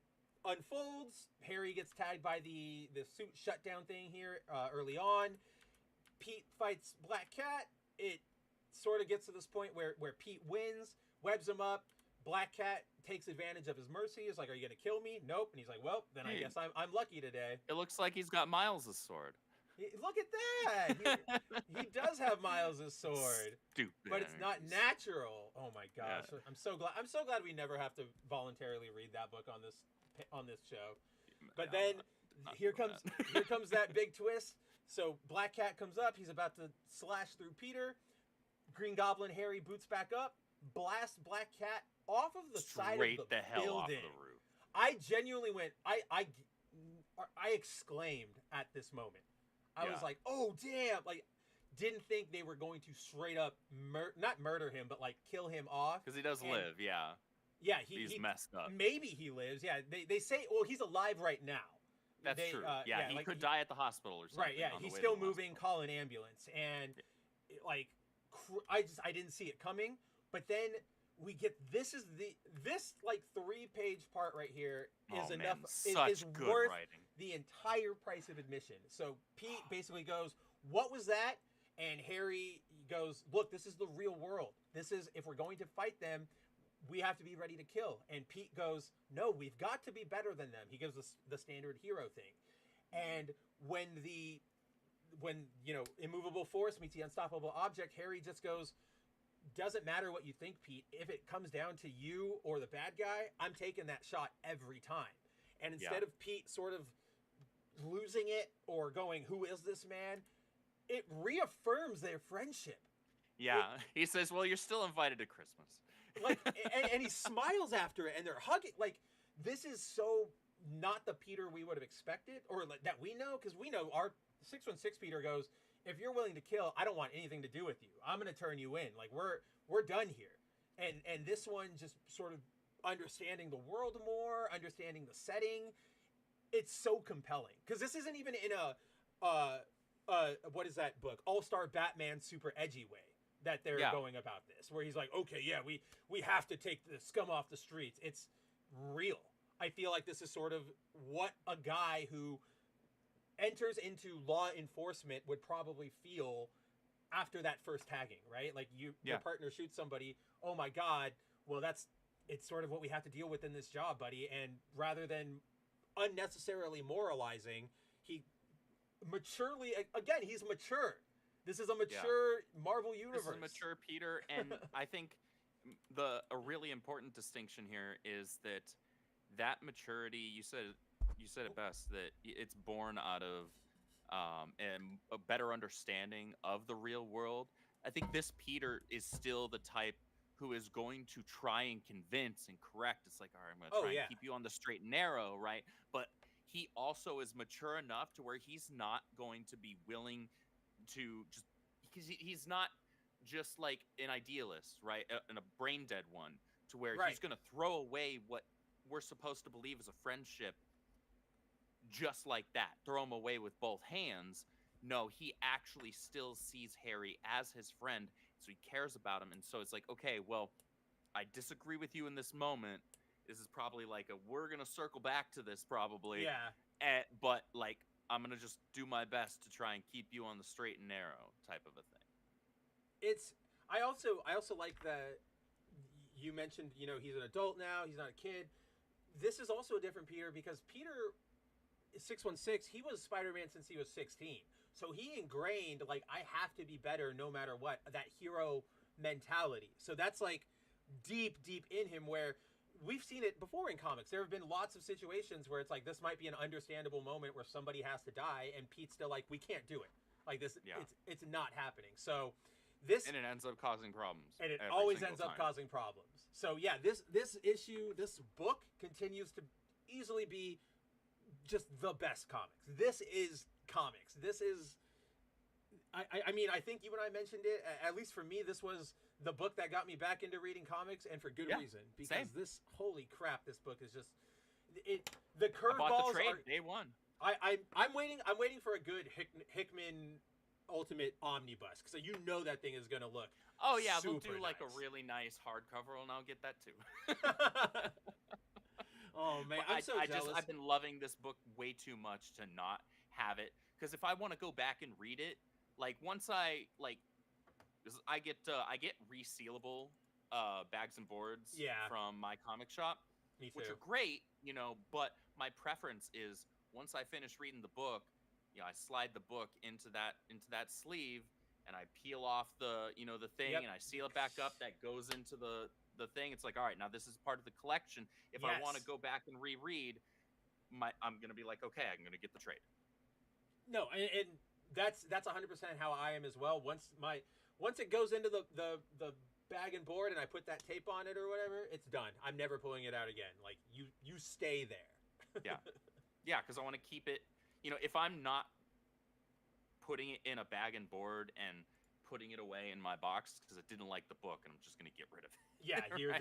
unfolds. Harry gets tagged by the suit shutdown thing here early on. Pete fights Black Cat. It sort of gets to this point where Pete wins, webs him up. Black Cat takes advantage of his mercy. He's like, "Are you gonna kill me?" Nope. And he's like, "Well, then I guess I'm lucky today." It looks like he's got Miles' sword. Look at that. He does have Miles' sword. Stupid. But it's not natural. Oh my gosh. Yeah. I'm so glad we never have to voluntarily read that book on this show. But then here comes that big twist. So Black Cat comes up. He's about to slash through Peter. Green Goblin Harry boots back up, blasts Black Cat off of the side of the building. Off of the roof. I genuinely went. I exclaimed at this moment. I was like, "Oh damn!" Like, didn't think they were going to straight up not murder him, but like kill him off. Because he does live, yeah. Yeah, he's messed up. Maybe he lives. Yeah, they say, well, he's alive right now. That's true. He could die at the hospital or something. Right. Yeah, he's still moving. Call an ambulance, and like, I didn't see it coming. But then we get this like 3-page part right here is enough. Is good worth writing. The entire price of admission. So Pete basically goes, "What was that?" And Harry goes, "Look, this is the real world. This is, if we're going to fight them, we have to be ready to kill." And Pete goes, "No, we've got to be better than them." He gives us the standard hero thing. And when immovable force meets the unstoppable object, Harry just goes, "Doesn't matter what you think, Pete. If it comes down to you or the bad guy, I'm taking that shot every time." And instead of Pete sort of losing it or going, "Who is this man?" it reaffirms their friendship. Yeah. He says, "Well, you're still invited to Christmas." Like, and he smiles after it, and they're hugging. Like, this is so not the Peter we would have expected, or like, that we know, because we know our 616 Peter goes, "If you're willing to kill, I don't want anything to do with you. I'm going to turn you in. Like, we're done here." And this one just sort of understanding the world more, understanding the setting. It's so compelling because this isn't even in a what is that book? All-Star Batman super edgy way that they're going about this, where he's like, okay, yeah, we have to take the scum off the streets. It's real. I feel like this is sort of what a guy who enters into law enforcement would probably feel after that first tagging, right? Like your partner shoots somebody. Oh my God. Well, it's sort of what we have to deal with in this job, buddy. And rather than unnecessarily moralizing, he maturely, again, he's mature. This is a mature Marvel universe. This is mature Peter, and I think a really important distinction here is that maturity. You said it best, that it's born out of and a better understanding of the real world. I think this Peter is still the type who is going to try and convince and correct. It's like, all right, I'm going to try and keep you on the straight and narrow, right? But he also is mature enough to where he's not going to be willing to just, because he's not just like an idealist, right? And a brain dead one, to where he's going to throw away what we're supposed to believe is a friendship just like that, throw him away with both hands. No, he actually still sees Harry as his friend, so he cares about him. And so it's like, okay, well, I disagree with you in this moment. This is probably like we're gonna circle back to this probably. Yeah. But like, I'm gonna just do my best to try and keep you on the straight and narrow type of a thing. I also like that you mentioned, he's an adult now, he's not a kid. This is also a different Peter, because Peter 616, he was Spider-Man since he was 16. So he ingrained, like, I have to be better no matter what, that hero mentality. So that's like deep in him, where we've seen it before in comics. There have been lots of situations where it's like, this might be an understandable moment where somebody has to die, and Pete's still like, we can't do it. Like this, it's not happening. So this, and it ends up causing problems. And it always ends up causing problems. So yeah, this issue, this book continues to easily be just the best comics. This is comics. This is, I mean, I think you and I mentioned it, at least for me, this was the book that got me back into reading comics, and for good reason, because this, holy crap, this book is just, the curveballs. I bought the trade day one. I'm waiting for a good Hickman Ultimate Omnibus, because that thing is going to look they'll do like a really nice hardcover, and I'll get that too. Oh man, I'm so jealous. I've been loving this book way too much to not have it, because if I want to go back and read it, like once I get resealable bags and boards from my comic shop, which are great, but my preference is once I finish reading the book, I slide the book into that sleeve, and I peel off the the thing, and I seal it back up. That goes into the thing. It's like, all right, now this is part of the collection. If I want to go back and reread, I'm gonna be like, okay, I'm gonna get the trade. No, and that's 100% how I am as well. Once it goes into the bag and board, and I put that tape on it or whatever, it's done. I'm never pulling it out again. Like you stay there. Yeah, because I want to keep it. If I'm not putting it in a bag and board and putting it away in my box because I didn't like the book, and I'm just gonna get rid of it. Yeah, you're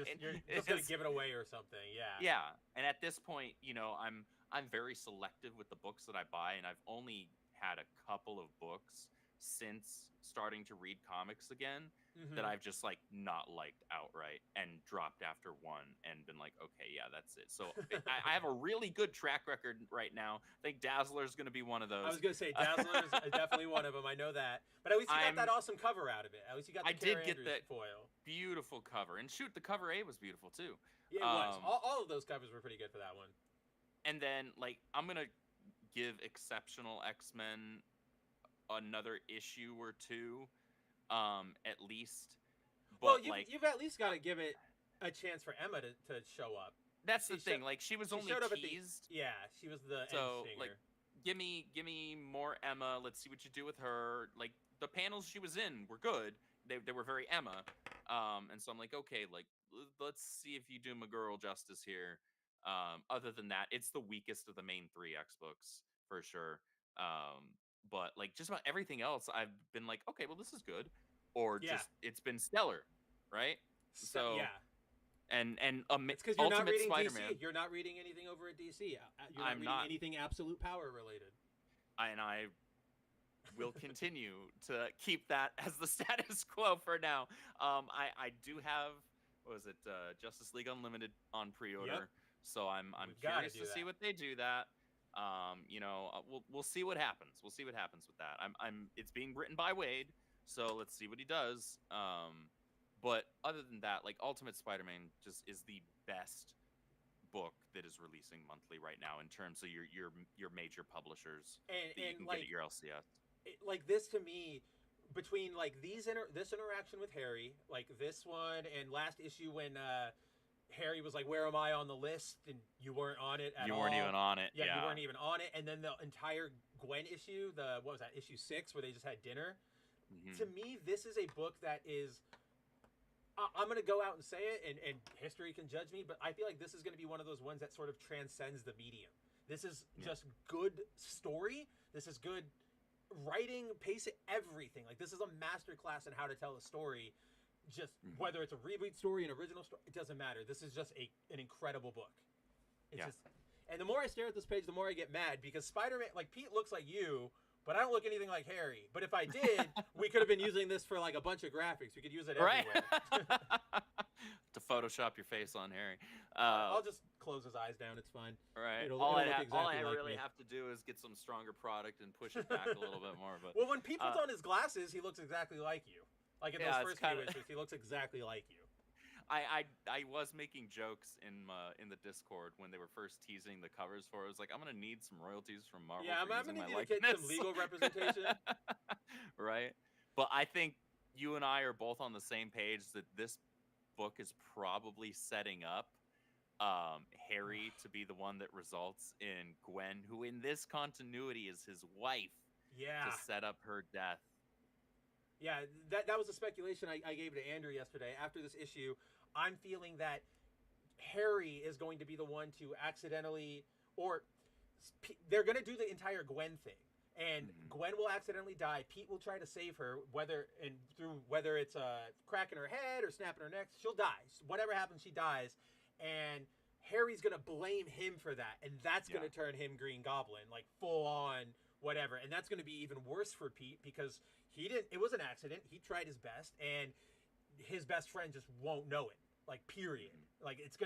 just gonna give it away or something. Yeah, and at this point, I'm very selective with the books that I buy, and I've only had a couple of books since starting to read comics again that I've just like not liked outright and dropped after one and been like, okay, yeah, that's it. So I have a really good track record right now. I think Dazzler's going to be one of those. I was going to say Dazzler's definitely one of them. I know that. But at least you got that awesome cover out of it. At least you got the Kara Andrews foil. Beautiful cover. And shoot, the cover A was beautiful too. Yeah, it was. All of those covers were pretty good for that one. And then like I'm going to give Exceptional X-Men another issue or two, at least. But well, you've at least got to give it a chance for Emma to show up. That's the thing. Like she was only teased. She was the so end stinger. Like, give me more Emma. Let's see what you do with her. Like the panels she was in were good. They were very Emma. And so I'm like, okay, like let's see if you do my girl justice here. Other than that, it's the weakest of the main three X books for sure. But like just about everything else, I've been like, okay, well, this is good, or just it's been stellar, right? So and It's because you're not Ultimate reading Spider-Man. DC. You're not reading anything over at DC. You're not I'm reading not. anything Absolute Power related. I will continue to keep that as the status quo for now. I do have, what was it, Justice League Unlimited on pre-order, Yep. so I'm We've gotta curious do to see that. what they do that. We'll see what happens. We'll see what happens with that. It's being written by Wade, so let's see what he does. But other than that, like Ultimate Spider-Man just is the best book that is releasing monthly right now in terms of your major publishers that you can get at your LCS. Like this to me, between like this interaction with Harry, like this one and last issue when Harry was like, "Where am I on the list?" and you weren't on it at all. You weren't even on it. Yeah, you weren't even on it. And then the entire Gwen issue, what was that, issue 6, where they just had dinner. Mm-hmm. To me, this is a book that is. I'm going to go out and say it, and history can judge me, but I feel like this is going to be one of those ones that sort of transcends the medium. This is just good story. This is good writing, pacing, everything. Like, this is a masterclass in how to tell a story. Just whether it's a reboot story, an original story, it doesn't matter. This is just an incredible book. It's just, and the more I stare at this page, the more I get mad, because Spider-Man, like, Pete looks like you, but I don't look anything like Harry. But if I did, we could have been using this for like a bunch of graphics. We could use it everywhere. To Photoshop your face on Harry. I'll just close his eyes down. It's fine. Right. It'll all look I exactly like really me. have to do is get some stronger product and push it back a little bit more. But well, when Pete puts on his glasses, he looks exactly like you. Like in those first few issues, he looks exactly like you. I was making jokes in the Discord when they were first teasing the covers for it. I was like, I'm gonna need some royalties from Marvel. Yeah, for I'm using gonna my need to get some legal representation. Right. But I think you and I are both on the same page that this book is probably setting up Harry to be the one that results in Gwen, who in this continuity is his wife. Yeah. To set up her death. Yeah, that was a speculation I gave to Andrew yesterday. After this issue, I'm feeling that Harry is going to be the one to accidentally, or they're going to do the entire Gwen thing. And Gwen will accidentally die. Pete will try to save her, whether it's cracking her head or snapping her neck. She'll die. Whatever happens, she dies. And Harry's going to blame him for that. And that's going to turn him Green Goblin, like full on whatever. And that's going to be even worse for Pete, because it was an accident. He tried his best, and his best friend just won't know it. Like, period. Like, it's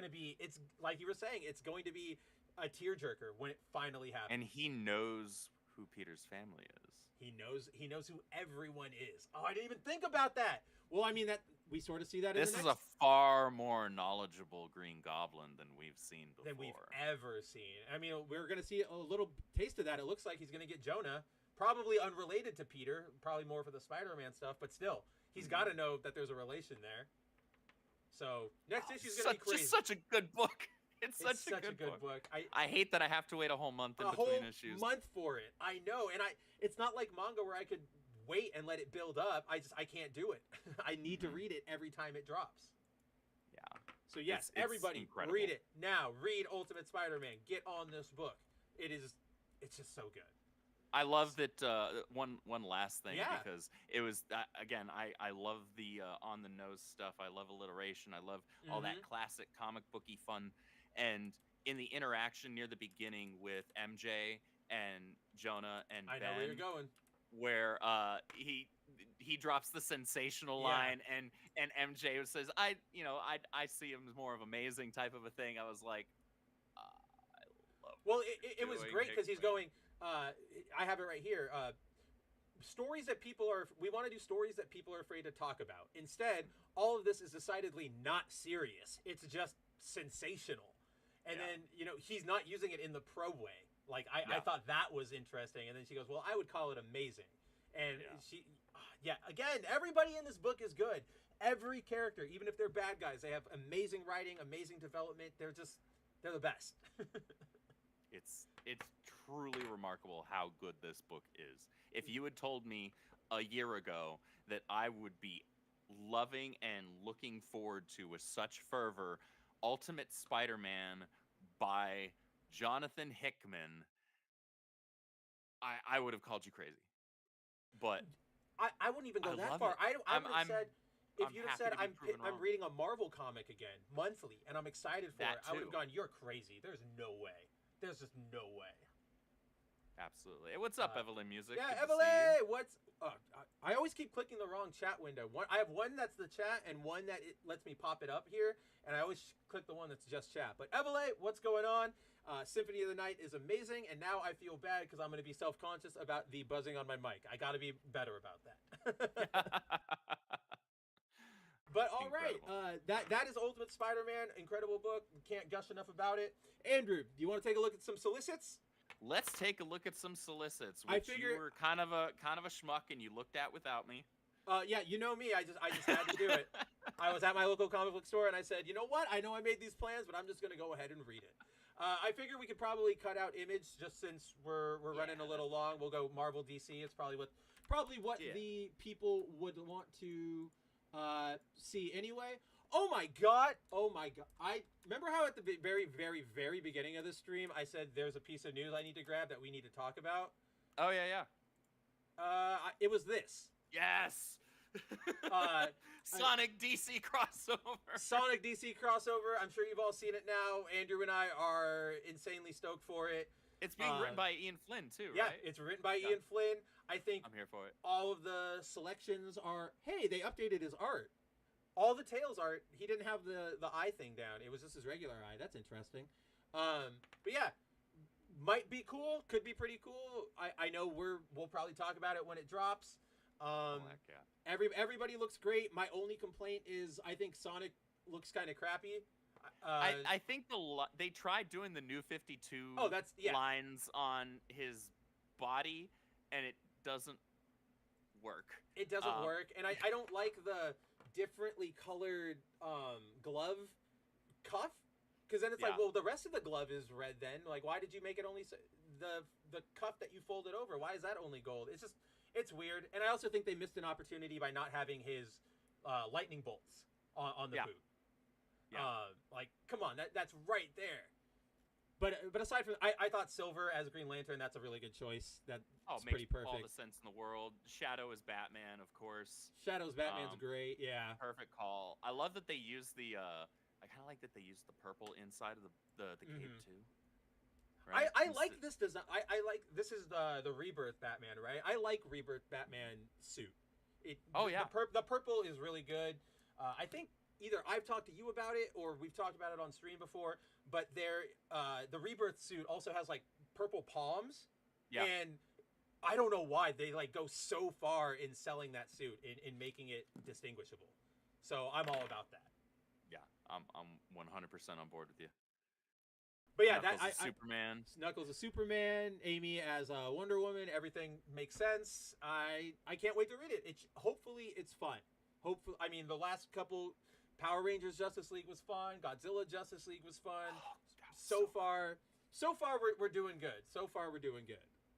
like you were saying, it's going to be a tearjerker when it finally happens. And he knows who Peter's family is. He knows who everyone is. Oh, I didn't even think about that. Well, I mean, that we sort of see that this in the is next... a far more knowledgeable Green Goblin than we've seen before. Than we've ever seen. I mean, we're going to see a little taste of that. It looks like he's going to get Jonah, probably unrelated to Peter, probably more for the Spider-Man stuff, but still, he's got to know that there's a relation there. So, next issue is going to be crazy. Just such a good book. It's such a good book. I hate that I have to wait a whole month in between issues. A whole month for it. I know, and it's not like manga where I could wait and let it build up. I can't do it. I need to read it every time it drops. Yeah. So yes, it's everybody incredible. Read it now. Read Ultimate Spider-Man. Get on this book. It's just so good. I love that one last thing, Yeah. because it was again, I love the on the nose stuff. I love alliteration. I love all that classic comic booky fun. And in the interaction near the beginning with MJ and Jonah and I Ben, know where you're going. where he drops the sensational line, and MJ says, I see him as more of amazing type of a thing. I was like, I love. Well, it was great because he's going. I have it right here. Stories that we want to do stories that people are afraid to talk about. Instead, all of this is decidedly not serious. It's just sensational. And then, he's not using it in the pro way. Like, I thought that was interesting. And then she goes, well, I would call it amazing. And again, everybody in this book is good. Every character, even if they're bad guys, they have amazing writing, amazing development. They're the best. It's truly remarkable how good this book is. If you had told me a year ago that I would be loving and looking forward to with such fervor Ultimate Spider-Man by Jonathan Hickman, I would have called you crazy. But I wouldn't even go that love far. it. I would have said if you'd have happy said to be proven I'm wrong. reading a Marvel comic again monthly and I'm excited for That it, I would have too. gone, "You're crazy. There's no way. There's just no way." Absolutely. Hey, what's up, Evelyn Music? Yeah, Good to see you. Evelyn, what's? I always keep clicking the wrong chat window. I have one that's the chat and one that it lets me pop it up here, and I always click the one that's just chat. But Evelyn, what's going on? Symphony of the Night is amazing, and now I feel bad because I'm going to be self-conscious about the buzzing on my mic. I got to be better about that. But all right, that is Ultimate Spider-Man, incredible book. Can't gush enough about it. Andrew, do you want to take a look at some solicits? Let's take a look at some solicits, I which figure- you were kind of a schmuck and you looked at without me. Yeah, you know me. I just had to do it. I was at my local comic book store and I said, you know what? I know I made these plans, but I'm just gonna go ahead and read it. I figure we could probably cut out Image just since we're running a little long. We'll go Marvel DC. It's probably what the people would want to see anyway. Oh my god! I remember how at the very, very, very beginning of this stream I said there's a piece of news I need to grab that we need to talk about. Oh yeah. It was this. Yes. Sonic DC crossover. Sonic DC crossover. I'm sure you've all seen it now. Andrew and I are insanely stoked for it. It's being written by Ian Flynn too, right? Yeah, it's written by Ian Flynn. I think I'm here for it. all of the selections are. Hey, they updated his art. All the Tails art, he didn't have the eye thing down. It was just his regular eye. That's interesting. But yeah, might be cool. Could be pretty cool. I know we'll probably talk about it when it drops. Heck yeah. Everybody looks great. My only complaint is I think Sonic looks kind of crappy. I think they tried doing the New 52 lines on his body, and it doesn't work. It doesn't work, and I don't like the differently colored glove cuff, because then it's like, well, the rest of the glove is red. Then, like, why did you make it only the cuff that you folded over? Why is that only gold? It's weird, and I also think they missed an opportunity by not having his lightning bolts on the boot. Yeah. Like, come on, that's right there. But aside from, I thought Silver as Green Lantern, that's a really good choice. That's pretty perfect. All the sense in the world. Shadow is Batman, of course. Shadow's Batman's great, yeah. Perfect call. I love that they use the. I kind of like that they use the purple inside of the cape too. Right? I like this design. I like this is the Rebirth Batman, right? I like Rebirth Batman suit. The purple is really good. I think either I've talked to you about it or we've talked about it on stream before. But the Rebirth suit also has like purple palms, and I don't know why they like go so far in selling that suit in making it distinguishable. So I'm all about that. Yeah, I'm 100% on board with you. But yeah, Knuckles is Superman. Knuckles is Superman. Amy as Wonder Woman. Everything makes sense. I can't wait to read it. Hopefully it's fun. Hopefully, I mean the last couple Power Rangers Justice League was fun. Godzilla Justice League was fun. So far we're doing good. So far we're doing good.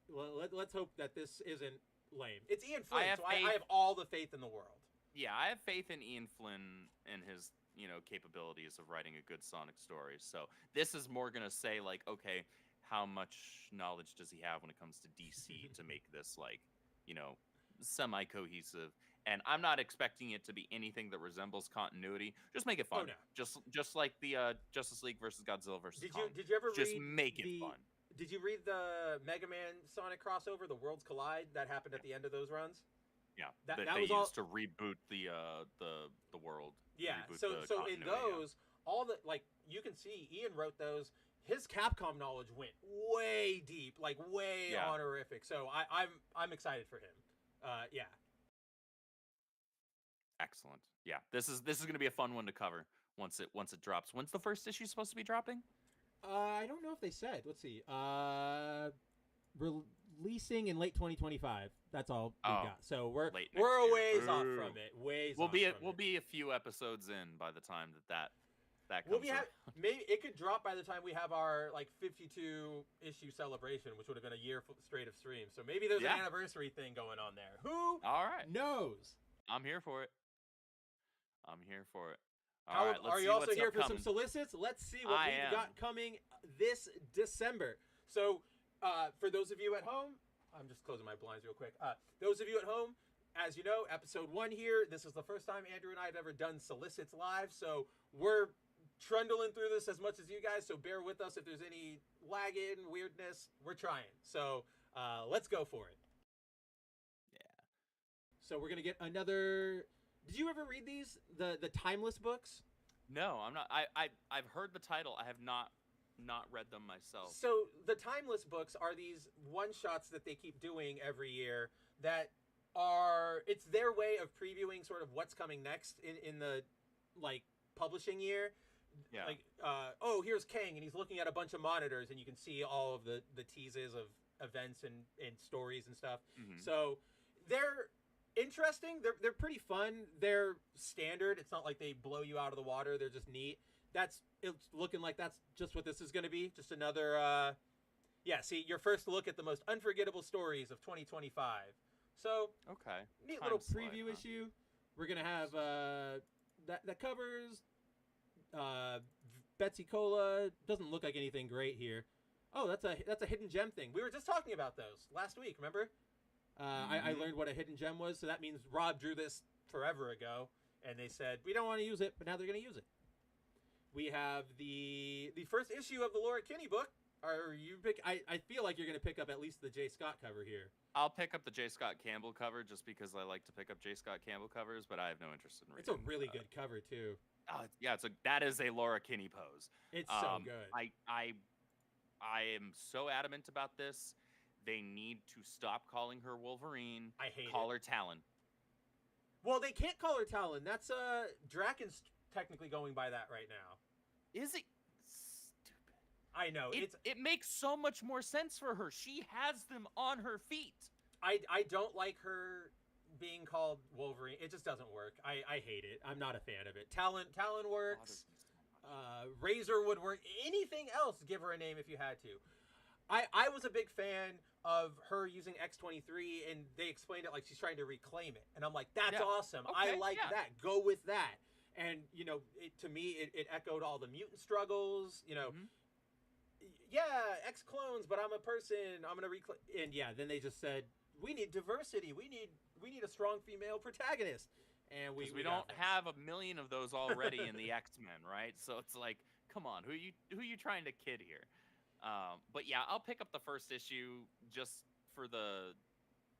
Well, let's hope that this isn't lame. It's Ian Flynn, I have all the faith in the world. Yeah, I have faith in Ian Flynn and his capabilities of writing a good Sonic story. So this is more gonna say like, okay, how much knowledge does he have when it comes to DC to make this like, semi-cohesive? And I'm not expecting it to be anything that resembles continuity. Just make it fun. Oh, no. Just like the Justice League versus Godzilla versus Kong. Did you ever just read make it fun? Did you read the Mega Man Sonic crossover, the Worlds Collide, that happened at the end of those runs? Yeah, that they was used to reboot the world. Yeah, so in those, all the like you can see, Ian wrote those. His Capcom knowledge went way deep, like way honorific. So I'm excited for him. Yeah. Excellent. Yeah, this is going to be a fun one to cover once it drops. When's the first issue supposed to be dropping? I don't know if they said. Let's see. Releasing in late 2025. That's all we got. So we're a ways off from it. We'll be a few episodes in by the time that we'll comes out. Maybe it could drop by the time we have our like 52 issue celebration, which would have been a year straight of streams. So maybe there's an anniversary thing going on there. Who knows? I'm here for it. Are you also here for some solicits? Let's see what we've got coming this December. So, for those of you at home, I'm just closing my blinds real quick. Those of you at home, as you know, episode 1 here. This is the first time Andrew and I have ever done Solicits live, so we're trundling through this as much as you guys, so bear with us if there's any lagging, weirdness. We're trying. So let's go for it. Yeah. So we're going to get another... Did you ever read these? The Timeless books? No, I'm not. I've heard the title. I have not read them myself. So the Timeless books are these one-shots that they keep doing every year that are... It's their way of previewing sort of what's coming next in the, like, publishing year. Yeah. Like, oh, here's Kang, and he's looking at a bunch of monitors, and you can see all of the teases of events and stories and stuff. Mm-hmm. So they're interesting. They're pretty fun. They're standard. It's not like they blow you out of the water. They're just neat. It's looking like that's just what this is going to be. Just another, see, your first look at the most unforgettable stories of 2025. So, okay, neat Time little slide, preview huh? issue. We're going to have that covers... Betsy Cola doesn't look like anything great here. Oh, that's a hidden gem thing. We were just talking about those last week, remember? I learned what a hidden gem was, so that means Rob drew this forever ago, and they said, we don't want to use it, but now they're going to use it. We have the first issue of the Laura Kinney book. I feel like you're going to pick up at least the J. Scott cover here. I'll pick up the J. Scott Campbell cover just because I like to pick up J. Scott Campbell covers, but I have no interest in reading. It's a really good cover, too. Yeah, that is a Laura Kinney pose. It's so good. I am so adamant about this. They need to stop calling her Wolverine. I hate Call her Talon. Well, they can't call her Talon. That's Draken's technically going by that right now. Is it stupid? I know. It makes so much more sense for her. She has them on her feet. I don't like her being called Wolverine. It just doesn't work. I hate it. I'm not a fan of it. Talon works. Razor would work. Anything else, give her a name if you had to. I was a big fan of her using X-23, and they explained it like she's trying to reclaim it. And I'm like, that's awesome. Okay, I like that. Go with that. And, you know, to me, it echoed all the mutant struggles, you know. Mm-hmm. Yeah, X-clones, but I'm a person. I'm going to reclaim. And, yeah, then they just said, we need diversity. We need a strong female protagonist. And we don't have a million of those already in the X-Men, right? So it's like, come on, who you trying to kid here? But yeah, I'll pick up the first issue just for the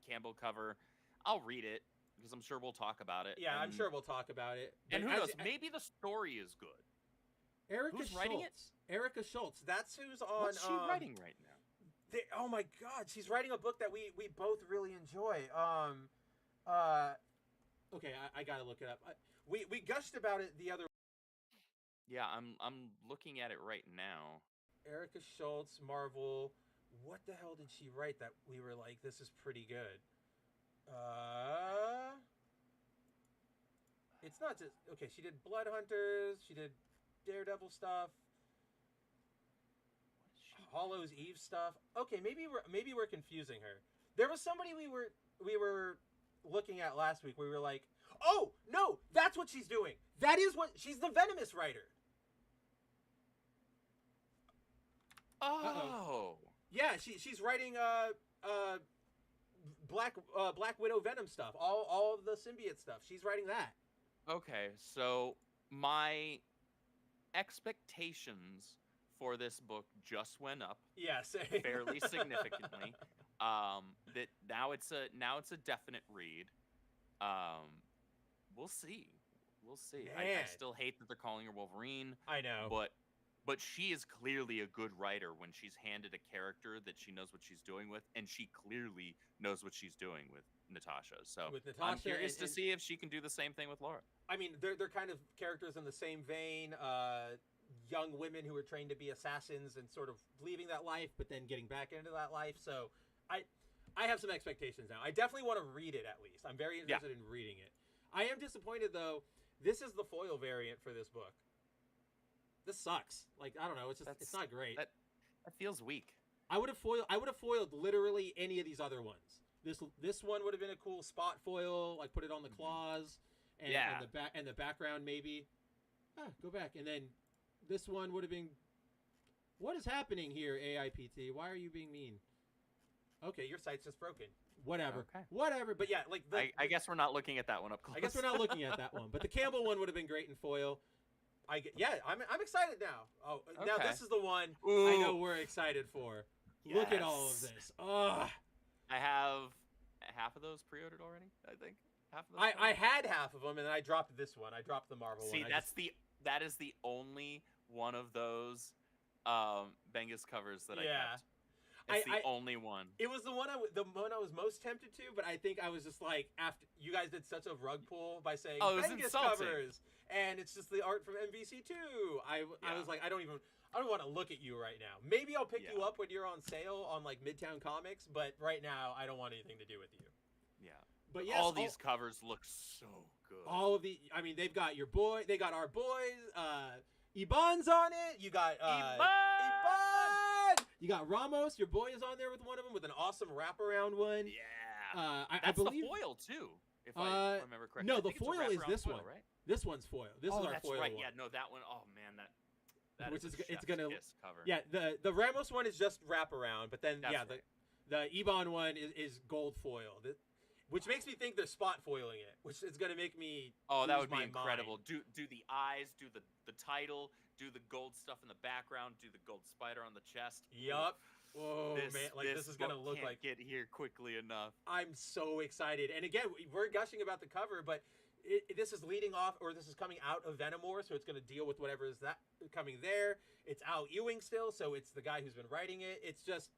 Campbell cover. I'll read it because I'm sure we'll talk about it. Yeah, I'm sure we'll talk about it. And who knows? Maybe the story is good. Who's writing it? Erica Schultz. That's who's on. What's she writing right now? Oh my God, she's writing a book that we both really enjoy. Okay, I gotta look it up. We gushed about it the other. Yeah, I'm looking at it right now. Erica Schultz, Marvel. What the hell did she write that we were like, this is pretty good? It's not just okay. She did Blood Hunters. She did Daredevil stuff. Hollow's Eve stuff. Okay, maybe we're confusing her. There was somebody we were looking at last week. We were like, oh no, that's what she's doing. That is what she's the Venomous writer. Oh. Uh-oh. Yeah, she's writing Black Widow Venom stuff. All of the symbiote stuff. She's writing that. Okay, so my expectations for this book just went up. Yeah, fairly significantly. That now it's a definite read. We'll see. I still hate that they're calling her Wolverine. I know, but she is clearly a good writer when she's handed a character that she knows what she's doing with, and she clearly knows what she's doing with Natasha. So I'm curious to see if she can do the same thing with Laura. I mean, they're kind of characters in the same vein. Young women who are trained to be assassins and sort of leaving that life, but then getting back into that life. So I have some expectations now. I definitely want to read it at least. I'm very interested in reading it. I am disappointed though. This is the foil variant for this book. This sucks. Like, I don't know. It's not great. That feels weak. I would have foiled literally any of these other ones. This one would have been a cool spot foil. Like put it on the claws and the background maybe. Go back and then this one would have been. What is happening here, AIPT? Why are you being mean? Okay, your site's just broken. whatever. Okay. Whatever. But yeah, like I guess we're not looking at that one up close. I guess we're not looking at that one. But the Campbell one would have been great in foil. I'm excited now. Oh, now Okay. this is the one Ooh. I know we're excited for. Look at all of Yes. this. Ugh. I have half of those pre-ordered already. I think half of those. I had half of them, and then I dropped this one. I dropped the Marvel See, one. that is the only one of those Bengus covers that I kept. It's the only one. It was the one I was most tempted to, but I think I was just like, after you guys did such a rug pull by saying Oh, it was Bengus insulting. covers, and it's just the art from MVC2. I was like, I don't want to look at you right now. Maybe I'll pick you up when you're on sale on like Midtown Comics, but right now I don't want anything to do with you. Yeah. But yes, all these covers look so good. All of the, I mean, they've got they got our boys. Iban's on it. You got Iban. You got Ramos. Your boy is on there with one of them with an awesome wraparound one. Yeah. I believe the foil too, if I remember correctly. No, I the think it's a foil is wraparound this foil, one. right? This one's foil. This is our that's foil right. one. Yeah, no, that one. Oh man, that Which is is a it's chef's gonna kiss cover. Yeah, the Ramos one is just wraparound, but then That's right. the Iban one is gold foil. Which makes me think they're spot foiling it, which is going to make me Oh, that lose would be my incredible. mind. Do the eyes, do the title, do the gold stuff in the background, do the gold spider on the chest. Yup. Whoa, this, man! Like this is going to look can't like. Get here quickly enough. I'm so excited, and again, we're gushing about the cover, but this is leading off, or this is coming out of Venom War, so it's going to deal with whatever is that coming there. It's Al Ewing still, so it's the guy who's been writing it. It's just,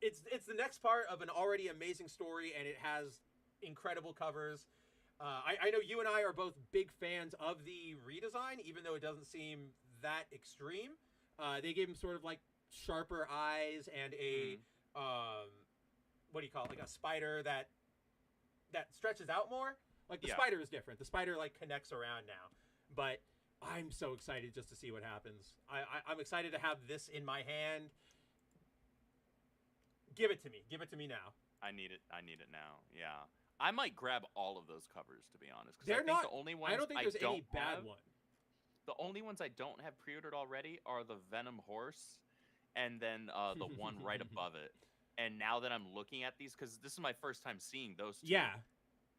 it's the next part of an already amazing story, and it has incredible covers. I know you and I are both big fans of the redesign, even though it doesn't seem that extreme. They gave him sort of like sharper eyes and a what do you call it, like a spider that stretches out more. Like the spider is different. The spider like connects around now. But I'm so excited just to see what happens. I'm excited to have this in my hand. Give it to me. Give it to me now. I need it now. Yeah. I might grab all of those covers, to be honest. They're I think not. The only ones I don't think there's any bad one. The only ones I don't have pre-ordered already are the Venom horse, and then the one right above it. And now that I'm looking at these, because this is my first time seeing those two. Yeah.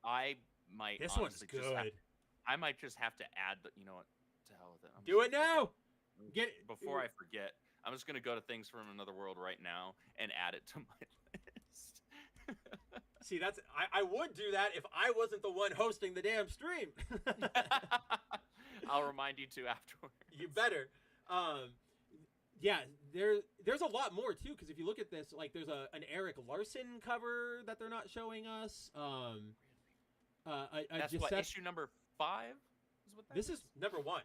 I might. This one's good. I might just have to add the. You know what? To hell with it. Do it now. Get it before I forget. I'm just gonna go to Things from Another World right now and add it to my list. See, that's I would do that if I wasn't the one hosting the damn stream. I'll remind you to afterwards. You better. Yeah, there's a lot more too, because if you look at this, like there's an Eric Larson cover that they're not showing us. That's what, issue number 5? Is what this is number 1.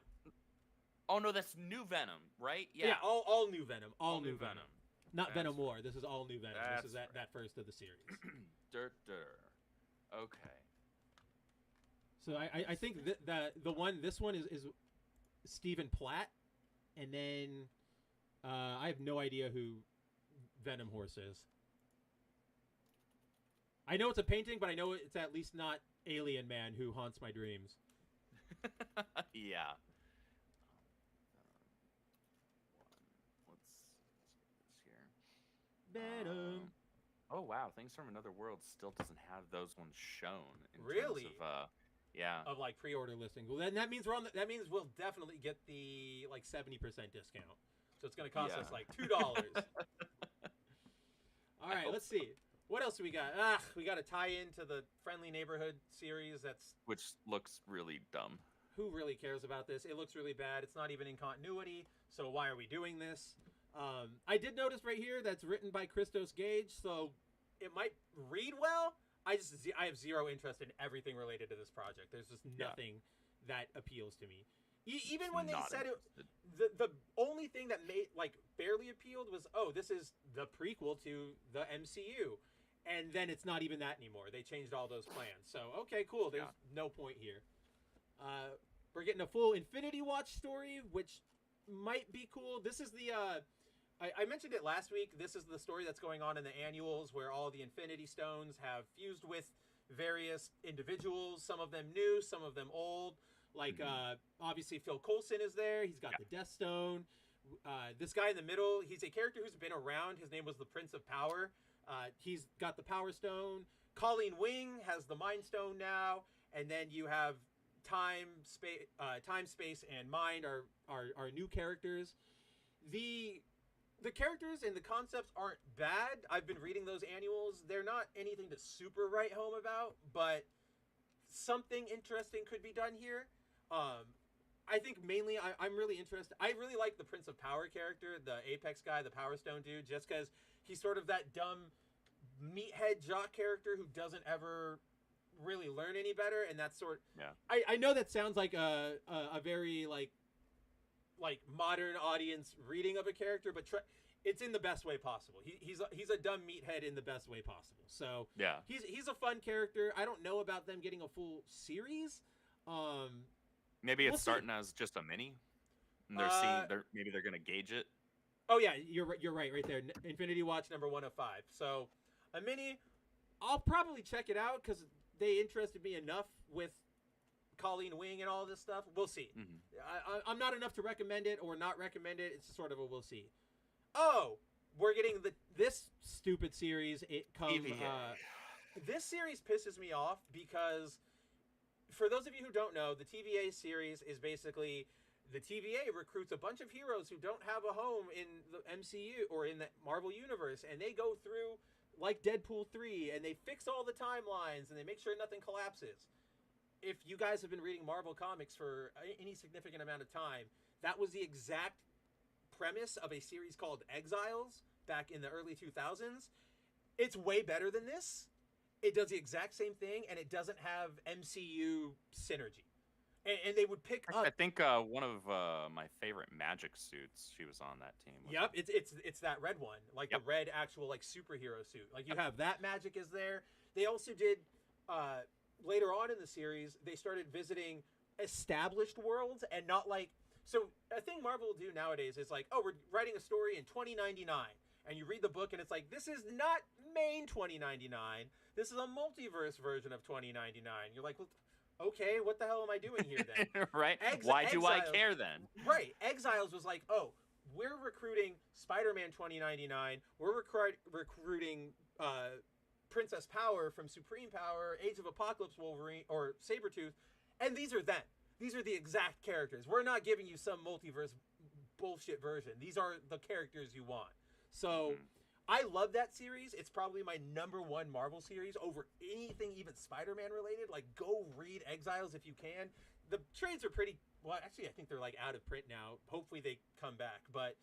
Oh no, that's New Venom, right? Yeah, all new Venom. All new Venom. Not That's Venom War. This is all new Venom. That's this is that first of the series. Okay. So I think this one is Stephen Platt, and then I have no idea who Venom Horse is. I know it's a painting, but I know it's at least not Alien Man who haunts my dreams. Yeah. Let's get this here. Venom. Oh wow, Things from Another World still doesn't have those ones shown. In Really? Terms of, yeah. Of like pre-order listing. Well, then that means that means we'll definitely get the like 70% discount. So it's going to cost us like $2. All right, let's see. What else do we got? We got to tie into the Friendly Neighborhood series. Which looks really dumb. Who really cares about this? It looks really bad. It's not even in continuity. So why are we doing this? I did notice right here that's written by Christos Gage, so it might read well. I have zero interest in everything related to this project. There's just nothing that appeals to me. Even when they said it, the only thing that made like barely appealed was, oh, this is the prequel to the MCU, and then it's not even that anymore. They changed all those plans. So okay, cool. There's no point here. We're getting a full Infinity Watch story, which might be cool. This is the I mentioned it last week. This is the story that's going on in the annuals where all the Infinity Stones have fused with various individuals, some of them new, some of them old. Like, obviously, Phil Coulson is there. He's got the Death Stone. This guy in the middle, he's a character who's been around. His name was the Prince of Power. He's got the Power Stone. Colleen Wing has the Mind Stone now, and then you have time, space, and mind are new characters. The characters and the concepts aren't bad. I've been reading those annuals. They're not anything to super write home about, but something interesting could be done here. I think mainly I'm really interested. I really like the Prince of Power character, the Apex guy, the Power Stone dude, just because he's sort of that dumb meathead jock character who doesn't ever really learn any better, and that's I know that sounds like a very like modern audience reading of a character, but it's in the best way possible. He's a dumb meathead in the best way possible. So yeah, he's a fun character. I don't know about them getting a full series. Maybe it's starting as just a mini. And maybe they're gonna gauge it. Oh yeah, you're right there. Infinity Watch number 1 of 5. So a mini, I'll probably check it out because they interested me enough with Colleen Wing and all this stuff. We'll see. Mm-hmm. I'm not enough to recommend it or not recommend it. It's sort of a we'll see. Oh, we're getting this stupid series. This series pisses me off because, for those of you who don't know, the TVA series is basically the TVA recruits a bunch of heroes who don't have a home in the MCU or in the Marvel Universe, and they go through like Deadpool 3, and they fix all the timelines, and they make sure nothing collapses. If you guys have been reading Marvel Comics for any significant amount of time, that was the exact premise of a series called Exiles back in the early 2000s. It's way better than this. It does the exact same thing, and it doesn't have MCU synergy. And they would pick up. I think one of my favorite Magic suits, she was on that team. Yep, it's that red one, like the red actual like superhero suit. Like you have that Magic is there. They also did later on in the series, they started visiting established worlds and not like. So a thing Marvel will do nowadays is like, oh, we're writing a story in 2099, and you read the book and it's like, this is not main 2099. This is a multiverse version of 2099. You're like, well, okay, what the hell am I doing here then? Right? Why do I care then? Right. Exiles was like, oh, we're recruiting Spider-Man 2099. We're recruiting Princess Power from Supreme Power, Age of Apocalypse Wolverine, or Sabretooth, and these are them. These are the exact characters. We're not giving you some multiverse bullshit version. These are the characters you want. So I love that series. It's probably my #1 Marvel series over anything even Spider-Man related. Like, go read Exiles if you can. The trades are pretty, well, actually, I think they're like out of print now. Hopefully they come back. But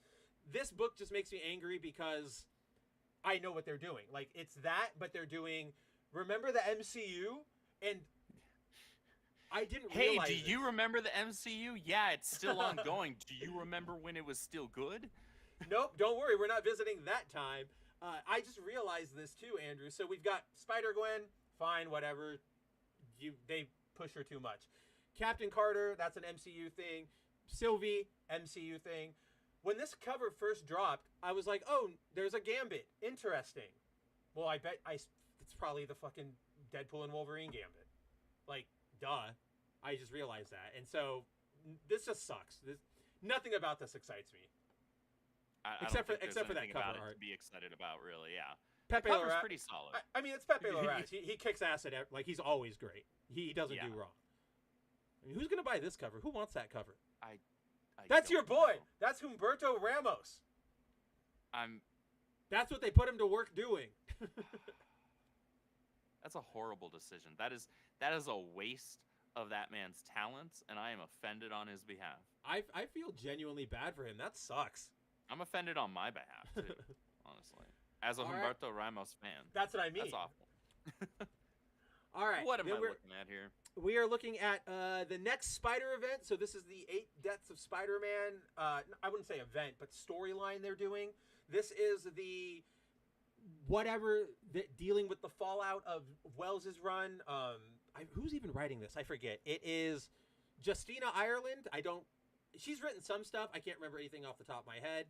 this book just makes me angry because I know what they're doing. Like, it's that, but they're doing, remember the MCU? And I didn't realize. Hey, do you remember the MCU? Yeah, it's still ongoing. Do you remember when it was still good? Nope, don't worry. We're not visiting that time. I just realized this too, Andrew. So we've got Spider-Gwen. Fine, whatever. They push her too much. Captain Carter, that's an MCU thing. Sylvie, MCU thing. When this cover first dropped, I was like, oh, there's a Gambit. Interesting. Well, I bet it's probably the fucking Deadpool and Wolverine Gambit. Like, duh. I just realized that. And so this just sucks. Nothing about this excites me. Except for that cover art. To be excited about, really, yeah. Pepe the cover's Larraz, pretty solid. I mean, it's Pepe Larraz. He kicks ass at like he's always great. He doesn't do wrong. I mean, who's gonna buy this cover? Who wants that cover? That's your boy. Know. That's Humberto Ramos. I'm That's what they put him to work doing. That's a horrible decision. That is a waste of that man's talents, and I am offended on his behalf. I feel genuinely bad for him. That sucks. I'm offended on my behalf, too, honestly. As a Humberto Ramos fan. That's what I mean. That's awful. All right. What am I looking at here? We are looking at the next Spider event. So this is the 8 Deaths of Spider-Man. I wouldn't say event, but storyline they're doing. This is the dealing with the fallout of Wells's run. Who's even writing this? I forget. It is Justina Ireland. She's written some stuff. I can't remember anything off the top of my head.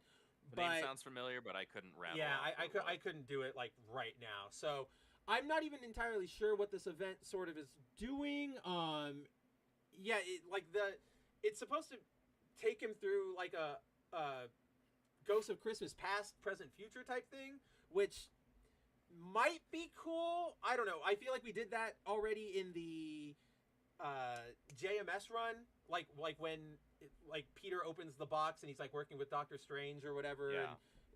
The name sounds familiar, but I couldn't rattle. Yeah, I couldn't do it like right now. So I'm not even entirely sure what this event sort of is doing. It's supposed to take him through like a Ghost of Christmas Past, Present, Future type thing, which might be cool. I don't know. I feel like we did that already in the JMS run, like when like Peter opens the box and he's like working with Doctor Strange or whatever. Yeah. And,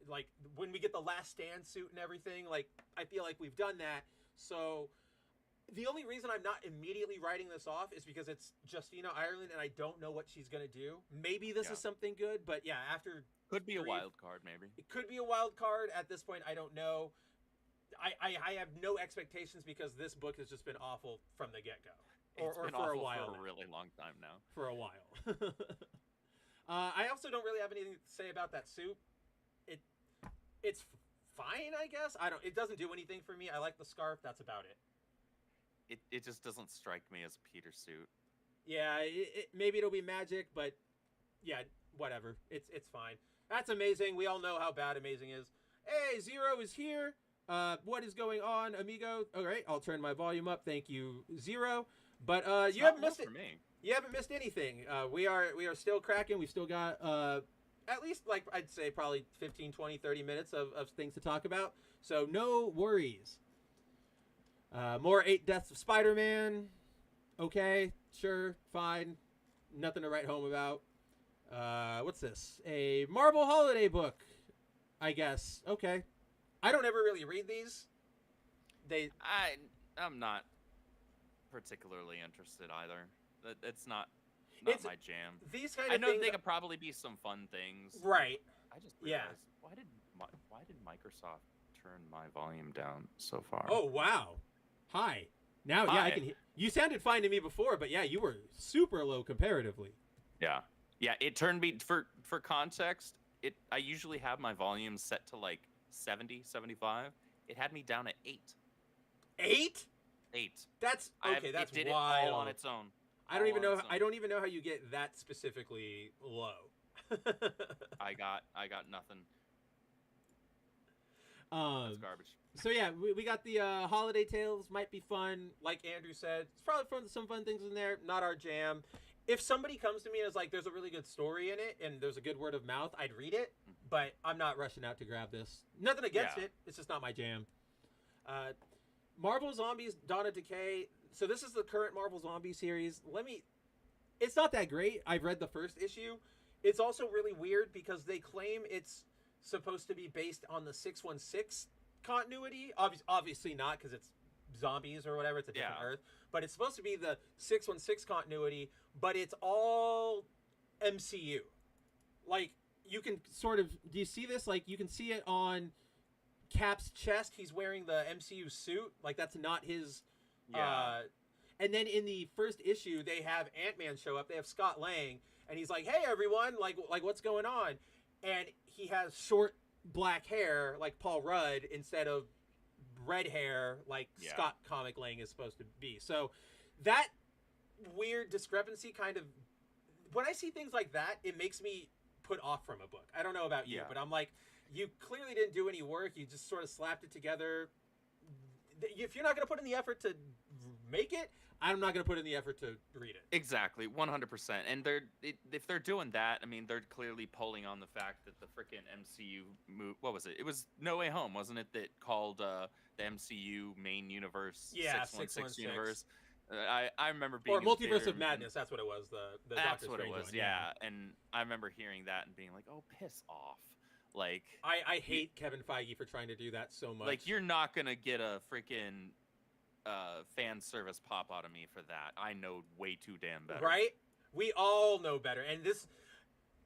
like when we get the Last Stand suit and everything, like I feel like we've done that. So the only reason I'm not immediately writing this off is because it's Justina Ireland and I don't know what she's gonna do. Maybe this is something good, but yeah, after could be a wild card, maybe. It could be a wild card. At this point, I don't know. I have no expectations because this book has just been awful from the get-go. It's been for a while. For a really long time now. For a while. I also don't really have anything to say about that suit. It's fine, I guess. It doesn't do anything for me. I like the scarf. That's about it. It just doesn't strike me as a Peter suit. Yeah, maybe it'll be magic, but yeah, whatever. It's fine. That's Amazing. We all know how bad Amazing is. Hey, Zero is here. What is going on, amigo? All right, I'll turn my volume up. Thank you, Zero. But you haven't missed it. For me. You haven't missed anything. We are still cracking. We've still got at least, like, I'd say probably 15, 20, 30 minutes of things to talk about. So no worries. More 8 Deaths of Spider-Man. Okay, sure, fine. Nothing to write home about. What's this? A Marvel holiday book, I guess. Okay. I don't ever really read these. I'm not particularly interested either. It's not my jam. These kind of I know things, they could probably be some fun things. Right. I just realized, why did Microsoft turn my volume down so far? Oh, wow. Hi. Now, yeah, I can hear. You sounded fine to me before, but yeah, you were super low comparatively. Yeah. Yeah, it turned me, for context, I usually have my volume set to like 70, 75. It had me down at 8. 8? 8. That's okay. That's it did wild. it all on its own. I don't even know. I don't even know how you get that specifically low. I got nothing. That's garbage. So yeah, we got the holiday tales. Might be fun. Like Andrew said, it's probably some fun things in there. Not our jam. If somebody comes to me and is like, "There's a really good story in it, and there's a good word of mouth," I'd read it. But I'm not rushing out to grab this. Nothing against it. It's just not my jam. Marvel Zombies: Dawn of Decay. So this is the current Marvel Zombie series. It's not that great. I've read the first issue. It's also really weird because they claim it's supposed to be based on the 616 continuity. Obviously not, because it's zombies or whatever. It's a different Earth. But it's supposed to be the 616 continuity, but it's all MCU. Like, you can sort of... Do you see this? Like, you can see it on Cap's chest. He's wearing the MCU suit. Like, that's not his... And then in the first issue, they have Ant-Man show up. They have Scott Lang, and he's like, "Hey, everyone! Like, what's going on?" And he has short black hair, like Paul Rudd, instead of red hair, like Scott Comic Lang is supposed to be. So that weird discrepancy kind of, when I see things like that, it makes me put off from a book. I don't know about you, but I'm like, you clearly didn't do any work. You just sort of slapped it together. If you're not going to put in the effort to make it, I'm not going to put in the effort to read it. Exactly, 100%. And if they're doing that, I mean, they're clearly pulling on the fact that the freaking MCU move. What was it? It was No Way Home, wasn't it? That called the MCU main universe 616 universe. I remember being or Multiverse of Madness. That's what it was. The that's Doctor what Strange it was. one, Yeah, and I remember hearing that and being like, "Oh, piss off!" Like, I hate Kevin Feige for trying to do that so much. Like, you're not gonna get a freaking fan service pop out of me for that. I know way too damn better. Right? We all know better. And this,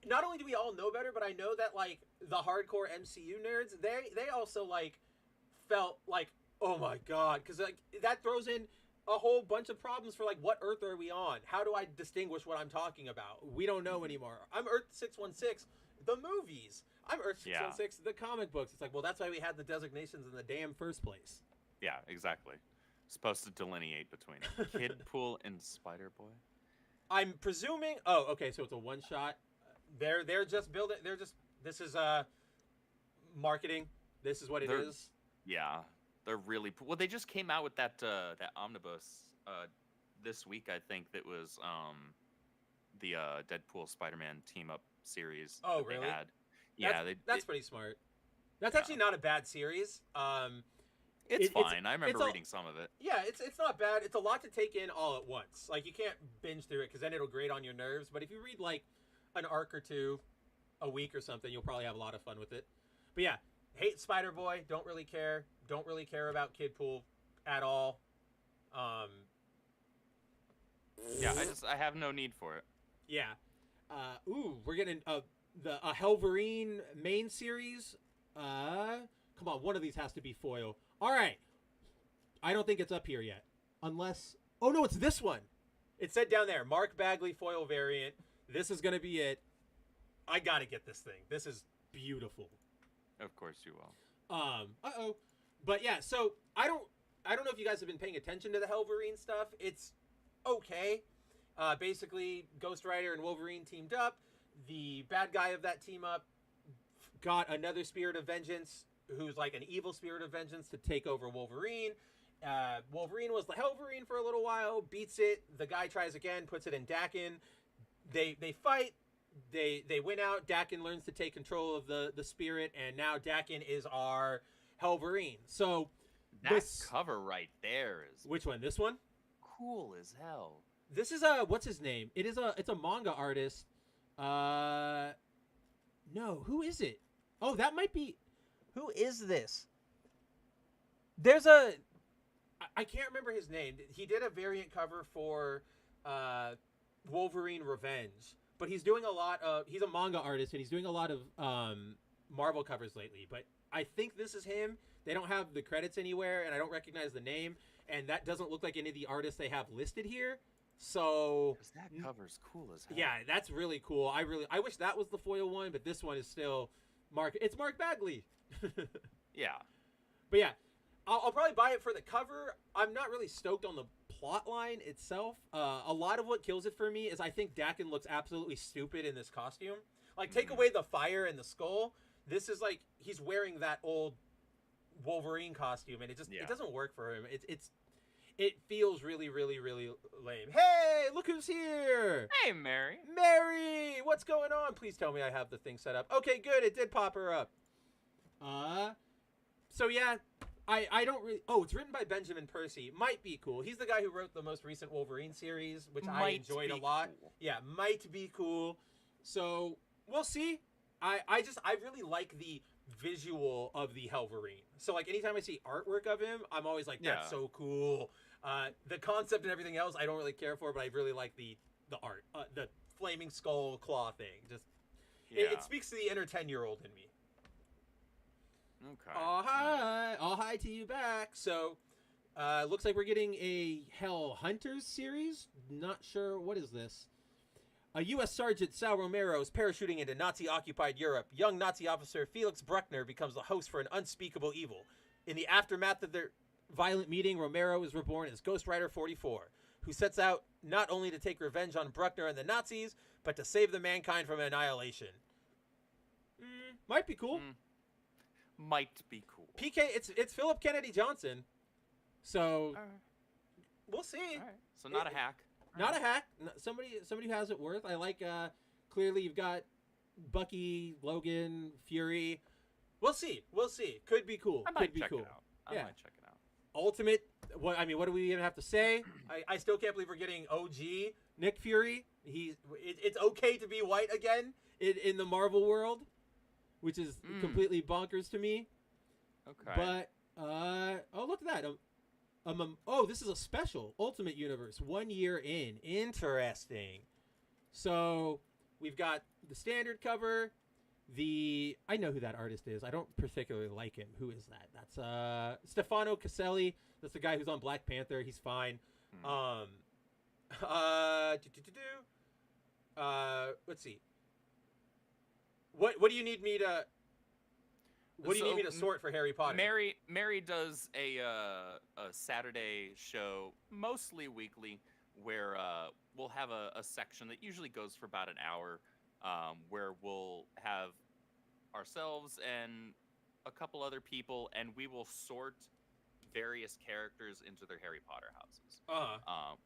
not only do we all know better, but I know that, like, the hardcore MCU nerds, they also, like, felt like, oh my god, because, like, that throws in a whole bunch of problems for, like, what Earth are we on? How do I distinguish what I'm talking about? We don't know anymore. I'm Earth 616, the movies. I'm Earth 616, the comic books. It's like, well, that's why we had the designations in the damn first place. Yeah, exactly. Supposed to delineate between Kid Pool and Spider Boy. I'm presuming. Oh, okay. So it's a one shot. They're just building. This is marketing. This is what it is. Yeah, they're really well. They just came out with that omnibus this week. I think that was the Deadpool Spider-Man team up series. Oh, really? They had. That's pretty smart. That's actually not a bad series. It's fine. I remember reading some of it. Yeah, it's not bad. It's a lot to take in all at once. Like, you can't binge through it because then it'll grate on your nerves. But if you read like an arc or two a week or something, you'll probably have a lot of fun with it. But yeah, hate Spider-Boy. Don't really care. Don't really care about Kidpool at all. Yeah, I have no need for it. Yeah. We're getting the Wolverine main series. Come on, one of these has to be foil. All right. I don't think it's up here yet. Unless... Oh, no, it's this one. It said down there, Mark Bagley foil variant. This is going to be it. I got to get this thing. This is beautiful. Of course you will. Uh-oh. But yeah, so I don't know if you guys have been paying attention to the Wolverine stuff. It's okay. Basically, Ghost Rider and Wolverine teamed up. The bad guy of that team up got another Spirit of Vengeance, who's like an evil Spirit of Vengeance, to take over Wolverine. Wolverine was the Wolverine for a little while, beats it. The guy tries again, puts it in Dakin. They fight. They win out. Dakin learns to take control of the spirit, and now Dakin is our Wolverine. So that cover right there is... Which one? This one? Cool as hell. This is what's his name? It's a manga artist. No, who is it? Oh, that might be... Who is this? There's I can't remember his name. He did a variant cover for Wolverine Revenge, but he's doing a lot of... He's a manga artist, and he's doing a lot of Marvel covers lately, but I think this is him. They don't have the credits anywhere, and I don't recognize the name, and that doesn't look like any of the artists they have listed here. So that cover's cool as hell. Yeah, that's really cool. I wish that was the foil one, but this one is still It's Mark Bagley. Yeah. But yeah, I'll probably buy it for the cover. I'm not really stoked on the plot line itself. A lot of what kills it for me is I think Dakin looks absolutely stupid in this costume. Like, take away the fire and the skull. This is like he's wearing that old Wolverine costume, and it doesn't work for him. It feels really, really, really lame. Hey, look who's here! Hey, Mary. Mary, what's going on? Please tell me I have the thing set up. Okay, good. It did pop her up. So yeah, I don't really... Oh, it's written by Benjamin Percy. Might be cool. He's the guy who wrote the most recent Wolverine series, which I enjoyed a lot. Cool. Yeah, might be cool. So we'll see. I really like the visual of the Wolverine. So like anytime I see artwork of him, I'm always like, that's so cool. The concept and everything else I don't really care for, but I really like the art. The flaming skull claw thing. Just it speaks to the inner 10-year-old in me. Okay. All hi to you back. So looks like we're getting a Hell Hunters series. Not sure, what is this? A U.S. Sergeant Sal Romero is parachuting into Nazi-occupied Europe. Young Nazi officer Felix Bruckner becomes the host for an unspeakable evil. In the aftermath of their violent meeting, Romero is reborn as Ghost Rider 44, who sets out not only to take revenge on Bruckner and the Nazis, but to save the mankind from annihilation. Might be cool. Might be cool. PK, it's Philip Kennedy Johnson. So we'll see. All right. So not a hack. Not a hack. Somebody who has it worth. I like. Clearly, you've got Bucky, Logan, Fury. We'll see. Could be cool. I might check it out. I might check it out. Ultimate. What do we even have to say? I still can't believe we're getting OG Nick Fury. It's okay to be white again in the Marvel world, which is completely bonkers to me. Okay. But look at that. This is a special Ultimate Universe 1 year in. Interesting. So we've got the standard cover. I know who that artist is. I don't particularly like him. Who is that? That's Stefano Caselli. That's the guy who's on Black Panther. He's fine. Let's see. What do you need me to? What do you need me to sort for Harry Potter? Mary does a Saturday show, mostly weekly, where we'll have a section that usually goes for about an hour, where we'll have ourselves and a couple other people, and we will sort various characters into their Harry Potter houses,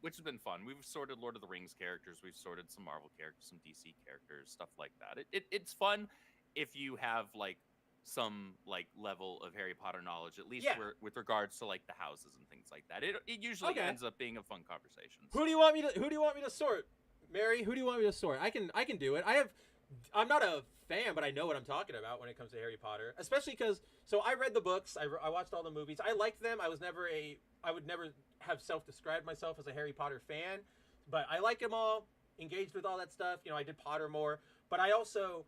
which has been fun. We've sorted Lord of the Rings characters, we've sorted some Marvel characters, some DC characters, stuff like that. It's fun if you have like some like level of Harry Potter knowledge, at least Yeah. with regards to like the houses and things like that. It usually ends up being a fun conversation. Who do you want me to sort? Mary, who do you want me to sort? I can do it. I'm not a fan, but I know what I'm talking about when it comes to Harry Potter, especially because I read the books, I watched all the movies, I liked them. I would never have self-described myself as a Harry Potter fan, but I like them all, engaged with all that stuff. I did Potter more, but I also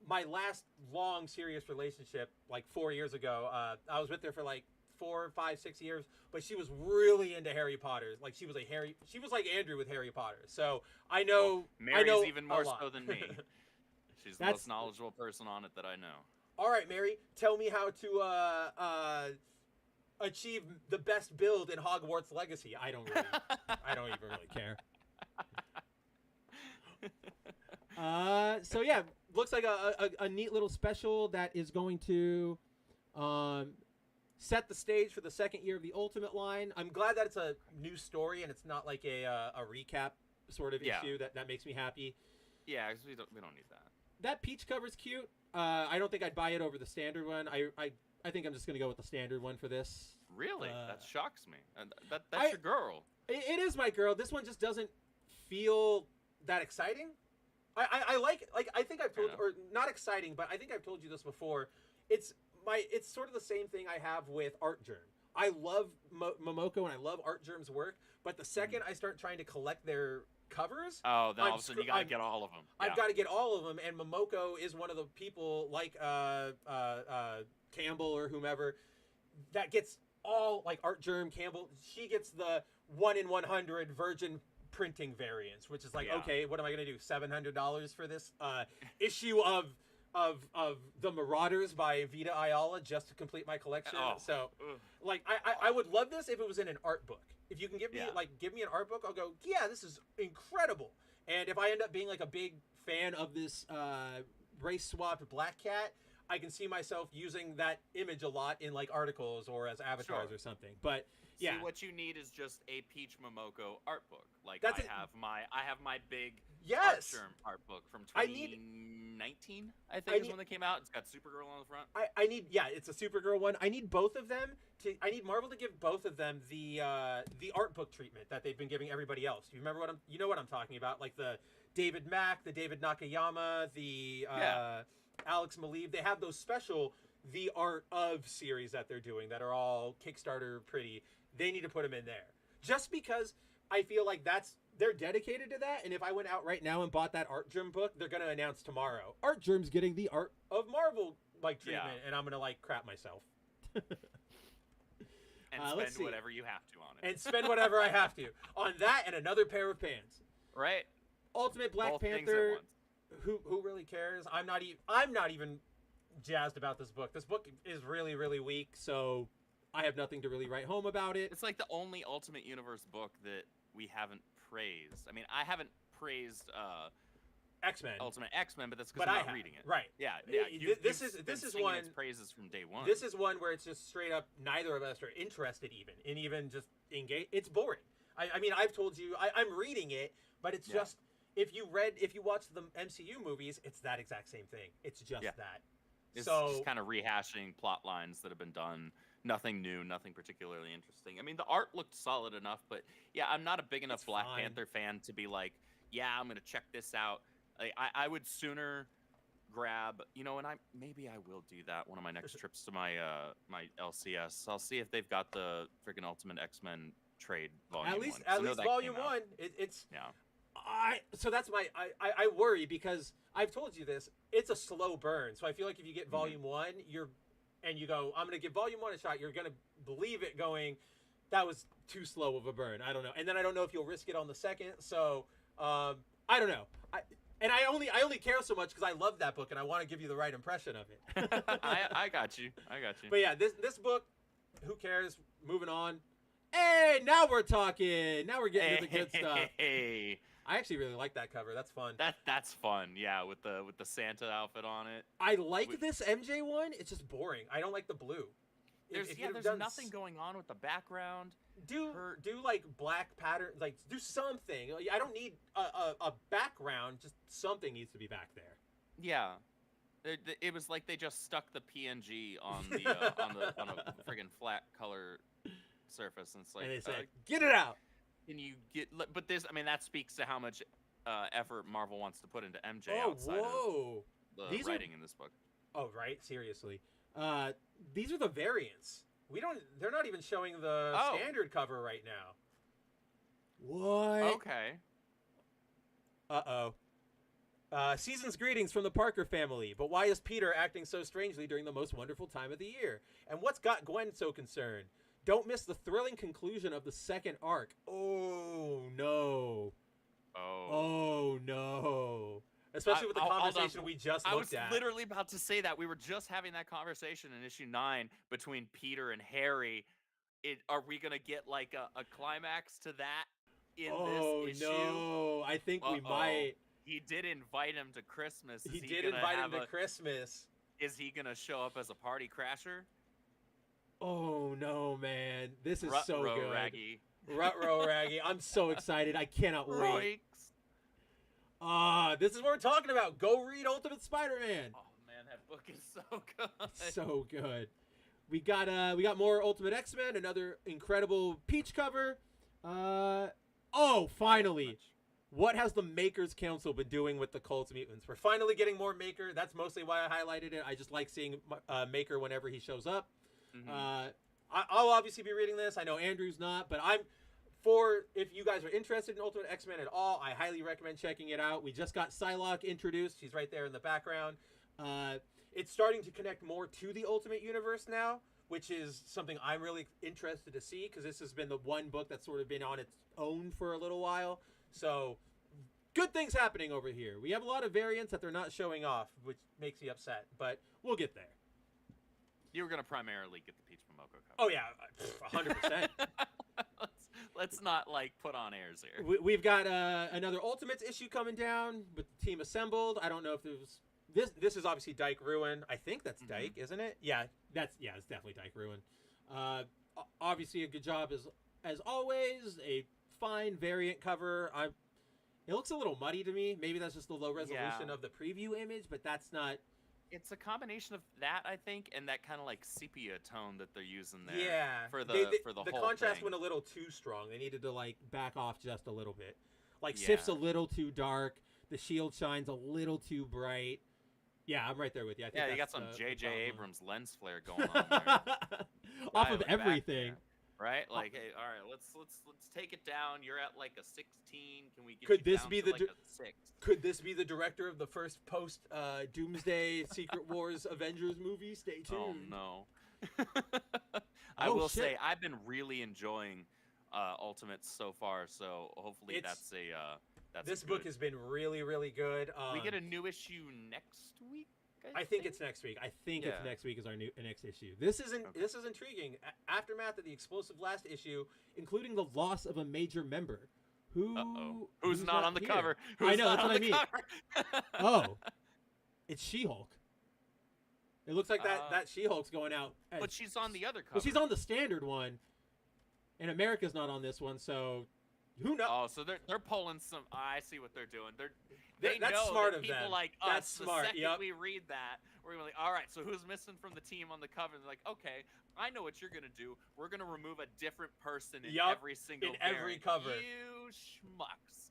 my last long serious relationship, like 4 years ago, I was with her for like 4, 5, 6 years, but she was really into Harry Potter. Like she was like Andrew with Harry Potter. So I know. Mary's even more so than me. She's the most knowledgeable person on it that I know. All right, Mary, tell me how to achieve the best build in Hogwarts Legacy. I don't even really care. So yeah, looks like a neat little special that is going to set the stage for the second year of the Ultimate line. I'm glad that it's a new story and it's not like a recap sort of issue. That makes me happy. Yeah, because we don't need that. That peach cover's cute. I don't think I'd buy it over the standard one. I think I'm just gonna go with the standard one for this. Really? That shocks me. That's your girl. It is my girl. This one just doesn't feel that exciting. I like I think I've told or not exciting, but I think I've told you this before. It's sort of the same thing I have with Art Germ. I love Momoko and I love Art Germ's work, but the second I start trying to collect their covers, then all of a sudden you gotta get all of them. I've got to get all of them, and Momoko is one of the people like Campbell or whomever that gets all, like Art Germ, Campbell. She gets the 1 in 100 virgin printing variants, which is like, okay, what am I gonna do? $700 for this issue of the Marauders by Vita Ayala just to complete my collection. So, like, I would love this if it was in an art book. If you can give me an art book, I'll go, yeah, this is incredible. And if I end up being like a big fan of this race swapped Black Cat, I can see myself using that image a lot in like articles or as avatars or something. But yeah, see, what you need is just a Peach Momoko art book. Like I have my big Art Germ art book from 2019. I think is when they came out. It's got Supergirl on the front. I need it's a Supergirl one. I need both of them I need Marvel to give both of them the art book treatment that they've been giving everybody else. You remember you know what I'm talking about? Like the David Mack, the David Nakayama, the Alex Maleev. They have those special The Art of series that they're doing that are all Kickstarter pretty. They need to put them in there. Just because I feel like they're dedicated to that, and if I went out right now and bought that Art Germ book, they're going to announce tomorrow, Art Germ's getting the Art of Marvel like treatment, and I'm going to like crap myself. And spend whatever you have to on it. And spend whatever I have to on that and another pair of pants. Right. Ultimate Black Both Panther. Who really cares? I'm not even jazzed about this book. This book is really, really weak, so I have nothing to really write home about it. It's like the only Ultimate Universe book that we haven't praised. I mean, I haven't praised X-Men. Ultimate X-Men, but that's because I'm not reading it. Right. Yeah. This is one. Its praises from day one. This is one where it's just straight up. Neither of us are interested even just engage. It's boring. I mean, I've told you. I'm reading it, but it's just if you watch the MCU movies, it's that exact same thing. It's just that. It's just kind of rehashing plot lines that have been done. Nothing new, nothing particularly interesting. I mean, the art looked solid enough, but I'm not a big enough Black Panther fan to be like, I'm going to check this out. Like, I would sooner grab, and maybe I will do that one of my next trips to my my LCS. I'll see if they've got the freaking Ultimate X-Men trade volume. At least volume 1. So that's I worry because I've told you this. It's a slow burn. So I feel like if you get volume 1, and you go, I'm going to give volume 1 a shot, you're going to believe it going, that was too slow of a burn. I don't know. And then I don't know if you'll risk it on the second. So I don't know. I only care so much because I love that book and I want to give you the right impression of it. I got you. But yeah, this book, who cares? Moving on. Hey, now we're talking. Now we're getting to the good stuff. Hey. I actually really like that cover. That's fun. That's fun. Yeah, with the Santa outfit on it. I like this MJ one. It's just boring. I don't like the blue. There's nothing going on with the background. Do like black pattern, like do something. I don't need a background. Just something needs to be back there. Yeah, It was like they just stuck the PNG on the on a friggin' flat color surface, and it's like, and they said, "Get it out." And you get, but this, I mean, that speaks to how much effort Marvel wants to put into MJ Oh, outside whoa! of the writing in this book. Oh, right. Seriously, these are the variants. They're not even showing the standard cover right now. What? Okay. Uh-oh. Season's greetings from the Parker family, but why is Peter acting so strangely during the most wonderful time of the year? And what's got Gwen so concerned? Don't miss the thrilling conclusion of the second arc. Oh, no. Oh, no. Especially with the conversation we just looked at. I was literally about to say that. We were just having that conversation in issue 9 between Peter and Harry. Are we going to get like a climax to that in this issue? Oh, no. I think we might. He did invite him to Christmas. He did invite him to Christmas. Is he going to show up as a party crasher? Oh, no, man. This is so Ruh-roh good. Raggy. Ruh-roh Raggy. I'm so excited. I cannot wait. This is what we're talking about. Go read Ultimate Spider-Man. Oh, man, that book is so good. So good. We got more Ultimate X-Men, another incredible Peach cover. Finally. What has the Makers Council been doing with the Cult Mutants? We're finally getting more Maker. That's mostly why I highlighted it. I just like seeing Maker whenever he shows up. Mm-hmm. I'll obviously be reading this. I know Andrew's not, but if you guys are interested in Ultimate X-Men at all, I highly recommend checking it out. We just got Psylocke introduced. She's right there in the background. It's starting to connect more to the Ultimate Universe now, which is something I'm really interested to see, because this has been the one book that's sort of been on its own for a little while. So, good things happening over here. We have a lot of variants that they're not showing off, which makes me upset, but we'll get there. You were going to primarily get the Peach Momoko cover. Oh, yeah, 100%. Let's not, like, put on airs here. We've got another Ultimates issue coming down with the team assembled. I don't know if there's... This is obviously Dyke Ruin. I think that's Dyke, isn't it? Yeah, it's definitely Dyke Ruin. Obviously, a good job as always. A fine variant cover. It looks a little muddy to me. Maybe that's just the low resolution of the preview image, but that's not... It's a combination of that, I think, and that kind of like sepia tone that they're using there. Yeah. For the whole contrast thing. went a little too strong. They needed to like back off just a little bit. Like Sif's a little too dark. The shield shine's a little too bright. Yeah, I'm right there with you. I think you got some J.J. Abrams lens flare going on there. Off of everything. Right? Like, hey, all right, let's take it down. You're at like a 16. Can we get Could you this down be to the like a 6? Could this be the director of the first post Doomsday Secret Wars Avengers movie? Stay tuned. Oh no. I will say I've been really enjoying Ultimates so far, so hopefully that's this book has been really, really good. We get a new issue next week. I think it's next week. I think it's next week is our next issue. This is intriguing. Aftermath of the explosive last issue, including the loss of a major member. Who's not on the here? cover? I know, that's what I mean. It's She-Hulk. It looks like that She-Hulk's going out. But she's on the other cover. Well, she's on the standard one, and America's not on this one, so who knows? Oh, so they're pulling some. I see what they're doing. They that's know smart that of people them. like that's us. smart. The second we read that, we're gonna be like, all right. So who's missing from the team on the cover? And they're like, okay, I know what you're gonna do. We're gonna remove a different person in every single every cover. You schmucks.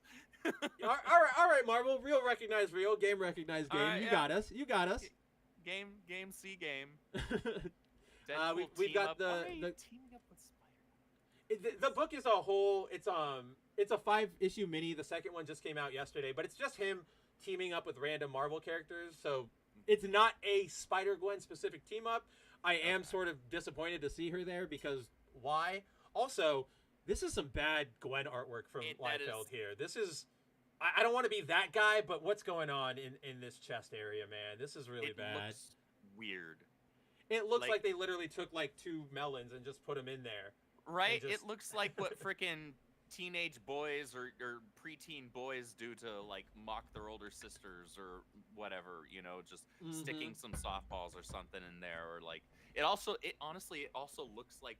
all right, Marvel. Real recognize real. Game recognize game. Right, you got us. You got us. Game see game. We've got the teaming up with Spider-Man. The book is a whole. It's a 5-issue mini. The second one just came out yesterday, but it's just him teaming up with random Marvel characters. So it's not a Spider-Gwen specific team up. I am sort of disappointed to see her there because why? Also, this is some bad Gwen artwork from Liefeld here. This is. I don't want to be that guy, but what's going on in this chest area, man? This is really bad. Looks weird. It looks like they literally took like 2 melons and just put them in there. Right? It looks like what frickin' teenage boys or preteen boys do to like mock their older sisters or whatever, just sticking some softballs or something in there, or like it honestly looks like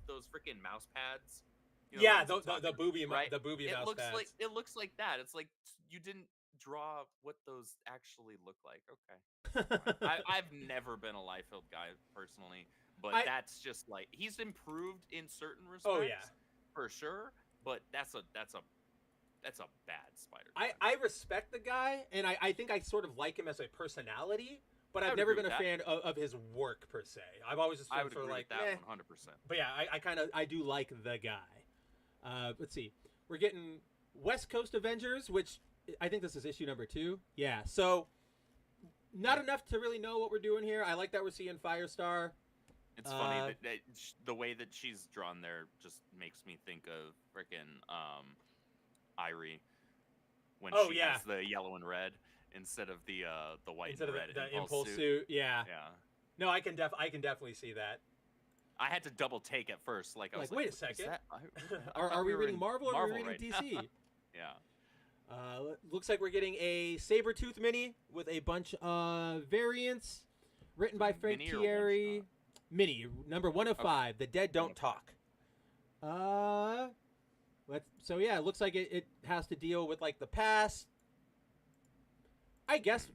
those freaking mouse pads. The booby mouse pads. It looks like that. It's like you didn't draw what those actually look like. Okay. I've never been a Liefeld guy personally, but that's just like he's improved in certain respects. Oh yeah, for sure. But that's a bad spider. I respect the guy, and I think I sort of like him as a personality, but I've never been a fan of his work per se. I've always just been sort of like that 100%. But yeah, I do like the guy. Let's see, we're getting West Coast Avengers, which I think this is issue number 2. Yeah, so not enough to really know what we're doing here. I like that we're seeing Firestar. It's funny that the way that she's drawn there just makes me think of freaking Irie when she has the yellow and red instead of the white instead and red of the impulse suit. Yeah. Yeah. No, I can definitely see that. I had to double take at first. I was wait a second. Are we reading Marvel or are we reading DC? Yeah. Looks like we're getting a Sabretooth mini with a bunch of variants written by Frank Thierry. Mini, number 1 of 5. The Dead Don't Talk. So yeah, it looks like it has to deal with like the past. I guess,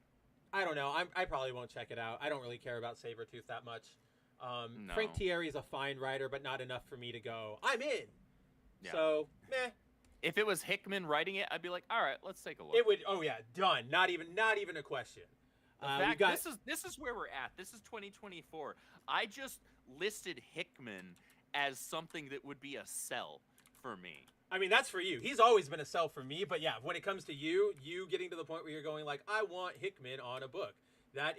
I don't know. I probably won't check it out. I don't really care about Sabretooth that much. No. Frank Thierry is a fine writer, but not enough for me to go, I'm in. Yeah. So, meh. If it was Hickman writing it, I'd be like, all right, let's take a look. It would. Oh yeah, done. Not even a question. This is where we're at. This is 2024. I just listed Hickman as something that would be a sell for me. I mean, that's for you. He's always been a sell for me. But yeah, when it comes to you getting to the point where you're going like, I want Hickman on a book. That's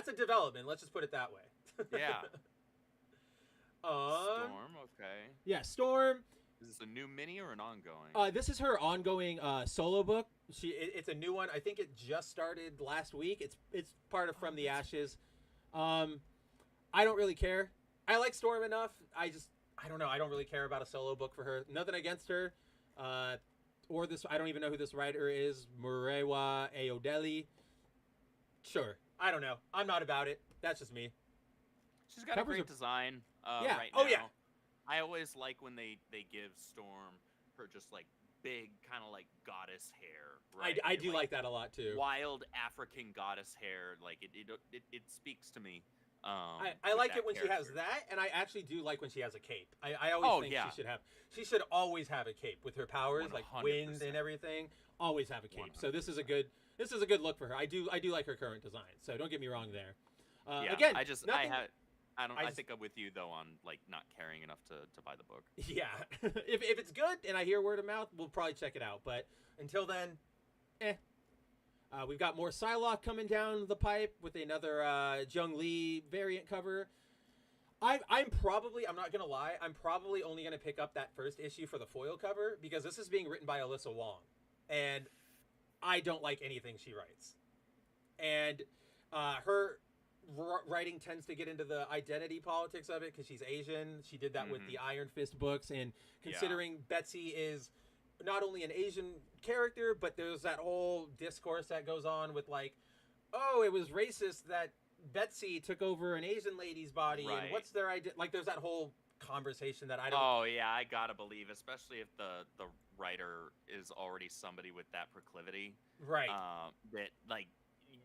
a development. Let's just put it that way. Yeah. Storm. Okay. Yeah, Storm. Is this a new mini or an ongoing? This is her ongoing solo book. It's a new one. I think it just started last week. It's part of From the Ashes. I don't really care. I like Storm enough. I don't know. I don't really care about a solo book for her. Nothing against her. Or this. I don't even know who this writer is. Murewa Ayodele. Sure. I don't know. I'm not about it. That's just me. She's got a great design. Yeah. Right now. Oh yeah. I always like when they give Storm her just like big kind of like goddess hair. Right? I do like that a lot too. Wild African goddess hair, like it speaks to me. I like it when she has that, and I actually do like when she has a cape. I always think she should always have a cape with her powers, 100%. Like wind and everything. Always have a cape. 100%. So this is a good look for her. I do like her current design. So don't get me wrong there. Again, I think I'm with you though on like not caring enough to buy the book. Yeah, if it's good and I hear word of mouth, we'll probably check it out. But until then, we've got more Psylocke coming down the pipe with another Jung Lee variant cover. I'm not gonna lie, I'm probably only gonna pick up that first issue for the foil cover because this is being written by Alyssa Wong, and I don't like anything she writes, and her writing tends to get into the identity politics of it because she's Asian. She did that with the Iron Fist books, and considering Betsy is not only an Asian character, but there's that whole discourse that goes on with like, oh, it was racist that Betsy took over an Asian lady's body, and what's their idea? Like, there's that whole conversation that I don't. Oh yeah, I gotta believe, especially if the writer is already somebody with that proclivity, right? That like.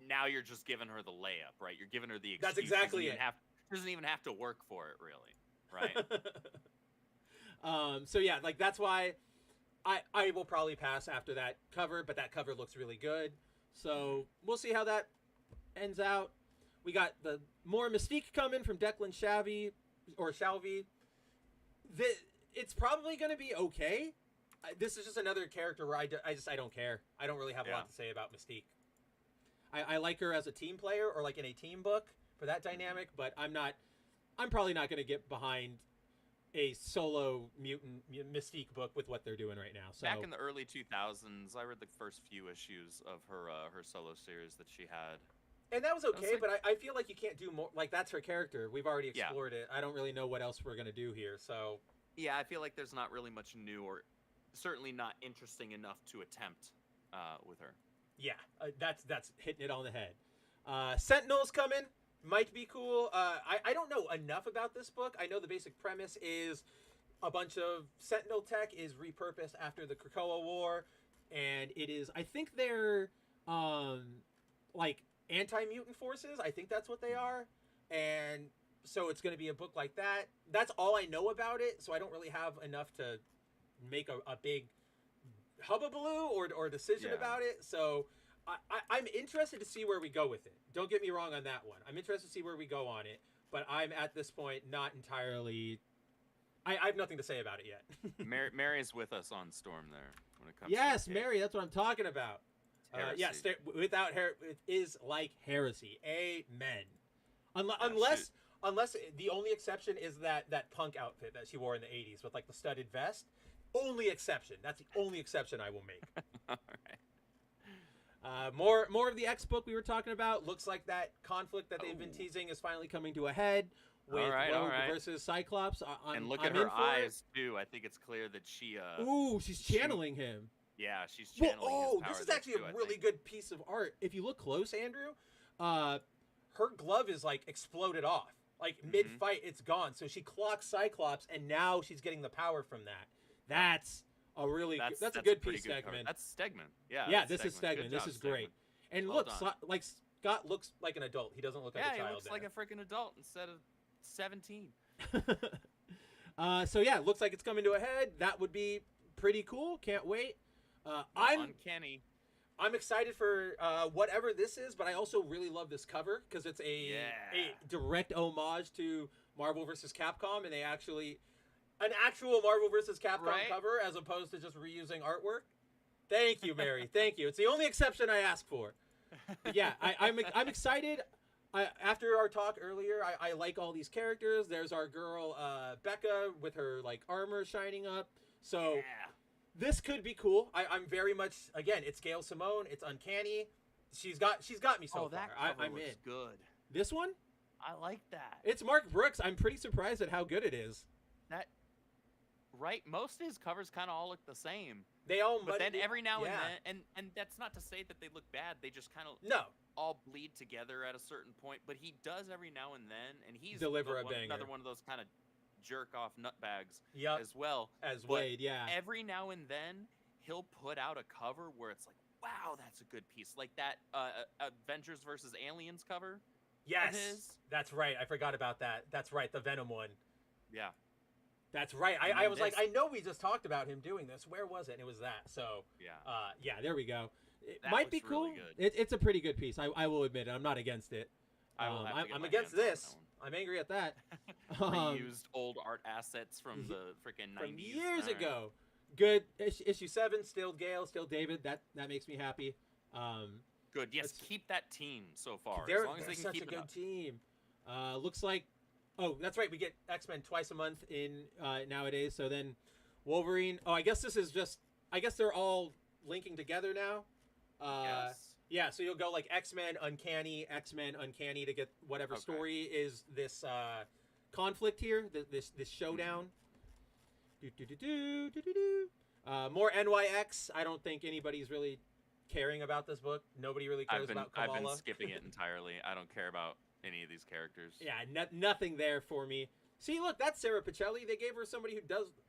Now you're just giving her the layup, right? You're giving her the excuse. That's exactly it. Doesn't even have to work for it, really, right? So yeah, like that's why I will probably pass after that cover, but that cover looks really good. So we'll see how that ends out. We got the more Mystique coming from Declan Shalvey. It's probably going to be okay. This is just another character where I don't care. I don't really have a lot to say about Mystique. I like her as a team player or like in a team book for that dynamic, but I'm probably not going to get behind a solo mutant Mystique book with what they're doing right now. So back in the early 2000s, I read the first few issues of her solo series that she had. And that was okay, but I feel like you can't do more. Like, that's her character. We've already explored it. I don't really know what else we're going to do here, so. Yeah, I feel like there's not really much new or certainly not interesting enough to attempt with her. Yeah, that's hitting it on the head. Sentinels coming. Might be cool. I don't know enough about this book. I know the basic premise is a bunch of Sentinel tech is repurposed after the Krakoa War, and it is. I think they're like anti-mutant forces. I think that's what they are, and so it's going to be a book like that. That's all I know about it, so I don't really have enough to make a big hubbubaloo or decision about it. So I'm interested to see where we go with it. Don't get me wrong on that one. I'm interested to see where we go on it, but I'm at this point not entirely. I have nothing to say about it yet. Mary's with us on Storm there when it comes. Yes, to Mary. That's what I'm talking about. Yes, without it is like heresy. Amen. Unless the only exception is that punk outfit that she wore in the 80s with like the studded vest. Only exception. That's the only exception I will make. All right. More of the X book we were talking about. Looks like that conflict that they've been teasing is finally coming to a head with Rogue versus Cyclops. And look at her eyes too. I think it's clear that she. Ooh, she's channeling him. Yeah, she's channeling his powers. This is actually a really good piece of art. If you look close, Andrew, her glove is like exploded off. Like mid-fight, it's gone. So she clocks Cyclops, and now she's getting the power from that. That's a really that's a good piece, Stegman. That's Stegman. Yeah. Yeah, this is Stegman. This is great. And look, like Scott looks like an adult. He doesn't look like a child. Yeah, he looks like a freaking adult instead of 17. So yeah, it looks like it's coming to a head. That would be pretty cool. Can't wait. I'm uncanny. I'm excited for whatever this is, but I also really love this cover because it's a direct homage to Marvel vs. Capcom, and they actually an actual Marvel vs. Capcom cover as opposed to just reusing artwork. Thank you, Mary. Thank you. It's the only exception I asked for. But yeah, I'm excited. After our talk earlier, I like all these characters. There's our girl Becca with her like armor shining up. So this could be cool. I'm very much it's Gail Simone. It's Uncanny. She's got me so far. That cover I'm looks in. Good. This one? I like that. It's Mark Brooks. I'm pretty surprised at how good it is. Most of his covers kind of all look the same. They all, but then every now and then, and that's not to say that they look bad. They just kind of all bleed together at a certain point. But he does every now and then, and he's another one of those kind of jerk off nutbags as well as Wade. Yeah, every now and then he'll put out a cover where it's like, wow, that's a good piece, like that Avengers versus Aliens cover. Yes, that's right. I forgot about that. That's right, the Venom one. Yeah. That's right. I was like, I know we just talked about him doing this. Where was it? And it was that. So there we go. It might be cool. Really it's a pretty good piece. I will admit it. I'm not against it. I'm against this. I'm angry at that. Reused old art assets from the freaking 90s. From years ago. Good. Issue 7, still Gail, still David. That makes me happy. Good. Yes, keep that team so far. They're as long as they can such keep a good it up. team. Looks like. Oh, that's right. We get X-Men twice a month in nowadays. So then Wolverine. Oh, I guess this is just. I guess they're all linking together now. Yes. Yeah. So you'll go like X-Men Uncanny to get whatever story is this conflict here. This showdown. More NYX. I don't think anybody's really caring about this book. Nobody really cares about Kamala. I've been skipping it entirely. I don't care about any of these characters. Yeah, nothing there for me. See, look, that's Sarah Pichelli. They gave her somebody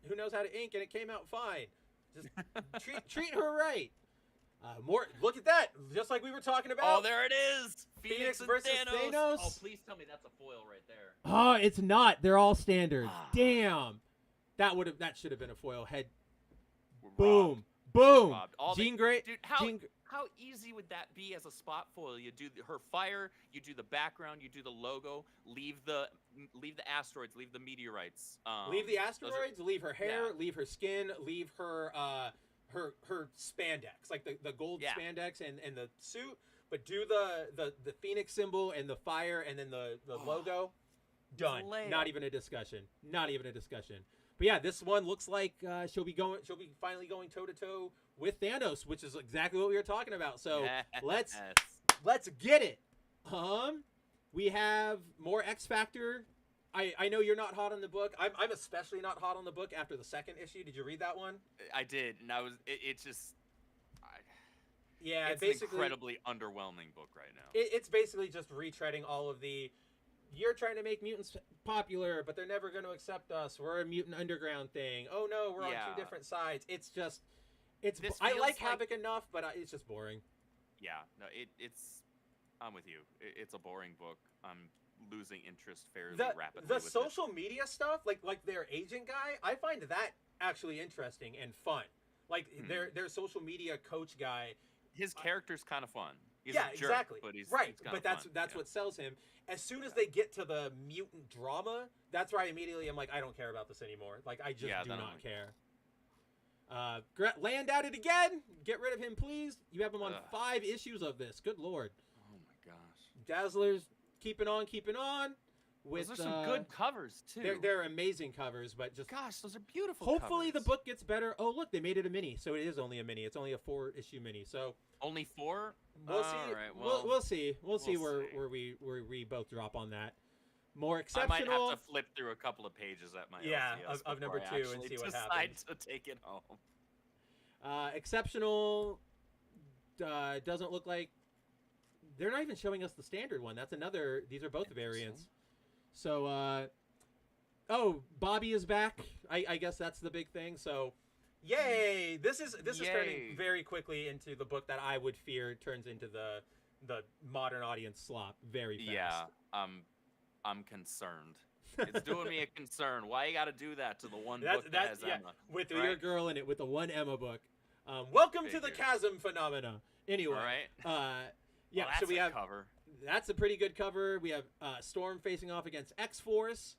who knows how to ink, and it came out fine. Just treat her right. Look at that, just like we were talking about. Oh, there it is. Phoenix versus Thanos. Oh, please tell me that's a foil right there. Oh, it's not. They're all standard. Damn. That should have been a foil head. Boom. Boom. Jean Grey. Dude, how easy would that be as a spot foil? You do her fire, you do the background, you do the logo, leave the asteroids, leave the meteorites. Leave the asteroids, leave her hair, leave her skin, leave her her spandex, like the gold spandex and the suit, but do the Phoenix symbol and the fire and then the logo. Done. Not even a discussion. But yeah, this one looks like she'll be finally going toe to toe with Thanos, which is exactly what we were talking about. So let's get it. We have more X Factor. I know you're not hot on the book. I'm especially not hot on the book after the second issue. Did you read that one? I did, and it's basically an incredibly underwhelming book right now. It's basically just retreading all of the. You're trying to make mutants popular, but they're never going to accept us. We're a mutant underground thing. Oh no, we're on two different sides. It's I feels like Havoc enough, but it's just boring. Yeah, no, it's. I'm with you. It's a boring book. I'm losing interest fairly rapidly. The with social media stuff, like their agent guy, I find that actually interesting and fun. Like their social media coach guy. His character's kind of fun. He's yeah, a jerk, exactly. But he's right. He's but that's what sells him. As soon as they get to the mutant drama, that's where I immediately am like, I don't care about this anymore. Like I just do not care. Land at it again. Get rid of him, please. You have him on 5 issues of this. Good lord. Oh my gosh. Dazzler's keeping on. Those are some good covers too. They're amazing covers, but just gosh, those are beautiful. Hopefully covers. the book gets better. Oh look, they made it a mini, so it is only a mini. It's only a 4-issue mini. So only 4. We'll see. Right, well, we'll see. We'll see where we both drop on that. More exceptional. I might have to flip through a couple of pages at my LCS of number 2 and see what happens. Decide to take it home. Exceptional doesn't look like they're not even showing us the standard one. That's another. These are both variants. So, Bobby is back. I guess that's the big thing. So, yay! This is turning very quickly into the book that I would fear turns into the modern audience slop very fast. Yeah, I'm concerned. It's doing me a concern. Why you got to do that to the one book that has Emma? With your girl in it, with the one Emma book. Welcome to the Chasm Phenomena. Anyway, well, so we have cover. That's a pretty good cover. We have Storm facing off against X-Force.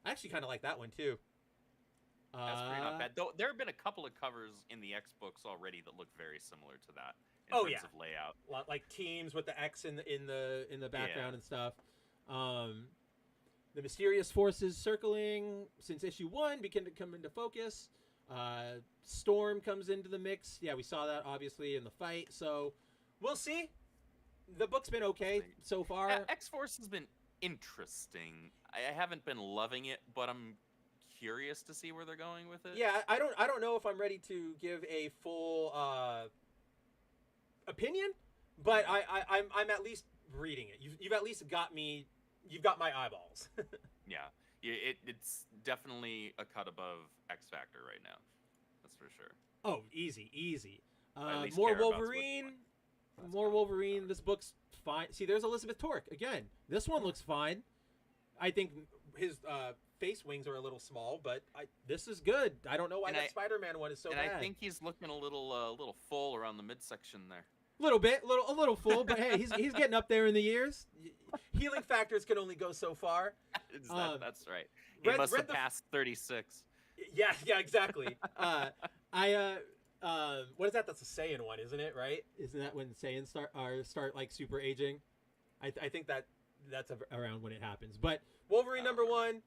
I actually kind of like that one too. That's pretty not bad. Though there have been a couple of covers in the X books already that look very similar to that in terms of layout. Like teams with the X in the background and stuff. The mysterious forces circling since issue 1 begin to come into focus. Storm comes into the mix. Yeah, we saw that obviously in the fight. So we'll see. The book's been okay so far. Yeah, X-Force has been interesting. I haven't been loving it, but I'm curious to see where they're going with it. Yeah, I don't know if I'm ready to give a full opinion, but I'm at least reading it. You've at least got me. You've got my eyeballs. Yeah, it's definitely a cut above X Factor right now. That's for sure. Oh, easy. More Wolverine. More Wolverine. This book's fine. See, there's Elizabeth Torque again. This one looks fine. I think his face wings are a little small, but this is good. I don't know why that Spider-Man one is so bad. And I think he's looking a little full around the midsection there. A little full, but hey, he's getting up there in the years. Healing factors can only go so far. That's right. He must have passed 36. Yeah, exactly. What is that? That's a Saiyan one, isn't it? Right? Isn't that when Saiyans start like super aging? I think that's around when it happens. But Wolverine number 1,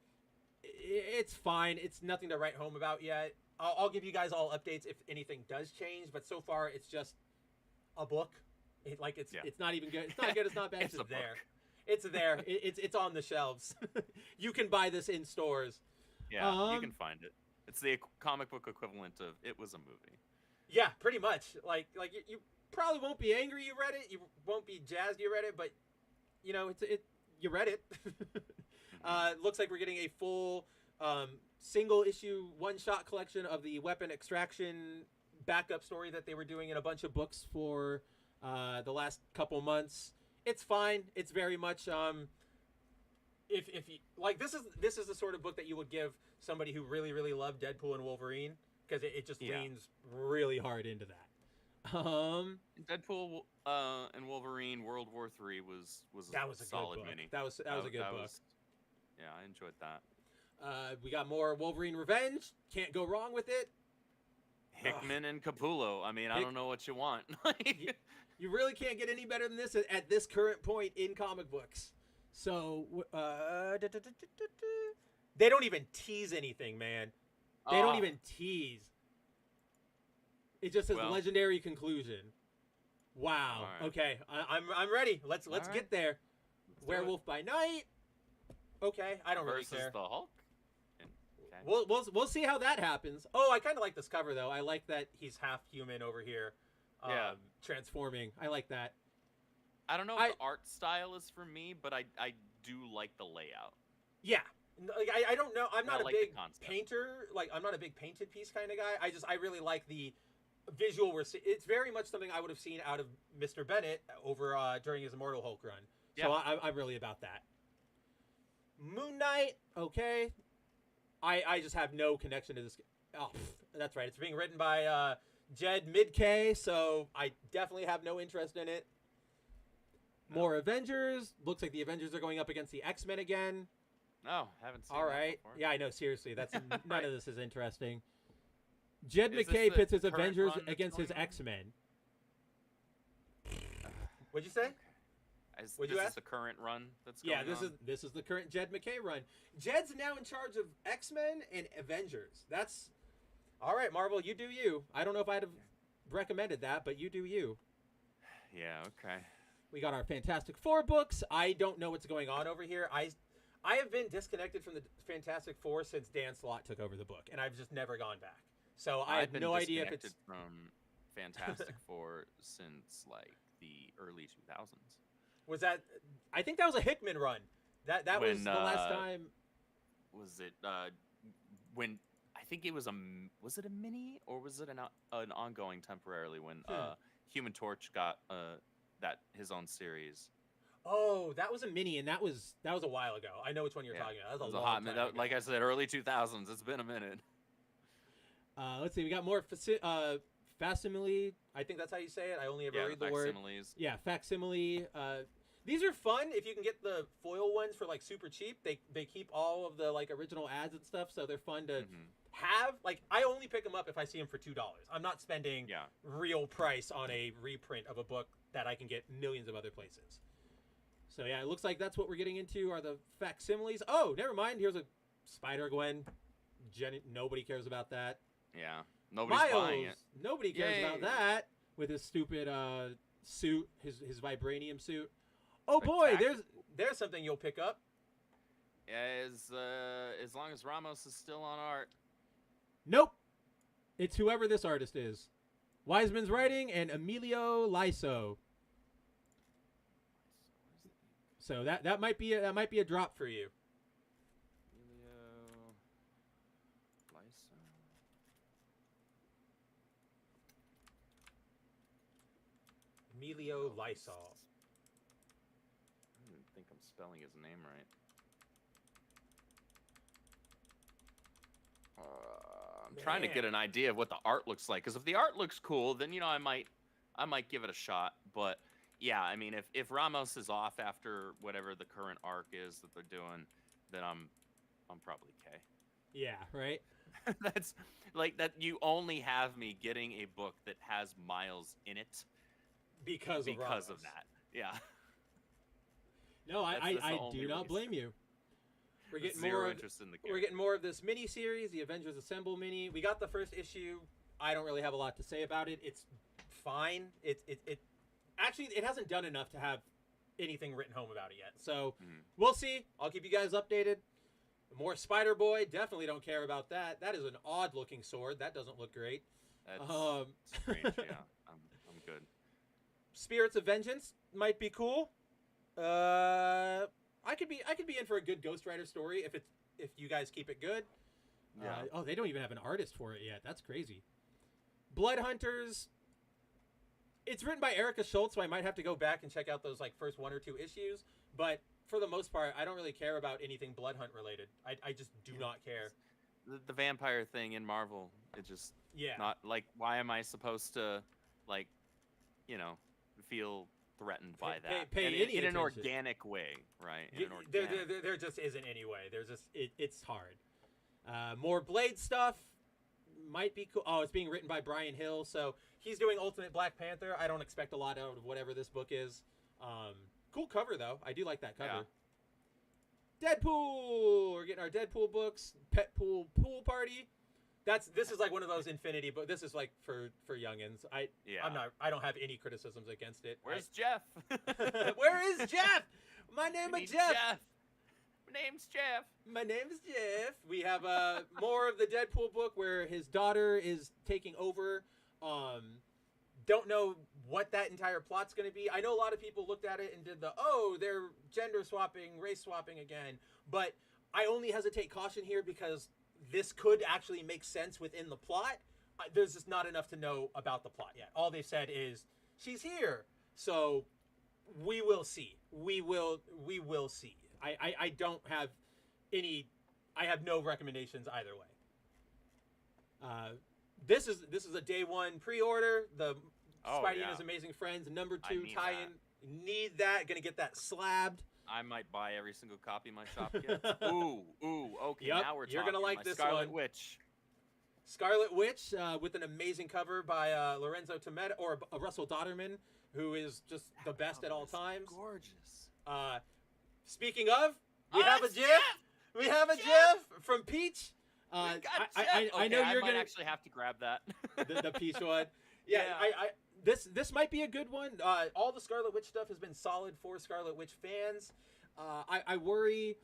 it's fine. It's nothing to write home about yet. I'll give you guys all updates if anything does change. But so far, it's just a book. It's not even good. It's not good. It's not bad. It's just there. It's there. It's on the shelves. You can buy this in stores. Yeah, you can find it. It's the comic book equivalent of it was a movie. Yeah, pretty much. Like you probably won't be angry you read it. You won't be jazzed you read it, but you read it. Looks like we're getting a full single issue one-shot collection of the weapon extraction backup story that they were doing in a bunch of books for the last couple months. It's fine. It's very much if you like this is the sort of book that you would give somebody who really loved Deadpool and Wolverine, because it just leans really hard into that. Deadpool and Wolverine World War III was a solid mini. That was a good book. Yeah, I enjoyed that. We got more Wolverine Revenge. Can't go wrong with it. Hickman and Capullo. I mean, I don't know what you want. You really can't get any better than this at this current point in comic books. So, they don't even tease anything, man. They don't even tease. It just says legendary conclusion. Wow. Right. Okay, I'm ready. Let's get there. Werewolf by Night. Okay, I don't really care. Versus the Hulk. Okay. We'll see how that happens. Oh, I kind of like this cover though. I like that he's half human over here. Transforming. I like that. I don't know if the art style is for me, but I do like the layout. Yeah. Like, I don't know. I'm not a like big painter. Like, I'm not a big painted piece kind of guy. I really like the visual it's very much something I would have seen out of Mr. Bennett over during his Immortal Hulk run. So Yeah. I'm really about that. Moon Knight, okay. I just have no connection to this. Oh, that's right. It's being written by Jed Midkay, so I definitely have no interest in it. More Avengers. Looks like the Avengers are going up against the X-Men again. No, haven't seen All that right. before. Yeah, I know. Seriously, that's none Right. of this is interesting. Jed Is this McKay the pits his current Avengers run that's against his going on? X-Men. What'd you say? What'd you This is ask? the current run that's going Yeah, on? this is the current Jed McKay run. Jed's now in charge of X-Men and Avengers. That's all right, Marvel. You do you. I don't know if I'd have recommended that, but you do you. Yeah, okay. We got our Fantastic Four books. I don't know what's going on over here. I have been disconnected from the Fantastic Four since Dan Slott took over the book, and I've just never gone back. So I have I've been no idea if it's disconnected from Fantastic Four since like the early 2000s. was that. I think that was a Hickman run. That was When, the last time. Was it when I think it was was it a mini or was it an ongoing temporarily when Human Torch got that his own series? Oh, that was a mini, and that was a while ago. I know which one you're talking about. That was a long hot time minute. ago. Like I said, early 2000s. It's been a minute. Let's see. We got more facsimile. I think that's how you say it. I only ever read the word. Facsimiles. Yeah, facsimile. These are fun if you can get the foil ones for like super cheap. They keep all of the like original ads and stuff, so they're fun to have. Like I only pick them up if I see them for $2. I'm not spending real price on a reprint of a book that I can get millions of other places. So yeah, it looks like that's what we're getting into are the facsimiles. Oh, never mind. Here's a Spider-Gwen. Nobody cares about that. Yeah, nobody's buying it. Nobody cares about that with his stupid suit, his vibranium suit. Oh boy, there's something you'll pick up. Yeah, as long as Ramos is still on art. Nope, it's whoever this artist is. Wiseman's writing and Emilio Liso. So that might be a drop for you. Emilio Lysol. I don't think I'm spelling his name right. I'm trying to get an idea of what the art looks like, because if the art looks cool, then I might give it a shot. But yeah, I mean, if Ramos is off after whatever the current arc is that they're doing, then I'm probably K. Yeah, right. That's like that. You only have me getting a book that has Miles in it because of that. Yeah. No, I do not reason. blame you. We're getting Zero interest in the character. We're getting more of this mini series, the Avengers Assemble mini. We got the first issue. I don't really have a lot to say about it. It's fine. It actually it hasn't done enough to have anything written home about it yet. So we'll see. I'll keep you guys updated. More Spider Boy. Definitely don't care about that. That is an odd looking sword. That doesn't look great. That's strange. Yeah, I'm good. Spirits of Vengeance might be cool. I could be in for a good Ghost Rider story if you guys keep it good. Yeah. They don't even have an artist for it yet. That's crazy. Blood Hunters. It's written by Erica Schultz, so I might have to go back and check out those like first 1 or 2 issues. But for the most part, I don't really care about anything Blood Hunt related. I just do not care. The vampire thing in Marvel, it just not like, why am I supposed to like, feel threatened by that in an organic way, right? There just isn't any way. There's just it's hard. More Blade stuff might be cool. Oh, it's being written by Brian Hill, so he's doing Ultimate Black Panther. I don't expect a lot out of whatever this book is. Cool cover though. I do like that cover. Yeah. Deadpool. We're getting our Deadpool books. Pet Pool Party. This is like one of those Infinity, but this is like for youngins. I don't have any criticisms against it. Where's Jeff? Where is Jeff? My name is Jeff. My name's Jeff. My name is Jeff. We have more of the Deadpool book where his daughter is taking over. Don't know what that entire plot's going to be. I know a lot of people looked at it and did they're gender swapping, race swapping again. But I only hesitate caution here because this could actually make sense within the plot, there's just not enough to know about the plot yet. All they've said is she's here, so we will see. We will see. I don't have any. I have no recommendations either way. This is a day one pre-order. The Spidey and His Amazing Friends #2 tie-in. Need that. Gonna get that slabbed. I might buy every single copy my shop gets. Ooh, okay. Yep, Now we're talking. you're gonna like this Scarlet one. Witch. Scarlet Witch with an amazing cover by Lorenzo Tometa or Russell Dodderman, who is just the best at all times. Gorgeous. Speaking of, we have a GIF. We have a GIF from Peach. I know you're gonna actually have to grab that. the Peach one. Yeah. This might be a good one. All the Scarlet Witch stuff has been solid for Scarlet Witch fans. I worry.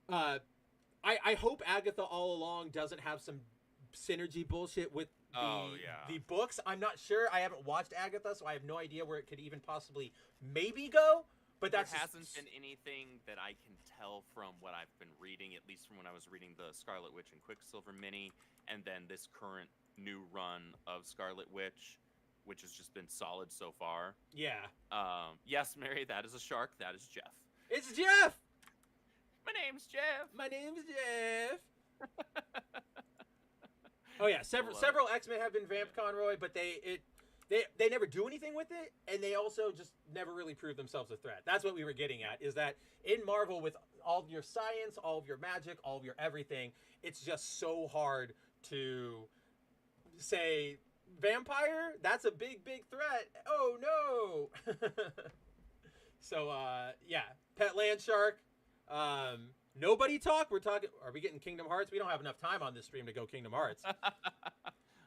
I hope Agatha all along doesn't have some synergy bullshit with the books. I'm not sure. I haven't watched Agatha, so I have no idea where it could even possibly maybe go. But there hasn't been anything that I can tell from what I've been reading, at least from when I was reading the Scarlet Witch and Quicksilver mini, and then this current new run of Scarlet Witch, which has just been solid so far. Yeah. Yes, Mary, that is a shark. That is Jeff. It's Jeff! My name's Jeff. My name's Jeff. Oh, yeah. Several X-Men have been vamped, Conroy, but they never do anything with it, and they also just never really prove themselves a threat. That's what we were getting at, is that in Marvel, with all of your science, all of your magic, all of your everything, it's just so hard to say, vampire? That's a big, big threat. Oh, no! So, yeah. Pet Land Shark. Nobody talk. We're talking... Are we getting Kingdom Hearts? We don't have enough time on this stream to go Kingdom Hearts.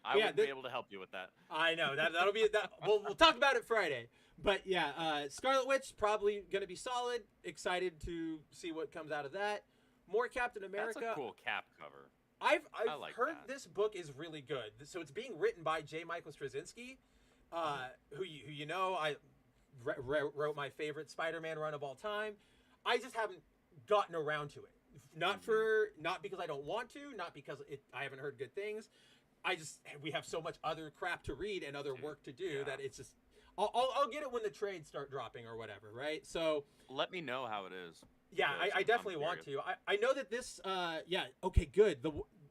I wouldn't be able to help you with that. I know that'll be that. We'll talk about it Friday. But yeah, Scarlet Witch probably going to be solid. Excited to see what comes out of that. More Captain America. That's a cool cap cover. I've like heard that. This book is really good. So it's being written by J. Michael Straczynski, who you know I wrote my favorite Spider-Man run of all time. I just haven't gotten around to it. Not because I don't want to, not because I haven't heard good things. We have so much other crap to read and other work to do that it's just I'll get it when the trades start dropping or whatever, right? So let me know how it is. Yeah, I definitely want to. I know that this okay, good.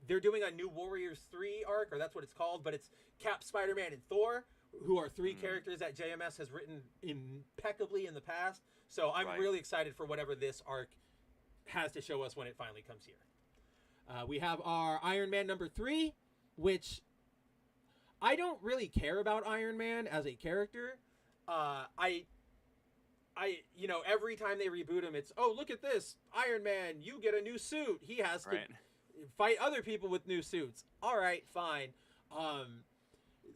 They're doing a new Warriors 3 arc, or that's what it's called, but it's Cap, Spider-Man, and Thor, who are three characters that JMS has written impeccably in the past. So I'm really excited for whatever this arc has to show us when it finally comes here. We have our Iron Man #3, which I don't really care about Iron Man as a character. Every time they reboot him, it's, oh, look at this. Iron Man, you get a new suit. He has to fight other people with new suits. All right, fine.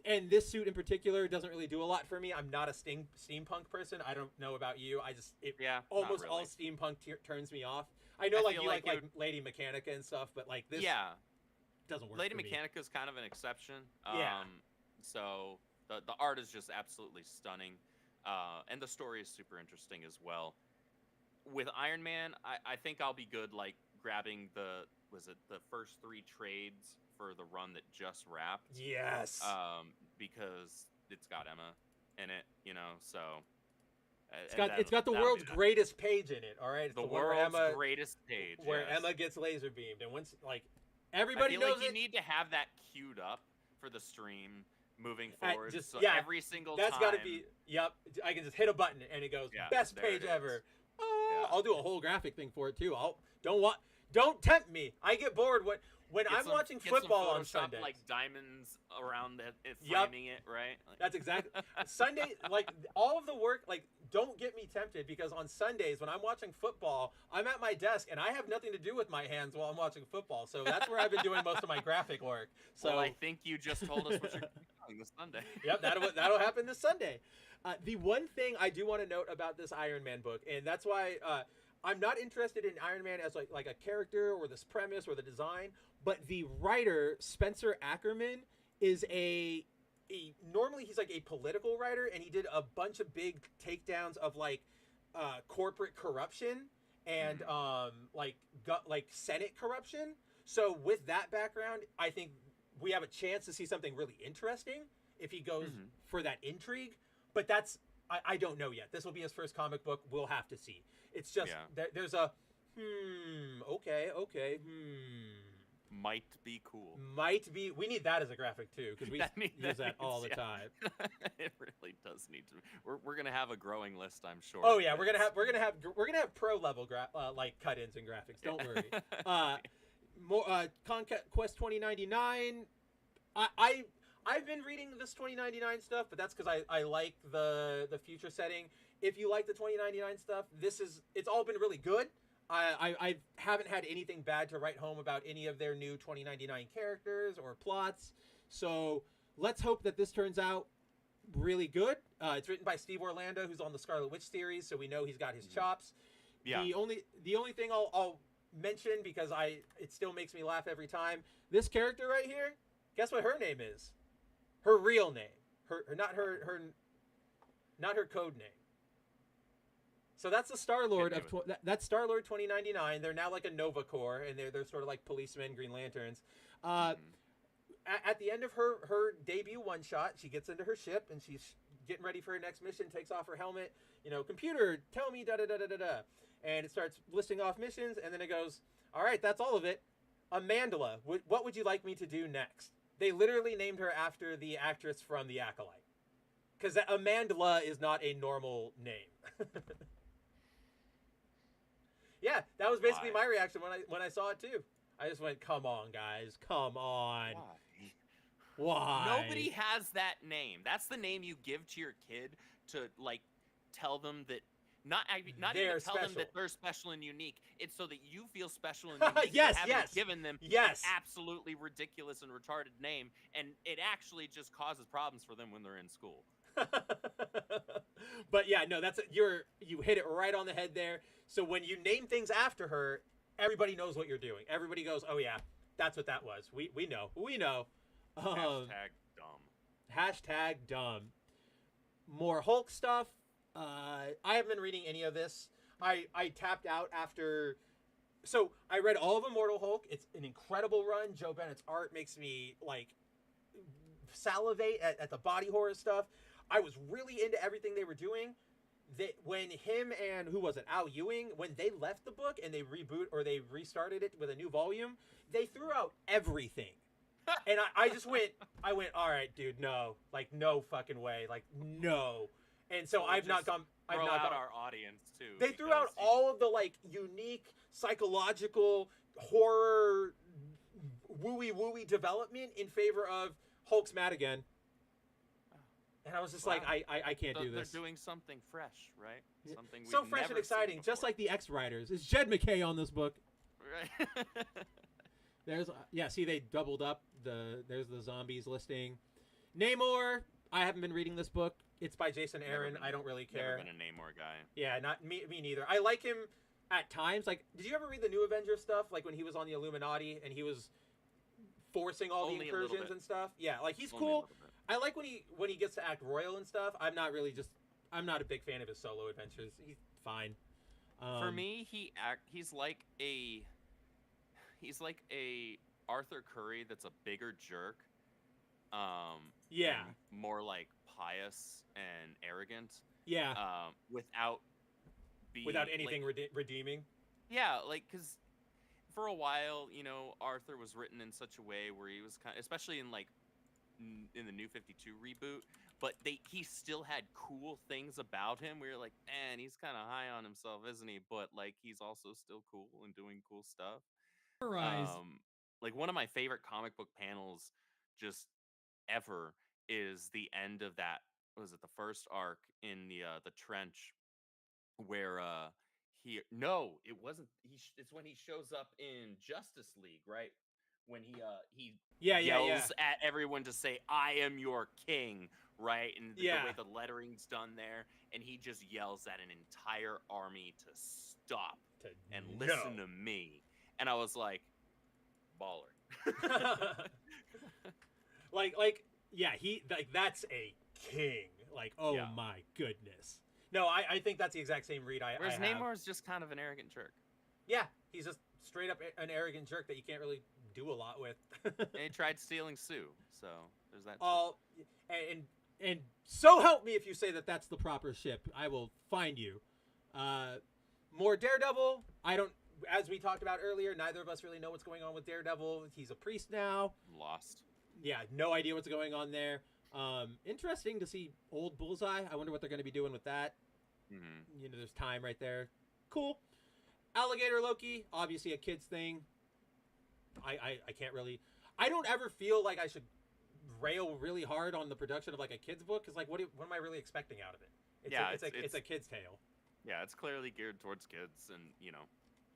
And this suit in particular doesn't really do a lot for me. I'm not a steampunk person. I don't know about you. Almost all steampunk turns me off. I know, you like Lady Mechanica and stuff, but like this doesn't work Lady for me. Mechanica is kind of an exception. Yeah. So the art is just absolutely stunning. And the story is super interesting as well. With Iron Man, I think I'll be good grabbing the first 3 trades for the run that just wrapped. Yes. Because it's got Emma in it, so it's got the world's greatest page in it, all right? It's the world's greatest page. Where Emma gets laser beamed, and once everybody knows you need to have that queued up for the stream moving forward. Every single that's time. Got to be. Yep. I can just hit a button and it goes best page ever. I'll do a whole graphic thing for it too. Don't tempt me. I get bored when I'm watching football on Sunday. Like diamonds around it, framing it, right? That's exactly Sunday. All of the work. Don't get me tempted, because on Sundays when I'm watching football, I'm at my desk and I have nothing to do with my hands while I'm watching football. So that's where I've been doing most of my graphic work. So well, I think you just told us what you're doing this Sunday. Yep, that'll happen this Sunday. The one thing I do want to note about this Iron Man book, and that's why I'm not interested in Iron Man as like a character or this premise or the design, but the writer Spencer Ackerman is normally he's like a political writer, and he did a bunch of big takedowns of corporate corruption and Senate corruption. So with that background, I think we have a chance to see something really interesting if he goes Mm-hmm. for that intrigue. But I don't know yet. This will be his first comic book. We'll have to see. It's just there's a okay. Might be cool. Might be. We need that as a graphic too, because we use that all the time. It really does need to. We're gonna have a growing list, I'm sure. Oh yeah, we're gonna have pro level like cut-ins and graphics. Don't worry. More Conquest 2099. I've been reading this 2099 stuff, but that's because I like the future setting. If you like the 2099 stuff, it's all been really good. I haven't had anything bad to write home about any of their new 2099 characters or plots. So let's hope that this turns out really good. It's written by Steve Orlando, who's on the Scarlet Witch series, so we know he's got his chops. Yeah. The only thing I'll mention, because it still makes me laugh every time, this character right here, guess what her name is? Her real name. Not her code name. So that's the Star-Lord that's Star-Lord 2099. They're now like a Nova Corps, and they're sort of like policemen, Green Lanterns. At the end of her debut one-shot, she gets into her ship, and she's getting ready for her next mission, takes off her helmet, computer, tell me da-da-da-da-da-da. And it starts listing off missions, and then it goes, all right, that's all of it. Amandla, what would you like me to do next? They literally named her after the actress from The Acolyte. Because Amandla is not a normal name. Yeah, that was basically my reaction when I saw it too. I just went, "Come on, guys, come on." Why? Nobody has that name. That's the name you give to your kid to like tell them that not even tell them that they're special and unique. It's so that you feel special and unique. Yes, for having given them an absolutely ridiculous and retarded name, and it actually just causes problems for them when they're in school. But yeah, no, you hit it right on the head there. So when you name things after her, everybody knows what you're doing. Everybody goes, "Oh yeah, that's what that was. We know. Hashtag dumb. More Hulk stuff. I haven't been reading any of this. I tapped out after. So I read all of Immortal Hulk. It's an incredible run. Joe Bennett's art makes me like salivate at the body horror stuff. I was really into everything they were doing. When him and Al Ewing, when they left the book and they restarted it with a new volume, they threw out everything. And I went, all right, dude, no, like no fucking way, like no. And so I've not gone. Our audience too. They threw out all of the like unique psychological horror, wooey development in favor of Hulk's mad again. And I was just like, I can't do this. They're doing something fresh, right? Something so fresh and exciting, just like the X-Writers. Is Jed McKay on this book? Right. See, they doubled up. There's the zombies listing. Namor, I haven't been reading this book. It's by Jason Aaron. I don't really care. Never been a Namor guy. Yeah, not me neither. I like him at times. Like, did you ever read the New Avengers stuff? Like when he was on the Illuminati and he was forcing all the incursions and stuff. Yeah, like he's cool. I like when he gets to act royal and stuff. I'm not a big fan of his solo adventures. He's fine. For me, he's like a Arthur Curry that's a bigger jerk. Yeah. More like pious and arrogant. Yeah. Without anything redeeming. Yeah, like because for a while, Arthur was written in such a way where he was kind of, especially in like in the New 52 reboot, but he still had cool things about him where you're like, man, he's kind of high on himself, isn't he? But like he's also still cool and doing cool stuff. Like one of my favorite comic book panels just ever is the end of that, was it the first arc in the trench where it wasn't it's when he shows up in Justice League, right? When he yells at everyone to say, "I am your king," right? And the way the lettering's done there, and he just yells at an entire army to stop and listen to me. And I was like, baller. That's a king. Like, oh my goodness. No, I think that's the exact same read I Whereas have. Namor is just kind of an arrogant jerk. Yeah, he's just straight up an arrogant jerk that you can't really do a lot with. And he tried stealing Sue, so there's that. Oh, and so help me if you say that that's the proper ship. I will find you. More Daredevil. I don't. As we talked about earlier, neither of us really know what's going on with Daredevil. He's a priest now. Lost. Yeah, no idea what's going on there. Interesting to see old Bullseye. I wonder what they're going to be doing with that. Mm-hmm. You know, there's time right there. Cool. Alligator Loki, obviously a kid's thing. I can't really. I don't ever feel like I should rail really hard on the production of like a kid's book because like what am I really expecting out of it? It's a kid's tale. Yeah, it's clearly geared towards kids, and you know,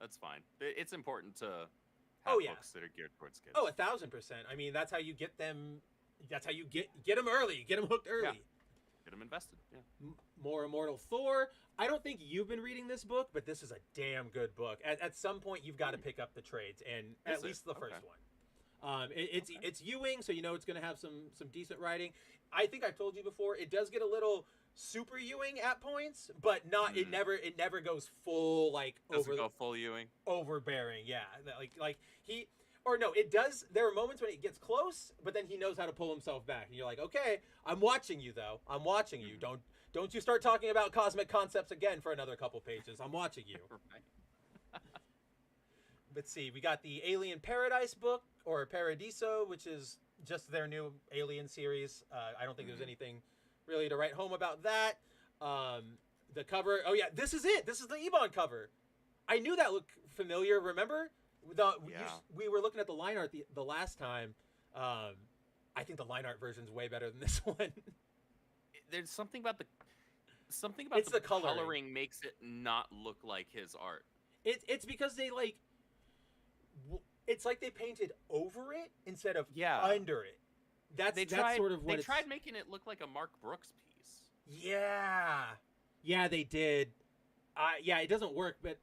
that's fine. It's important to have books that are geared towards kids. Oh, 1,000%. I mean, that's how you get them. That's how you get them early. Get them hooked early. Yeah. Get them invested. Yeah. More Immortal Thor. I don't think you've been reading this book, but this is a damn good book. At some point, you've got to pick up the trades, and at least the first one. It's Ewing, so you know it's going to have some decent writing. I think I've told you before. It does get a little super Ewing at points, but not. It never goes full like full Ewing. Overbearing, yeah. Like he. Or no, it does. There are moments when it gets close, but then he knows how to pull himself back, and you're like, okay, I'm watching you though. I'm watching you. Don't you start talking about cosmic concepts again for another couple pages. I'm watching you. Let's see. We got the Alien Paradise book or Paradiso, which is just their new Alien series. I don't think there's anything really to write home about that. The cover. Oh yeah, this is it. This is the Ebon cover. I knew that looked familiar. Remember? We were looking at the line art the last time. I think the line art version's way better than this one. There's something about the coloring makes it not look like his art. It's because they like. It's like they painted over it instead of under it. That's sort of what they tried making it look like a Mark Brooks piece. Yeah, they did. Yeah, it doesn't work, but.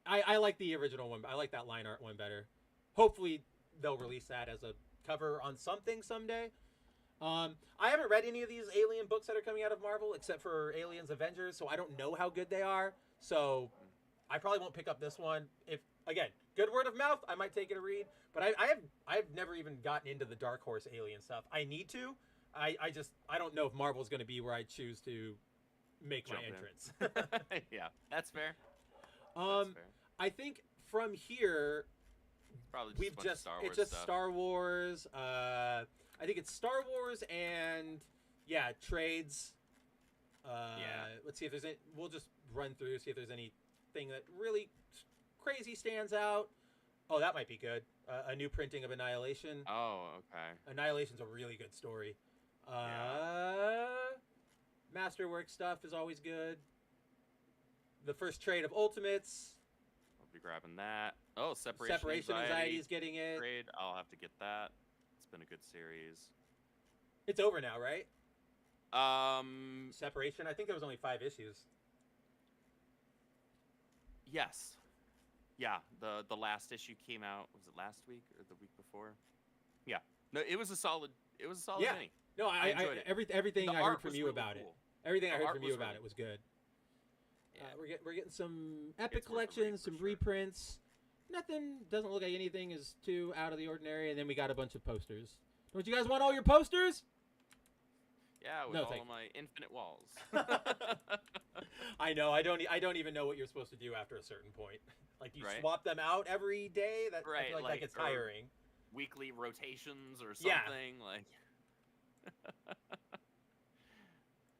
I like the original one. I like that line art one better. Hopefully they'll release that as a cover on something someday. I haven't read any of these Alien books that are coming out of Marvel except for Aliens Avengers, so I don't know how good they are. So I probably won't pick up this one. If again, good word of mouth, I might take it a read. But I've never even gotten into the Dark Horse Alien stuff. I need to. I don't know if Marvel's going to be where I choose to make my entrance. Yeah, that's fair. I think from here, probably just Star Wars. I think it's Star Wars and trades. Let's see if there's any. We'll just run through, see if there's anything that really crazy stands out. Oh, that might be good. A new printing of Annihilation. Oh, okay. Annihilation's a really good story. Masterwork stuff is always good. The first trade of Ultimates. I'll be grabbing that. Oh, Separation Anxiety is getting it. Trade. I'll have to get that. It's been a good series. It's over now, right? Separation. I think there was only 5 issues. Yes. Yeah. The last issue came out. Was it last week or the week before? Yeah. No, it was a solid. It was a solid mini. No, I enjoyed it. Everything I heard from you really about cool. it. Everything I heard from you about it was good. Yeah. We're getting some epic collections, some reprints. Nothing doesn't look like anything is too out of the ordinary, and then we got a bunch of posters. Don't you guys want all your posters? Yeah, with all of my infinite walls. I know. I don't even know what you're supposed to do after a certain point. Like, do you swap them out every day? I feel like that gets tiring. Weekly rotations or something like.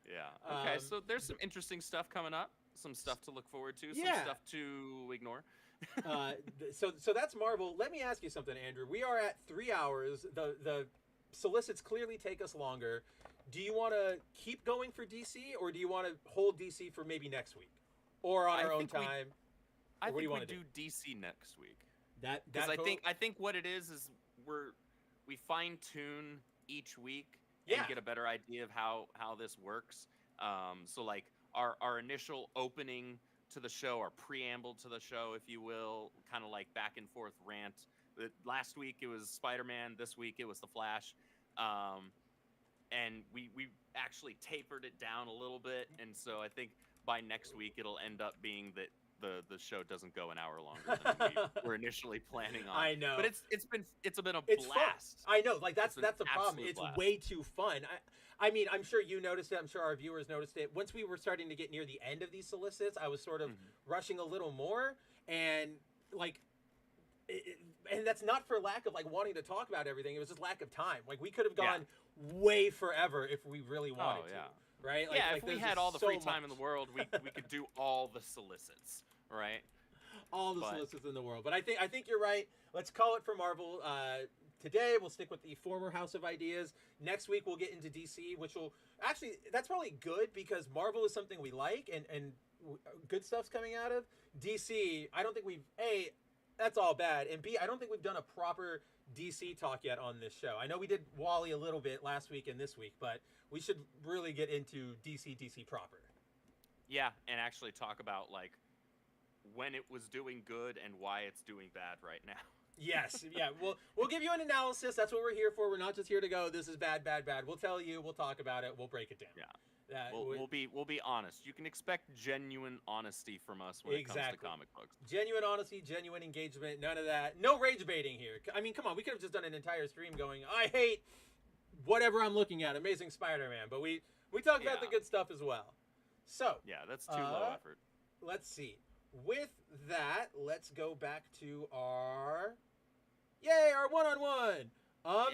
Yeah. Okay. So there's some interesting stuff coming up. Some stuff to look forward to. Some stuff to ignore. So that's Marvel. Let me ask you something, Andrew. We are at 3 hours. The solicits clearly take us longer. Do you want to keep going for DC, or do you want to hold DC for maybe next week, or on our own time? I think we do DC next week. Because I think what it is we fine tune each week and get a better idea of how this works. So like our initial opening to the show, our preamble to the show, if you will, kind of like back and forth rant. Last week it was Spider-Man. This week it was The Flash. And we actually tapered it down a little bit. And so I think by next week it'll end up being that the show doesn't go an hour longer than we were initially planning on. I know, but it's been a it's blast. Fun. I know, like that's the problem. Absolute It's blast. way too fun. I mean, I'm sure you noticed it. I'm sure our viewers noticed it. Once we were starting to get near the end of these solicits, I was sort of rushing a little more, and like. And that's not for lack of like wanting to talk about everything. It was just lack of time. Like we could have gone way forever if we really wanted to, right? Like, yeah, like if we there's had just all the so free time much. in the world, we could do all the solicits, right? All the solicits in the world. But I think you're right. Let's call it for Marvel. Today we'll stick with the former House of Ideas. Next week we'll get into DC, which will actually that's probably good because Marvel is something we like and good stuff's coming out of. DC, I don't think we've that's all bad. And B, I don't think we've done a proper DC talk yet on this show. I know we did Wally a little bit last week and this week, but we should really get into DC proper. Yeah, and actually talk about like when it was doing good and why it's doing bad right now. Yes, yeah. We'll give you an analysis. That's what we're here for. We're not just here to go, this is bad, bad, bad. We'll tell you, we'll talk about it, we'll break it down. Yeah. We'll be honest. You can expect genuine honesty from us when it comes to comic books. Genuine honesty, genuine engagement, none of that. No rage baiting here. I mean, come on, we could have just done an entire stream going, I hate whatever I'm looking at, Amazing Spider-Man, but we talk about the good stuff as well. So yeah, that's too low effort. Let's see. With that, let's go back to our one-on-one. All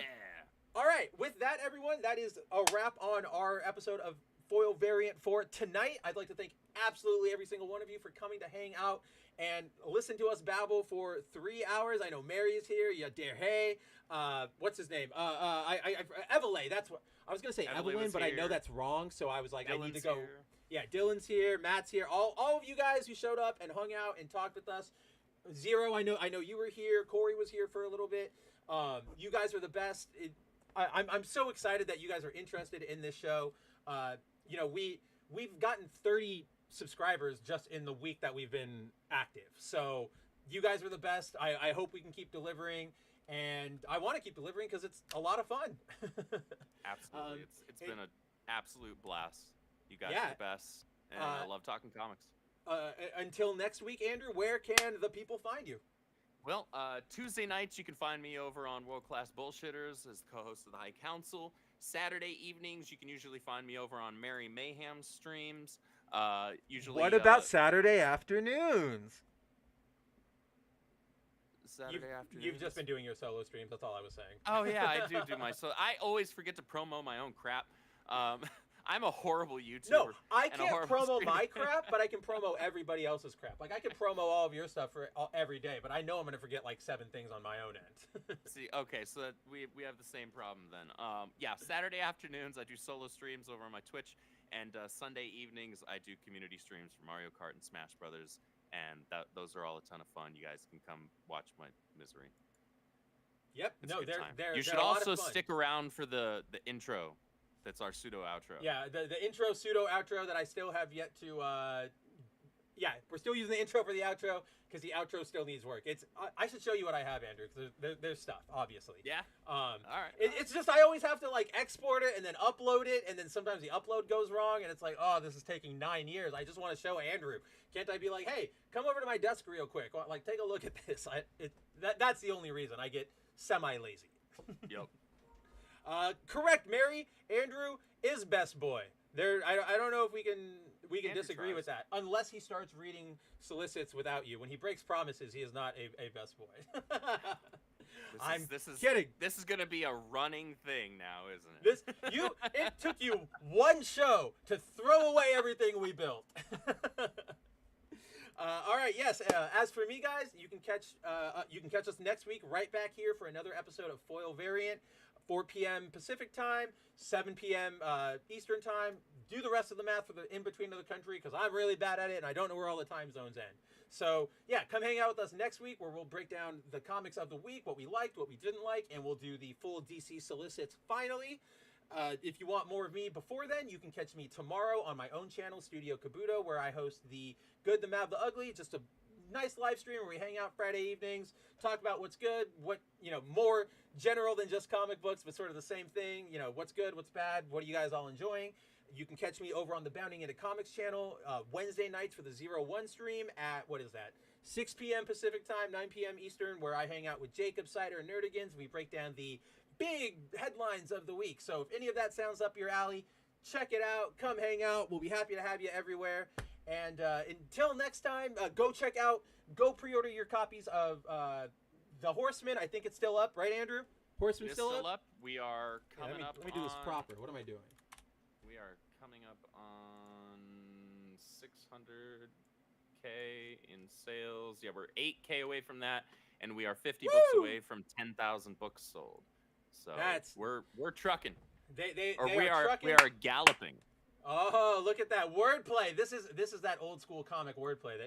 right, with that, everyone, that is a wrap on our episode of Foil Variant for tonight. I'd like to thank absolutely every single one of you for coming to hang out and listen to us babble for 3 hours. I know Mary is here. Yeah, Derhay. What's his name? Evelyn. That's what I was gonna say, Evelyn, but I know that's wrong. So I was like, I need to go. Here. Yeah, Dylan's here. Matt's here. All of you guys who showed up and hung out and talked with us. Zero, I know you were here. Corey was here for a little bit. You guys are the best. I'm so excited that you guys are interested in this show. We've gotten 30 subscribers just in the week that we've been active. So you guys are the best. I hope we can keep delivering, and I want to keep delivering because it's a lot of fun. Absolutely, it's been an absolute blast. You guys are the best, and I love talking comics. Until next week, Andrew, where can the people find you? Well, Tuesday nights you can find me over on World Class Bullshitters as co-host of the High Council. Saturday evenings you can usually find me over on Merry Mayhem streams. Usually. What about Saturday afternoons? Saturday afternoons. You've just been doing your solo streams. That's all I was saying. Oh yeah, I do my so. I always forget to promo my own crap. I'm a horrible YouTuber. No, I can't promo my crap, but I can promo everybody else's crap. Like, I can promo all of your stuff for every day, but I know I'm going to forget, like, 7 things on my own end. See, okay, so that we have the same problem then. Yeah, Saturday afternoons, I do solo streams over on my Twitch, and Sunday evenings, I do community streams for Mario Kart and Smash Brothers, and those are all a ton of fun. You guys can come watch my misery. Yep, they're You should also stick around for the intro. That's our pseudo outro. Yeah, the intro pseudo outro that I still have yet to. Yeah, we're still using the intro for the outro because the outro still needs work. I should show you what I have, Andrew. Because there's stuff, obviously. Yeah. All right. It's just I always have to like export it and then upload it, and then sometimes the upload goes wrong, and it's like, oh, this is taking 9 years. I just want to show Andrew. Can't I be like, hey, come over to my desk real quick? Like, take a look at this. That's the only reason I get semi-lazy. Yep. Correct, Mary. Andrew is best boy. I don't know if we can disagree with that. Unless he starts reading Solicits without you. When he breaks promises, he is not a best boy. This is kidding. This is going to be a running thing now, isn't it? It took you one show to throw away everything we built. All right, yes. As for me, guys, you can catch us next week right back here for another episode of Foil Variant. 4 p.m. Pacific time, 7 p.m. Eastern time. Do the rest of the math for the in-between of the country because I'm really bad at it and I don't know where all the time zones end. So, yeah, come hang out with us next week where we'll break down the comics of the week, what we liked, what we didn't like, and we'll do the full DC Solicits finally. If you want more of me before then, you can catch me tomorrow on my own channel, Studio Kabuto, where I host the Good, the Mad, the Ugly, just a nice live stream where we hang out Friday evenings, talk about what's good, what, more general than just comic books, but sort of the same thing. What's good, what's bad, what are you guys all enjoying? You can catch me over on the Bounding Into Comics channel Wednesday nights for the 01 stream at, 6 p.m. Pacific time, 9 p.m. Eastern, where I hang out with Jacob, Cider, and Nerdigans. We break down the big headlines of the week. So if any of that sounds up your alley, check it out. Come hang out. We'll be happy to have you everywhere. And until next time, go pre-order your copies of The Horseman. I think it's still up, right, Andrew? Horseman's It's still up. We are coming up. Let me do this proper. What am I doing? We are coming up on 600K in sales. Yeah, we're 8K away from that, and we are 50 books away from 10,000 books sold. So we're trucking. We are galloping. Oh, look at that wordplay! This is that old school comic wordplay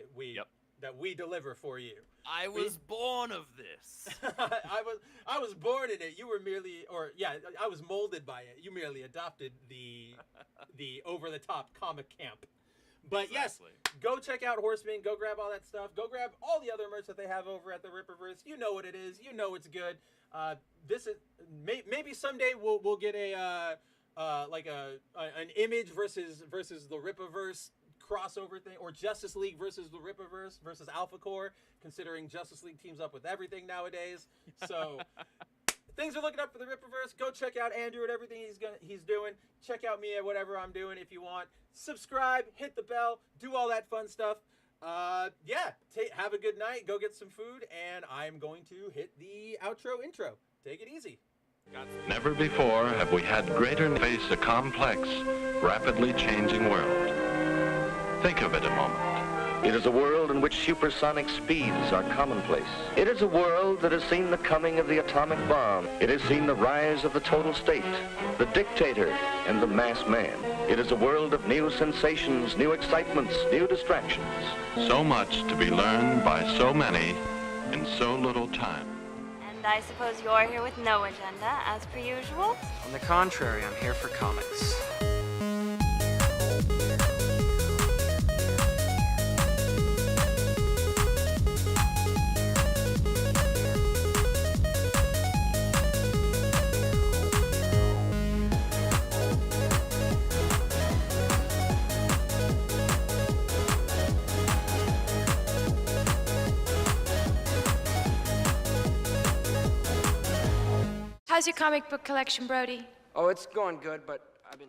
that we deliver for you. I was born of this. I was born in it. You were merely, I was molded by it. You merely adopted the over the top comic camp. But exactly. Yes, go check out Horseman. Go grab all that stuff. Go grab all the other merch that they have over at the Rippaverse. You know what it is. You know it's good. This is maybe someday we'll get an Image versus the Rippaverse crossover thing, or Justice League versus the Rippaverse versus Alpha Corps, considering Justice League teams up with everything nowadays. So things are looking up for the Rippaverse. Go check out Andrew and everything he's doing. Check out me at whatever I'm doing if you want. Subscribe, hit the bell, do all that fun stuff. Have a good night. Go get some food, and I'm going to hit the intro. Take it easy. Never before have we had greater face a complex, rapidly changing world. Think of it a moment. It is a world in which supersonic speeds are commonplace. It is a world that has seen the coming of the atomic bomb. It has seen the rise of the total state, the dictator, and the mass man. It is a world of new sensations, new excitements, new distractions. So much to be learned by so many in so little time. And I suppose you're here with no agenda, as per usual? On the contrary, I'm here for comics. How's your comic book collection, Brody? Oh, it's going good, but I've been...